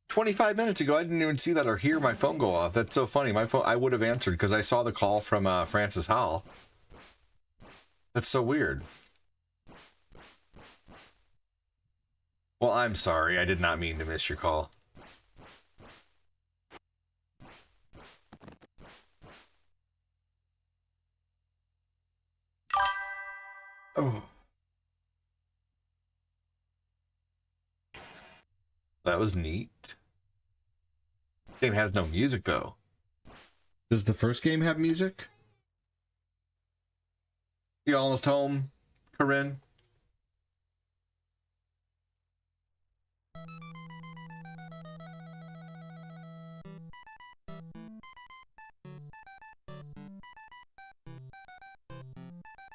25 minutes ago, I didn't even see that or hear my phone go off. That's so funny. My phone, I would have answered because I saw the call from Francis Howell. That's so weird. Well, I'm sorry. I did not mean to miss your call. Oh. That was neat. Game has no music, though. Does the first game have music? You almost home, Corinne?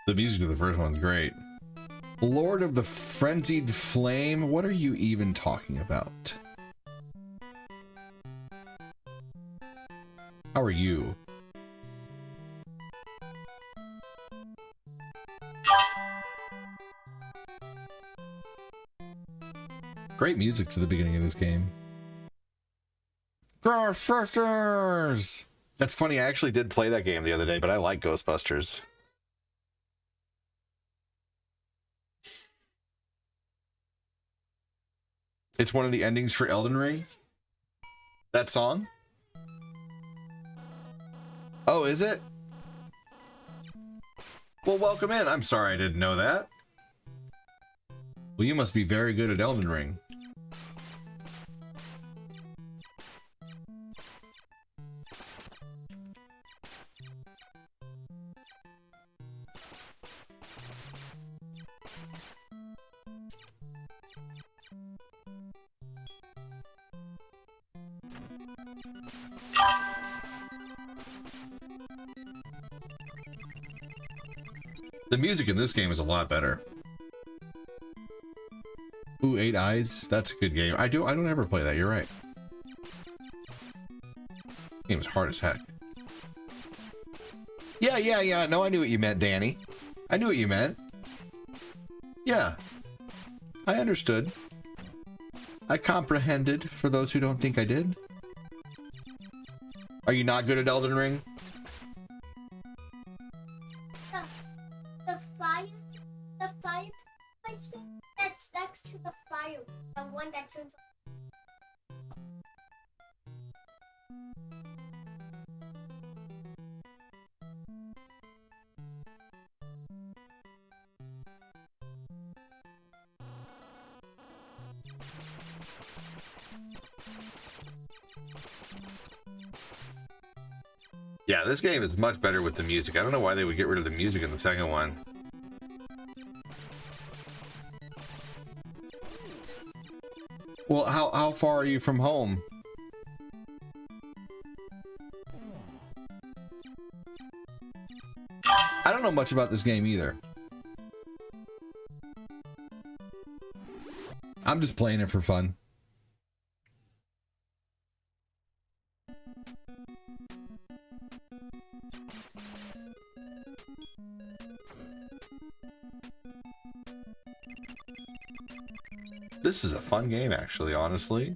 The music to the first one's great. Lord of the Frenzied Flame, what are you even talking about? How are you? Great music to the beginning of this game. Ghostbusters! That's funny, I actually did play that game the other day, but I like Ghostbusters. It's one of the endings for Elden Ring. That song? Oh, is it? Well, welcome in. I'm sorry I didn't know that. Well, you must be very good at Elden Ring. The music in this game is a lot better. Ooh, 8 Eyes. That's a good game. I don't ever play that. You're right. Game is hard as heck. Yeah. No, I knew what you meant, Danny. I knew what you meant. Yeah. I understood. I comprehended, for those who don't think I did. Are you not good at Elden Ring? The fireplace thing that's next to the fire, the one that turns. Yeah, this game is much better with the music. I don't know why they would get rid of the music in the second one. Well, how far are you from home? I don't know much about this game either. I'm just playing it for fun. This is a fun game, actually, honestly.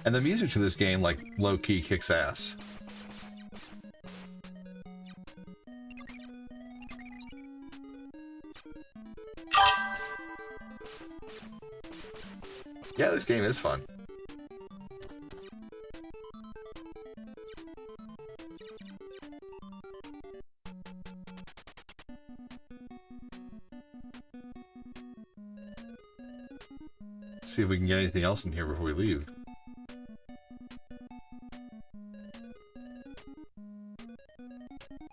And the music to this game, like, low-key kicks ass. Yeah, this game is fun. See if we can get anything else in here before we leave.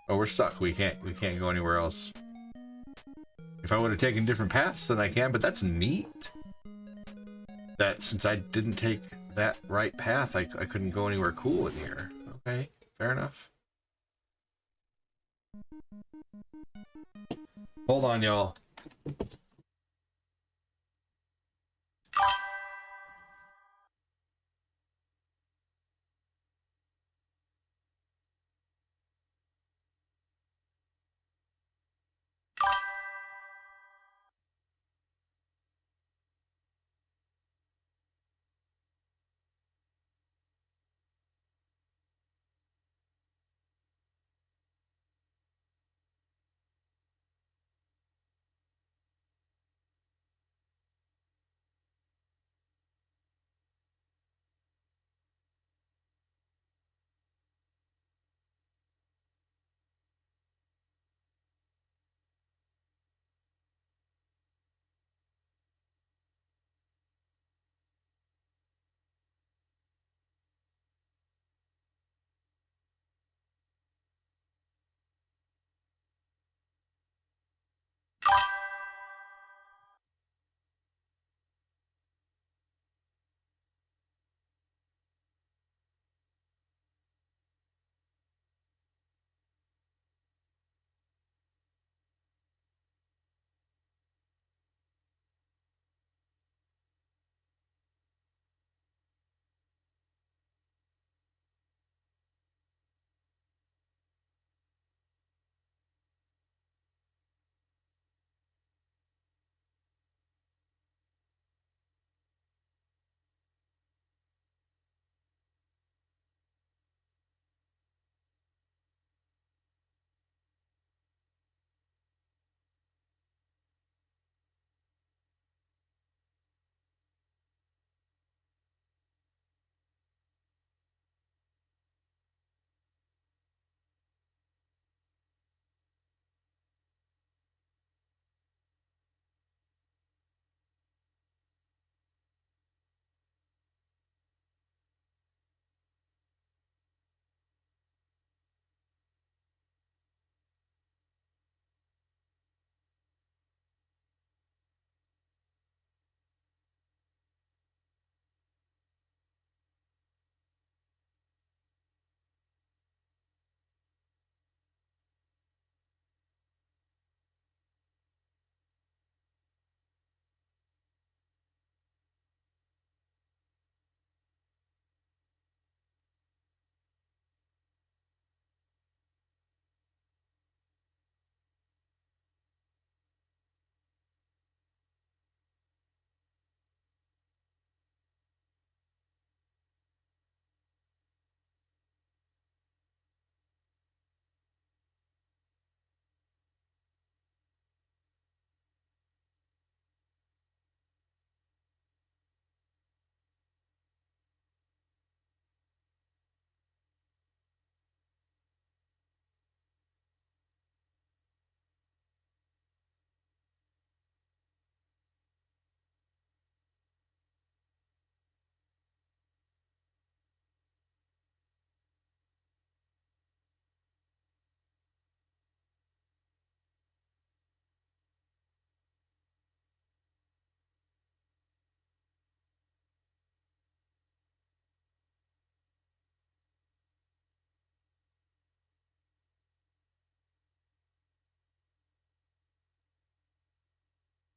Oh, we're stuck. We can't go anywhere else. If I would have taken different paths, then I can, but that's neat. That since I didn't take that right path, I couldn't go anywhere cool in here. Okay, fair enough. Hold on, y'all.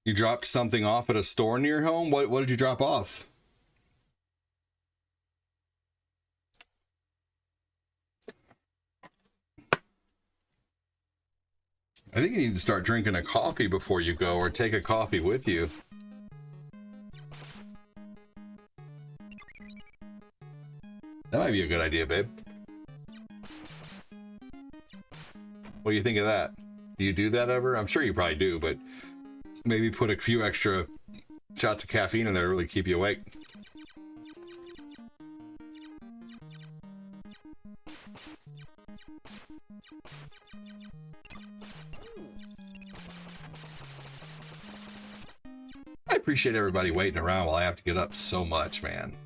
You dropped something off at a store near home? What did you drop off? I think you need to start drinking a coffee before you go, or take a coffee with you. That might be a good idea, babe. What do you think of that? Do you do that ever? I'm sure you probably do, but maybe put a few extra shots of caffeine in there to really keep you awake. I appreciate everybody waiting around while I have to get up so much, man.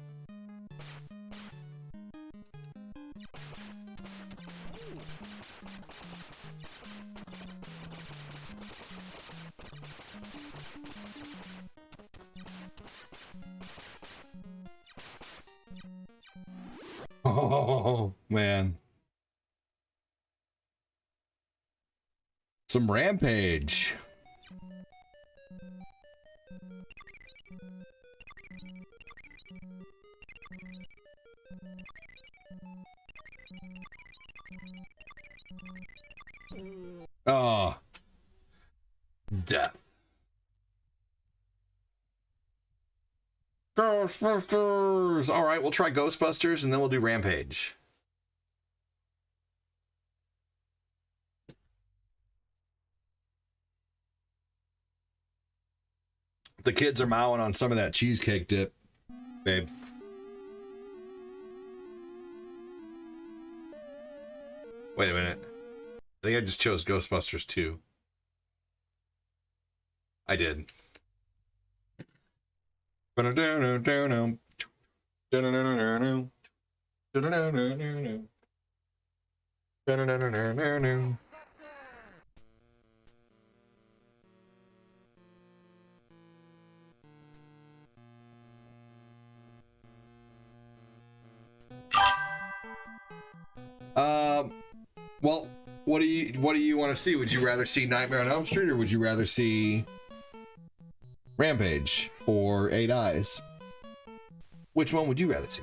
Oh, man. Some Rampage. Oh. Death. Ghostbusters! Alright, we'll try Ghostbusters and then we'll do Rampage. The kids are mowing on some of that cheesecake dip, babe. Wait a minute. I think I just chose Ghostbusters 2. I did. Well, what do you want to see? Would you rather see Nightmare on Elm Street, or would you rather see Rampage or Eight Eyes? Which one would you rather see?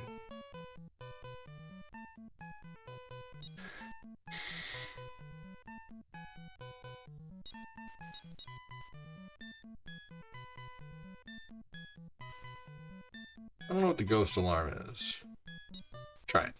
I don't know what the ghost alarm is. Try it.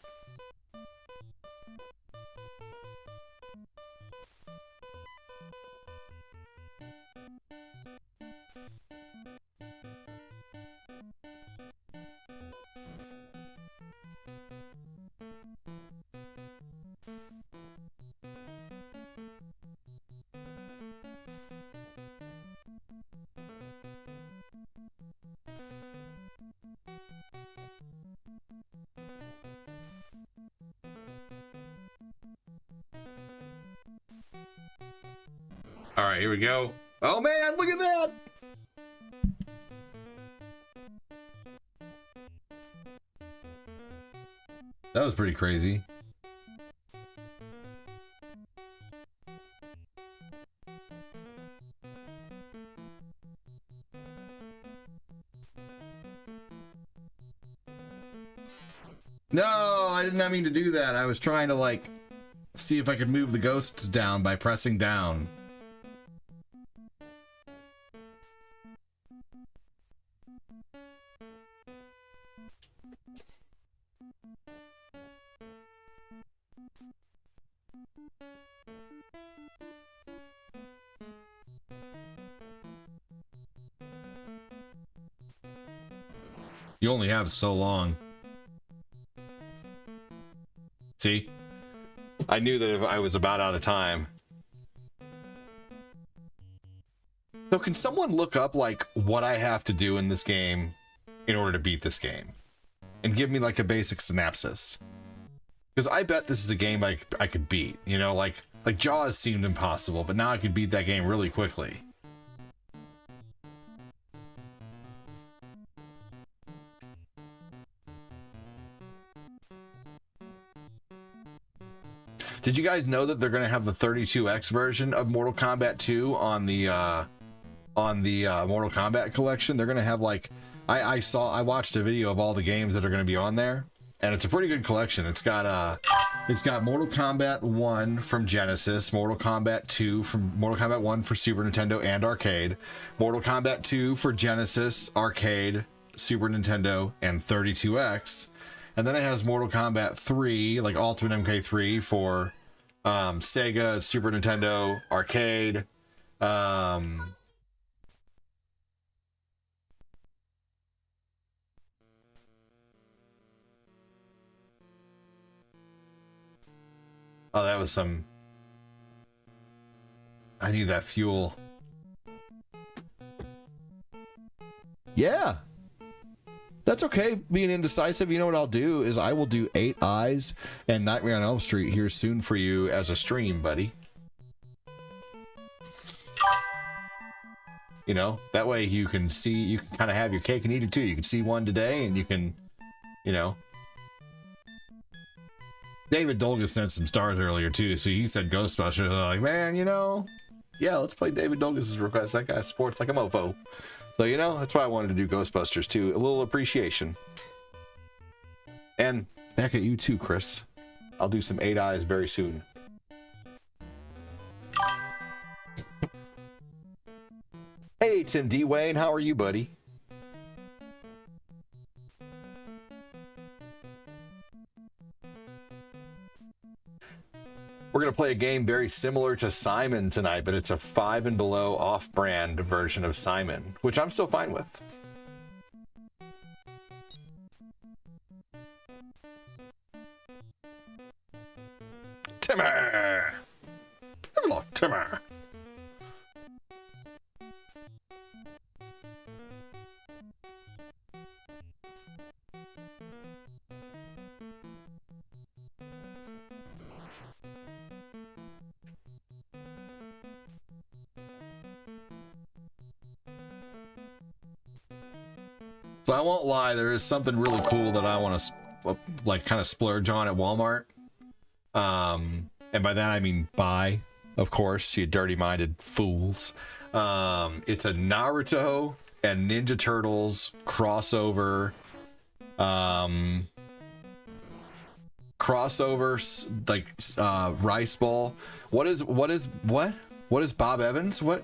All right, here we go. Oh man, look at that! That was pretty crazy. No, I did not mean to do that. I was trying to, like, see if I could move the ghosts down by pressing down. You only have so long. See? I knew that if I was about out of time. So can someone look up, like, what I have to do in this game in order to beat this game? And give me, like, a basic synopsis. Because I bet this is a game I could beat. You know, like Jaws seemed impossible, but now I could beat that game really quickly. Did you guys know that they're going to have the 32X version of Mortal Kombat 2 on the on the Mortal Kombat collection. They're gonna have like I watched a video of all the games that are gonna be on there, and it's a pretty good collection. It's got Mortal Kombat 1 from Genesis, Mortal Kombat 2 from Mortal Kombat 1 for Super Nintendo and arcade, Mortal Kombat 2 for Genesis, arcade, Super Nintendo, and 32X. And then it has Mortal Kombat 3, like Ultimate MK3 for Sega, Super Nintendo, arcade. Oh, that was some... I need that fuel. Yeah. That's okay, being indecisive. You know what I'll do is I will do 8 Eyes and Nightmare on Elm Street here soon for you as a stream, buddy. You know, that way you can see, you can kind of have your cake and eat it too. You can see one today and you can, you know. David Dolgus sent some stars earlier too, so he said Ghostbusters. I'm like, man, you know, yeah, let's play David Dolgus' request. That guy sports like a mofo. So, you know, that's why I wanted to do Ghostbusters too. A little appreciation. And back at you too, Chris. I'll do some 8 Eyes very soon. Hey, Tim D. Wayne, how are you, buddy? We're going to play a game very similar to Simon tonight, but it's a 5 and below off-brand version of Simon, which I'm still fine with. Timmer! Hello, Timmer! So I won't lie, there is something really cool that I want to like kind of splurge on at Walmart. And by that I mean buy, of course, you dirty-minded fools. It's a Naruto and Ninja Turtles crossover, like rice ball. What is Bob Evans? What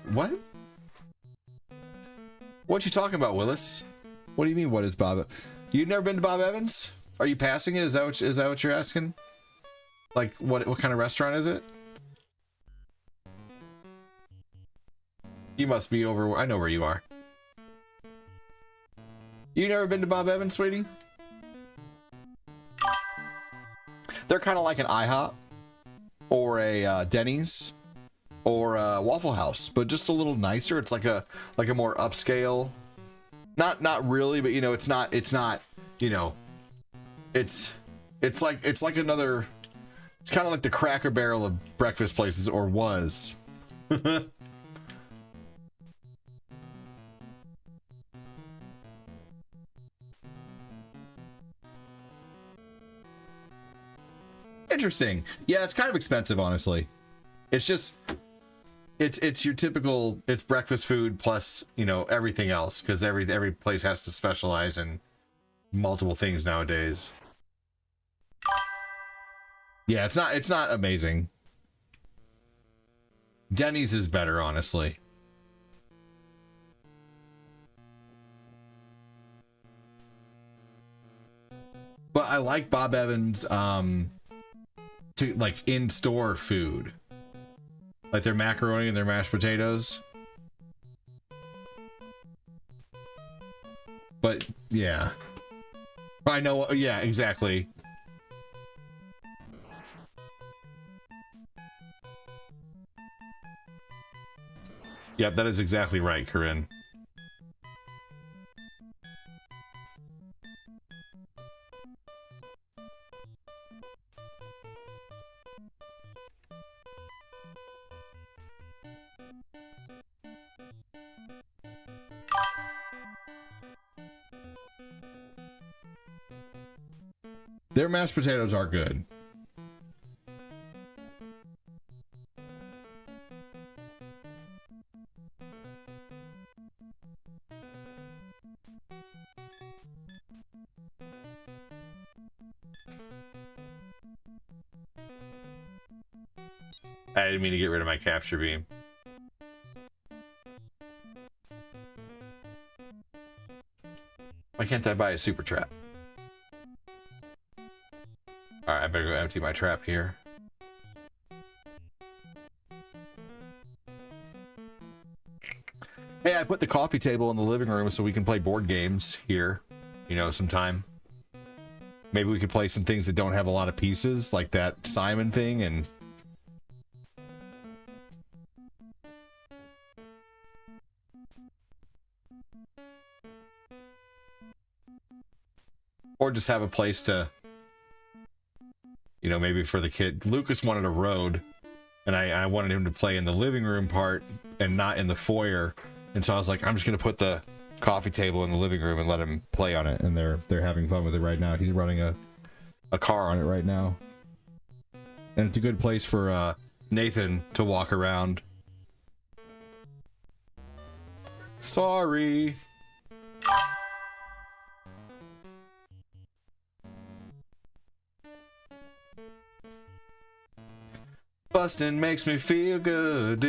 you talking about, Willis? What do you mean, what is Bob? You've never been to Bob Evans? Are you passing it? Is that what you're asking? Like, what kind of restaurant is it? You must be over... I know where you are. You never been to Bob Evans, sweetie? They're kind of like an IHOP or a Denny's or a Waffle House, but just a little nicer. It's like a more upscale... Not really, but you know, it's not, you know, it's like another, it's kind of like the Cracker Barrel of breakfast places, or was. Interesting. Yeah, it's kind of expensive, honestly. It's just, it's your typical, it's breakfast food plus, you know, everything else, because every place has to specialize in multiple things nowadays. Yeah, it's not amazing. Denny's is better, honestly. But I like Bob Evans to like in-store food. Like their macaroni and their mashed potatoes. But yeah. I know, yeah, exactly. Yep, that is exactly right, Corinne. Their mashed potatoes are good. I didn't mean to get rid of my capture beam. Why can't I buy a super trap? Alright, I better go empty my trap here. Hey, I put the coffee table in the living room so we can play board games here, you know, sometime. Maybe we could play some things that don't have a lot of pieces, like that Simon thing, and... or just have a place to, you know, maybe for the kid. Lucas wanted a road, and I wanted him to play in the living room part and not in the foyer. And so I was like, I'm just gonna put the coffee table in the living room and let him play on it. And they're having fun with it right now. He's running a car on it right now, and it's a good place for Nathan to walk around. Sorry. Bustin' makes me feel good.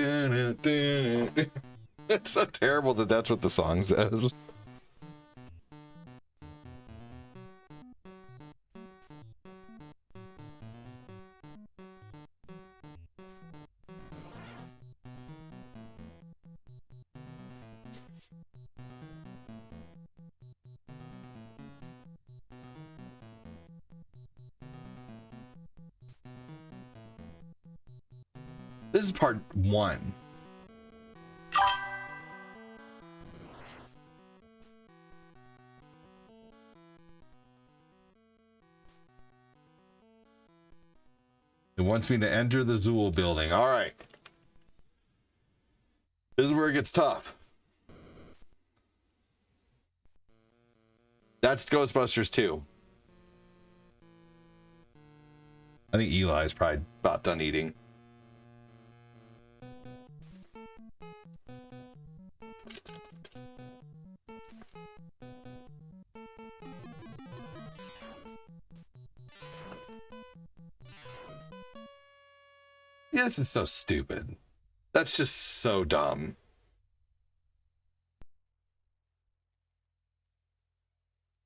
It's so terrible that that's what the song says. This is part 1. It wants me to enter the Zool building. All right. This is where it gets tough. That's Ghostbusters 2. I think Eli's probably about done eating. Yeah, this is so stupid. That's just so dumb.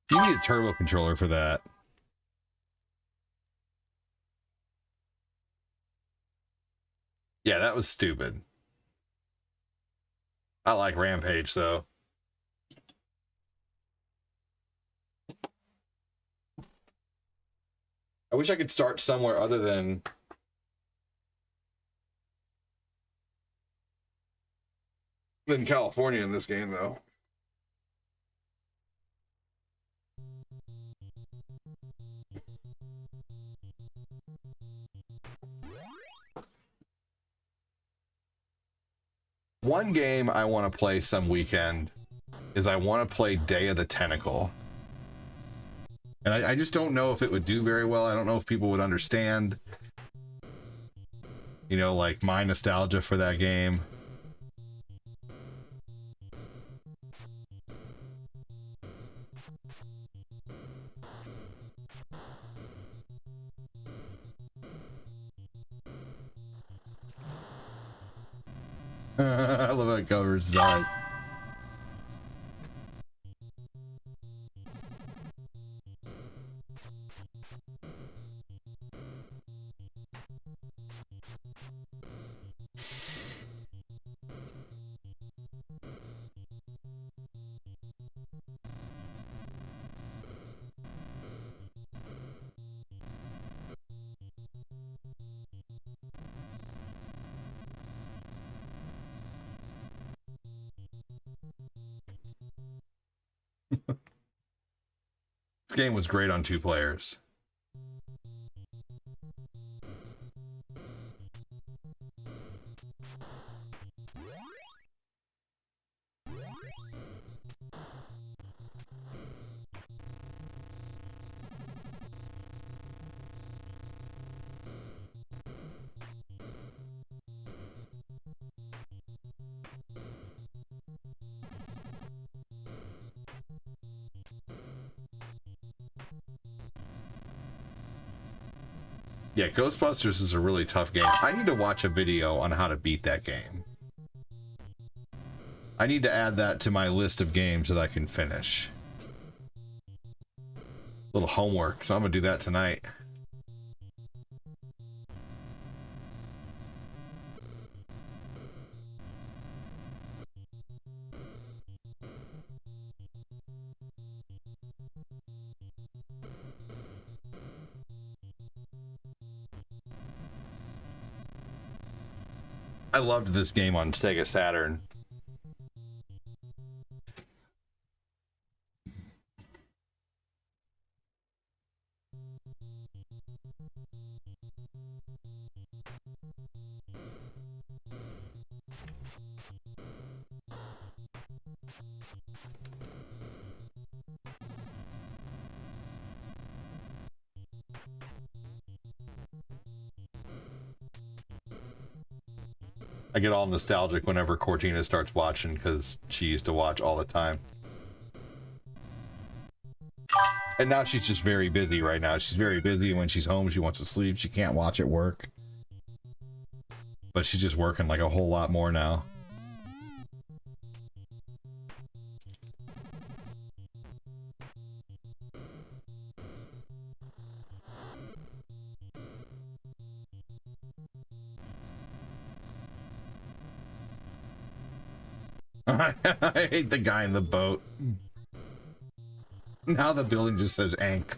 You need a turbo controller for that. Yeah, that was stupid. I like Rampage, though. I wish I could start somewhere other than... in California in this game, though. One game I want to play some weekend is I want to play Day of the Tentacle. And I just don't know if it would do very well. I don't know if people would understand, you know, like my nostalgia for that game. I love how it covers his eyes. This game was great on 2 players. Yeah, Ghostbusters is a really tough game. I need to watch a video on how to beat that game. I need to add that to my list of games that I can finish. Little homework, so I'm gonna do that tonight. I loved this game on Sega Saturn. I get all nostalgic whenever Cortina starts watching because she used to watch all the time. And now she's just very busy right now. She's very busy. When she's home, she wants to sleep. She can't watch at work. But she's just working like a whole lot more now. I hate the guy in the boat. Now the building just says Ank.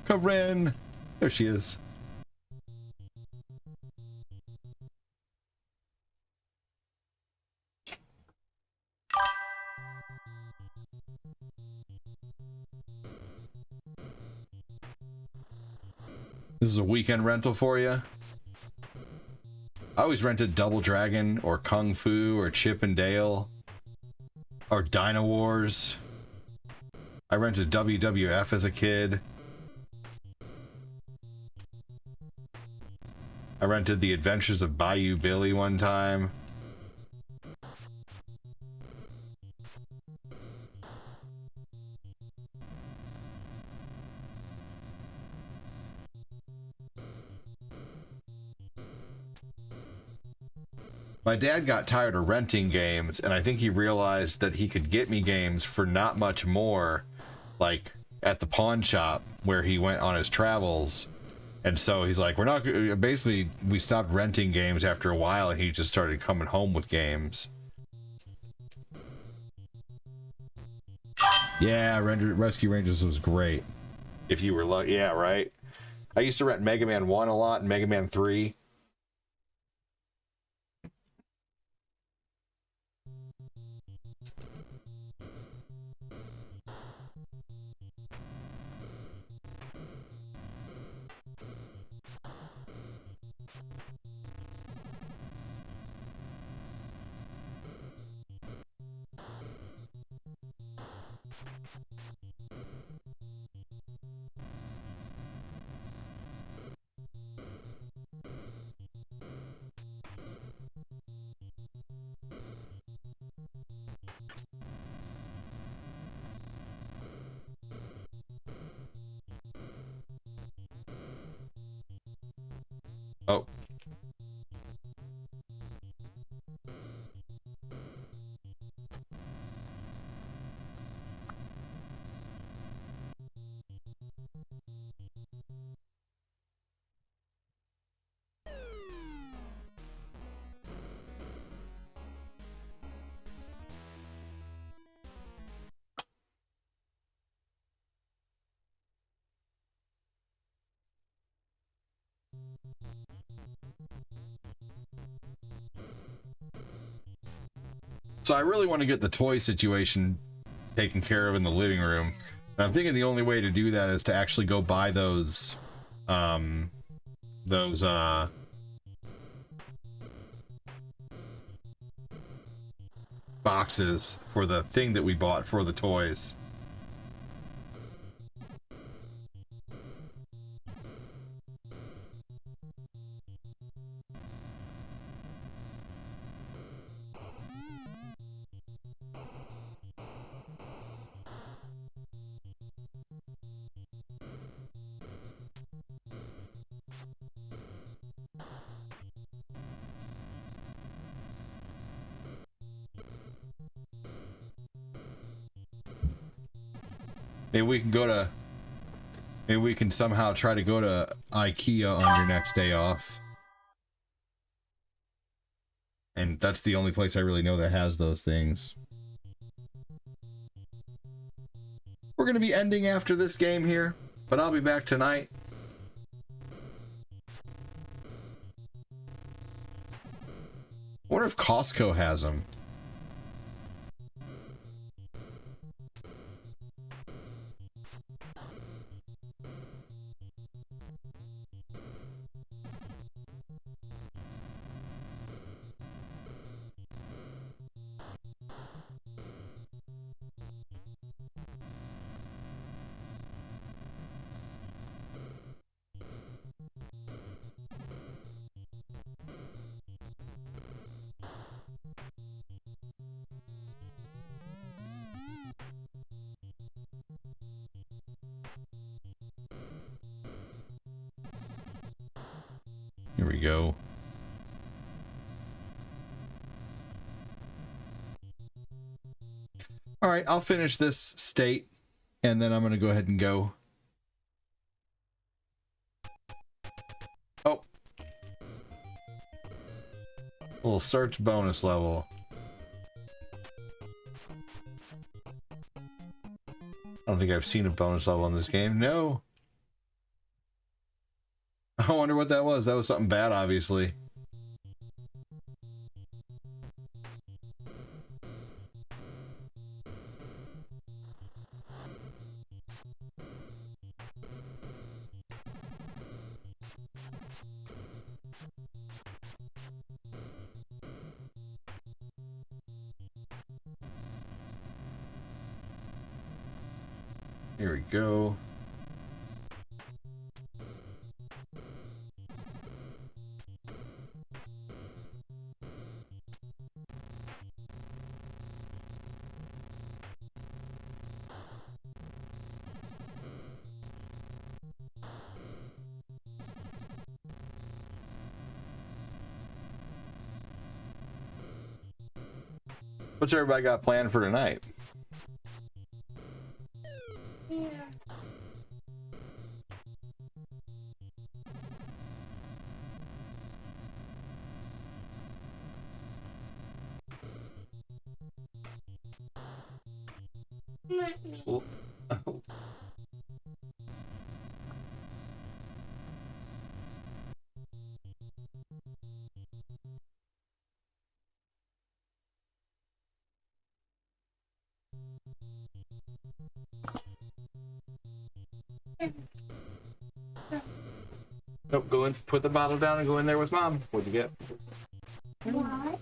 Corinne! There she is. This is a weekend rental for you. I always rented Double Dragon or Kung Fu or Chip and Dale or Dino Wars. I rented WWF as a kid. I rented The Adventures of Bayou Billy one time. My dad got tired of renting games, and I think he realized that he could get me games for not much more, like at the pawn shop where he went on his travels. And so he's like, we're not, basically, we stopped renting games after a while, and he just started coming home with games. Yeah, Rescue Rangers was great. If you were lucky, yeah, right? I used to rent Mega Man 1 a lot and Mega Man 3. Oh. So I really want to get the toy situation taken care of in the living room. And I'm thinking the only way to do that is to actually go buy those boxes for the thing that we bought for the toys. Maybe we can go to... Maybe we can somehow try to go to IKEA on your next day off. And that's the only place I really know that has those things. We're going to be ending after this game here, but I'll be back tonight. I wonder if Costco has them. Here we go. All right, I'll finish this state, and then I'm going to go ahead and go. Oh. A little search bonus level. I don't think I've seen a bonus level in this game. No. I wonder what that was. That was something bad, obviously. Here we go. What's everybody got planned for tonight? Oh. Nope, go in, put the bottle down and go in there with Mom. What'd you get? What?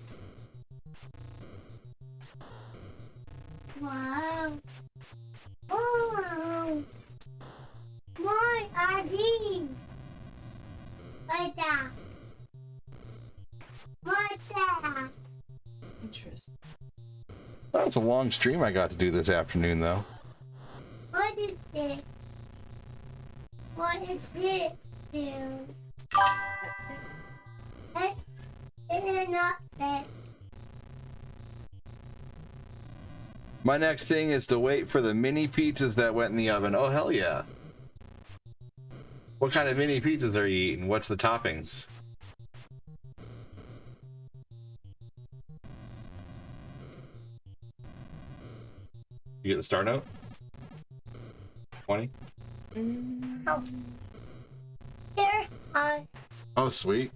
Wow. Wow. What are these? What's that? What's that? Interesting. That was a long stream I got to do this afternoon, though. What is this? What is this, dude? It's not that. My next thing is to wait for the mini pizzas that went in the oven. Oh, hell yeah. What kind of mini pizzas are you eating? What's the toppings? You get the star note? 20? Oh. They're hard. Oh, sweet.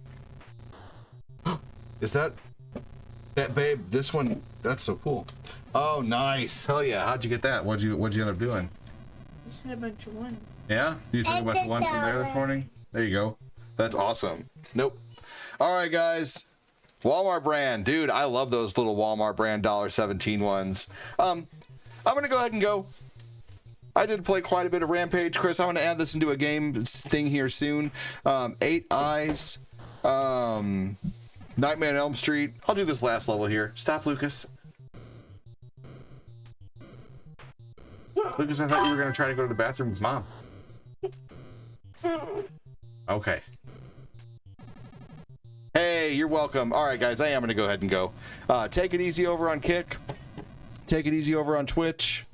Is that babe? This one, that's so cool. Oh, nice. Hell yeah. How'd you get that? What'd you end up doing? Just had a bunch of one. Yeah? You took a bunch of lunch from there this morning? There you go. That's awesome. Nope. All right, guys. Walmart brand. Dude, I love those little Walmart brand $1.17 ones. I'm going to go ahead and go. I did play quite a bit of Rampage, Chris. I'm going to add this into a game thing here soon. 8 Eyes. Nightmare on Elm Street. I'll do this last level here. Stop, Lucas. Lucas, I thought you were going to try to go to the bathroom with Mom. Okay. Hey, you're welcome. All right, guys, I am going to go ahead and go. Take it easy over on Kick. Take it easy over on Twitch.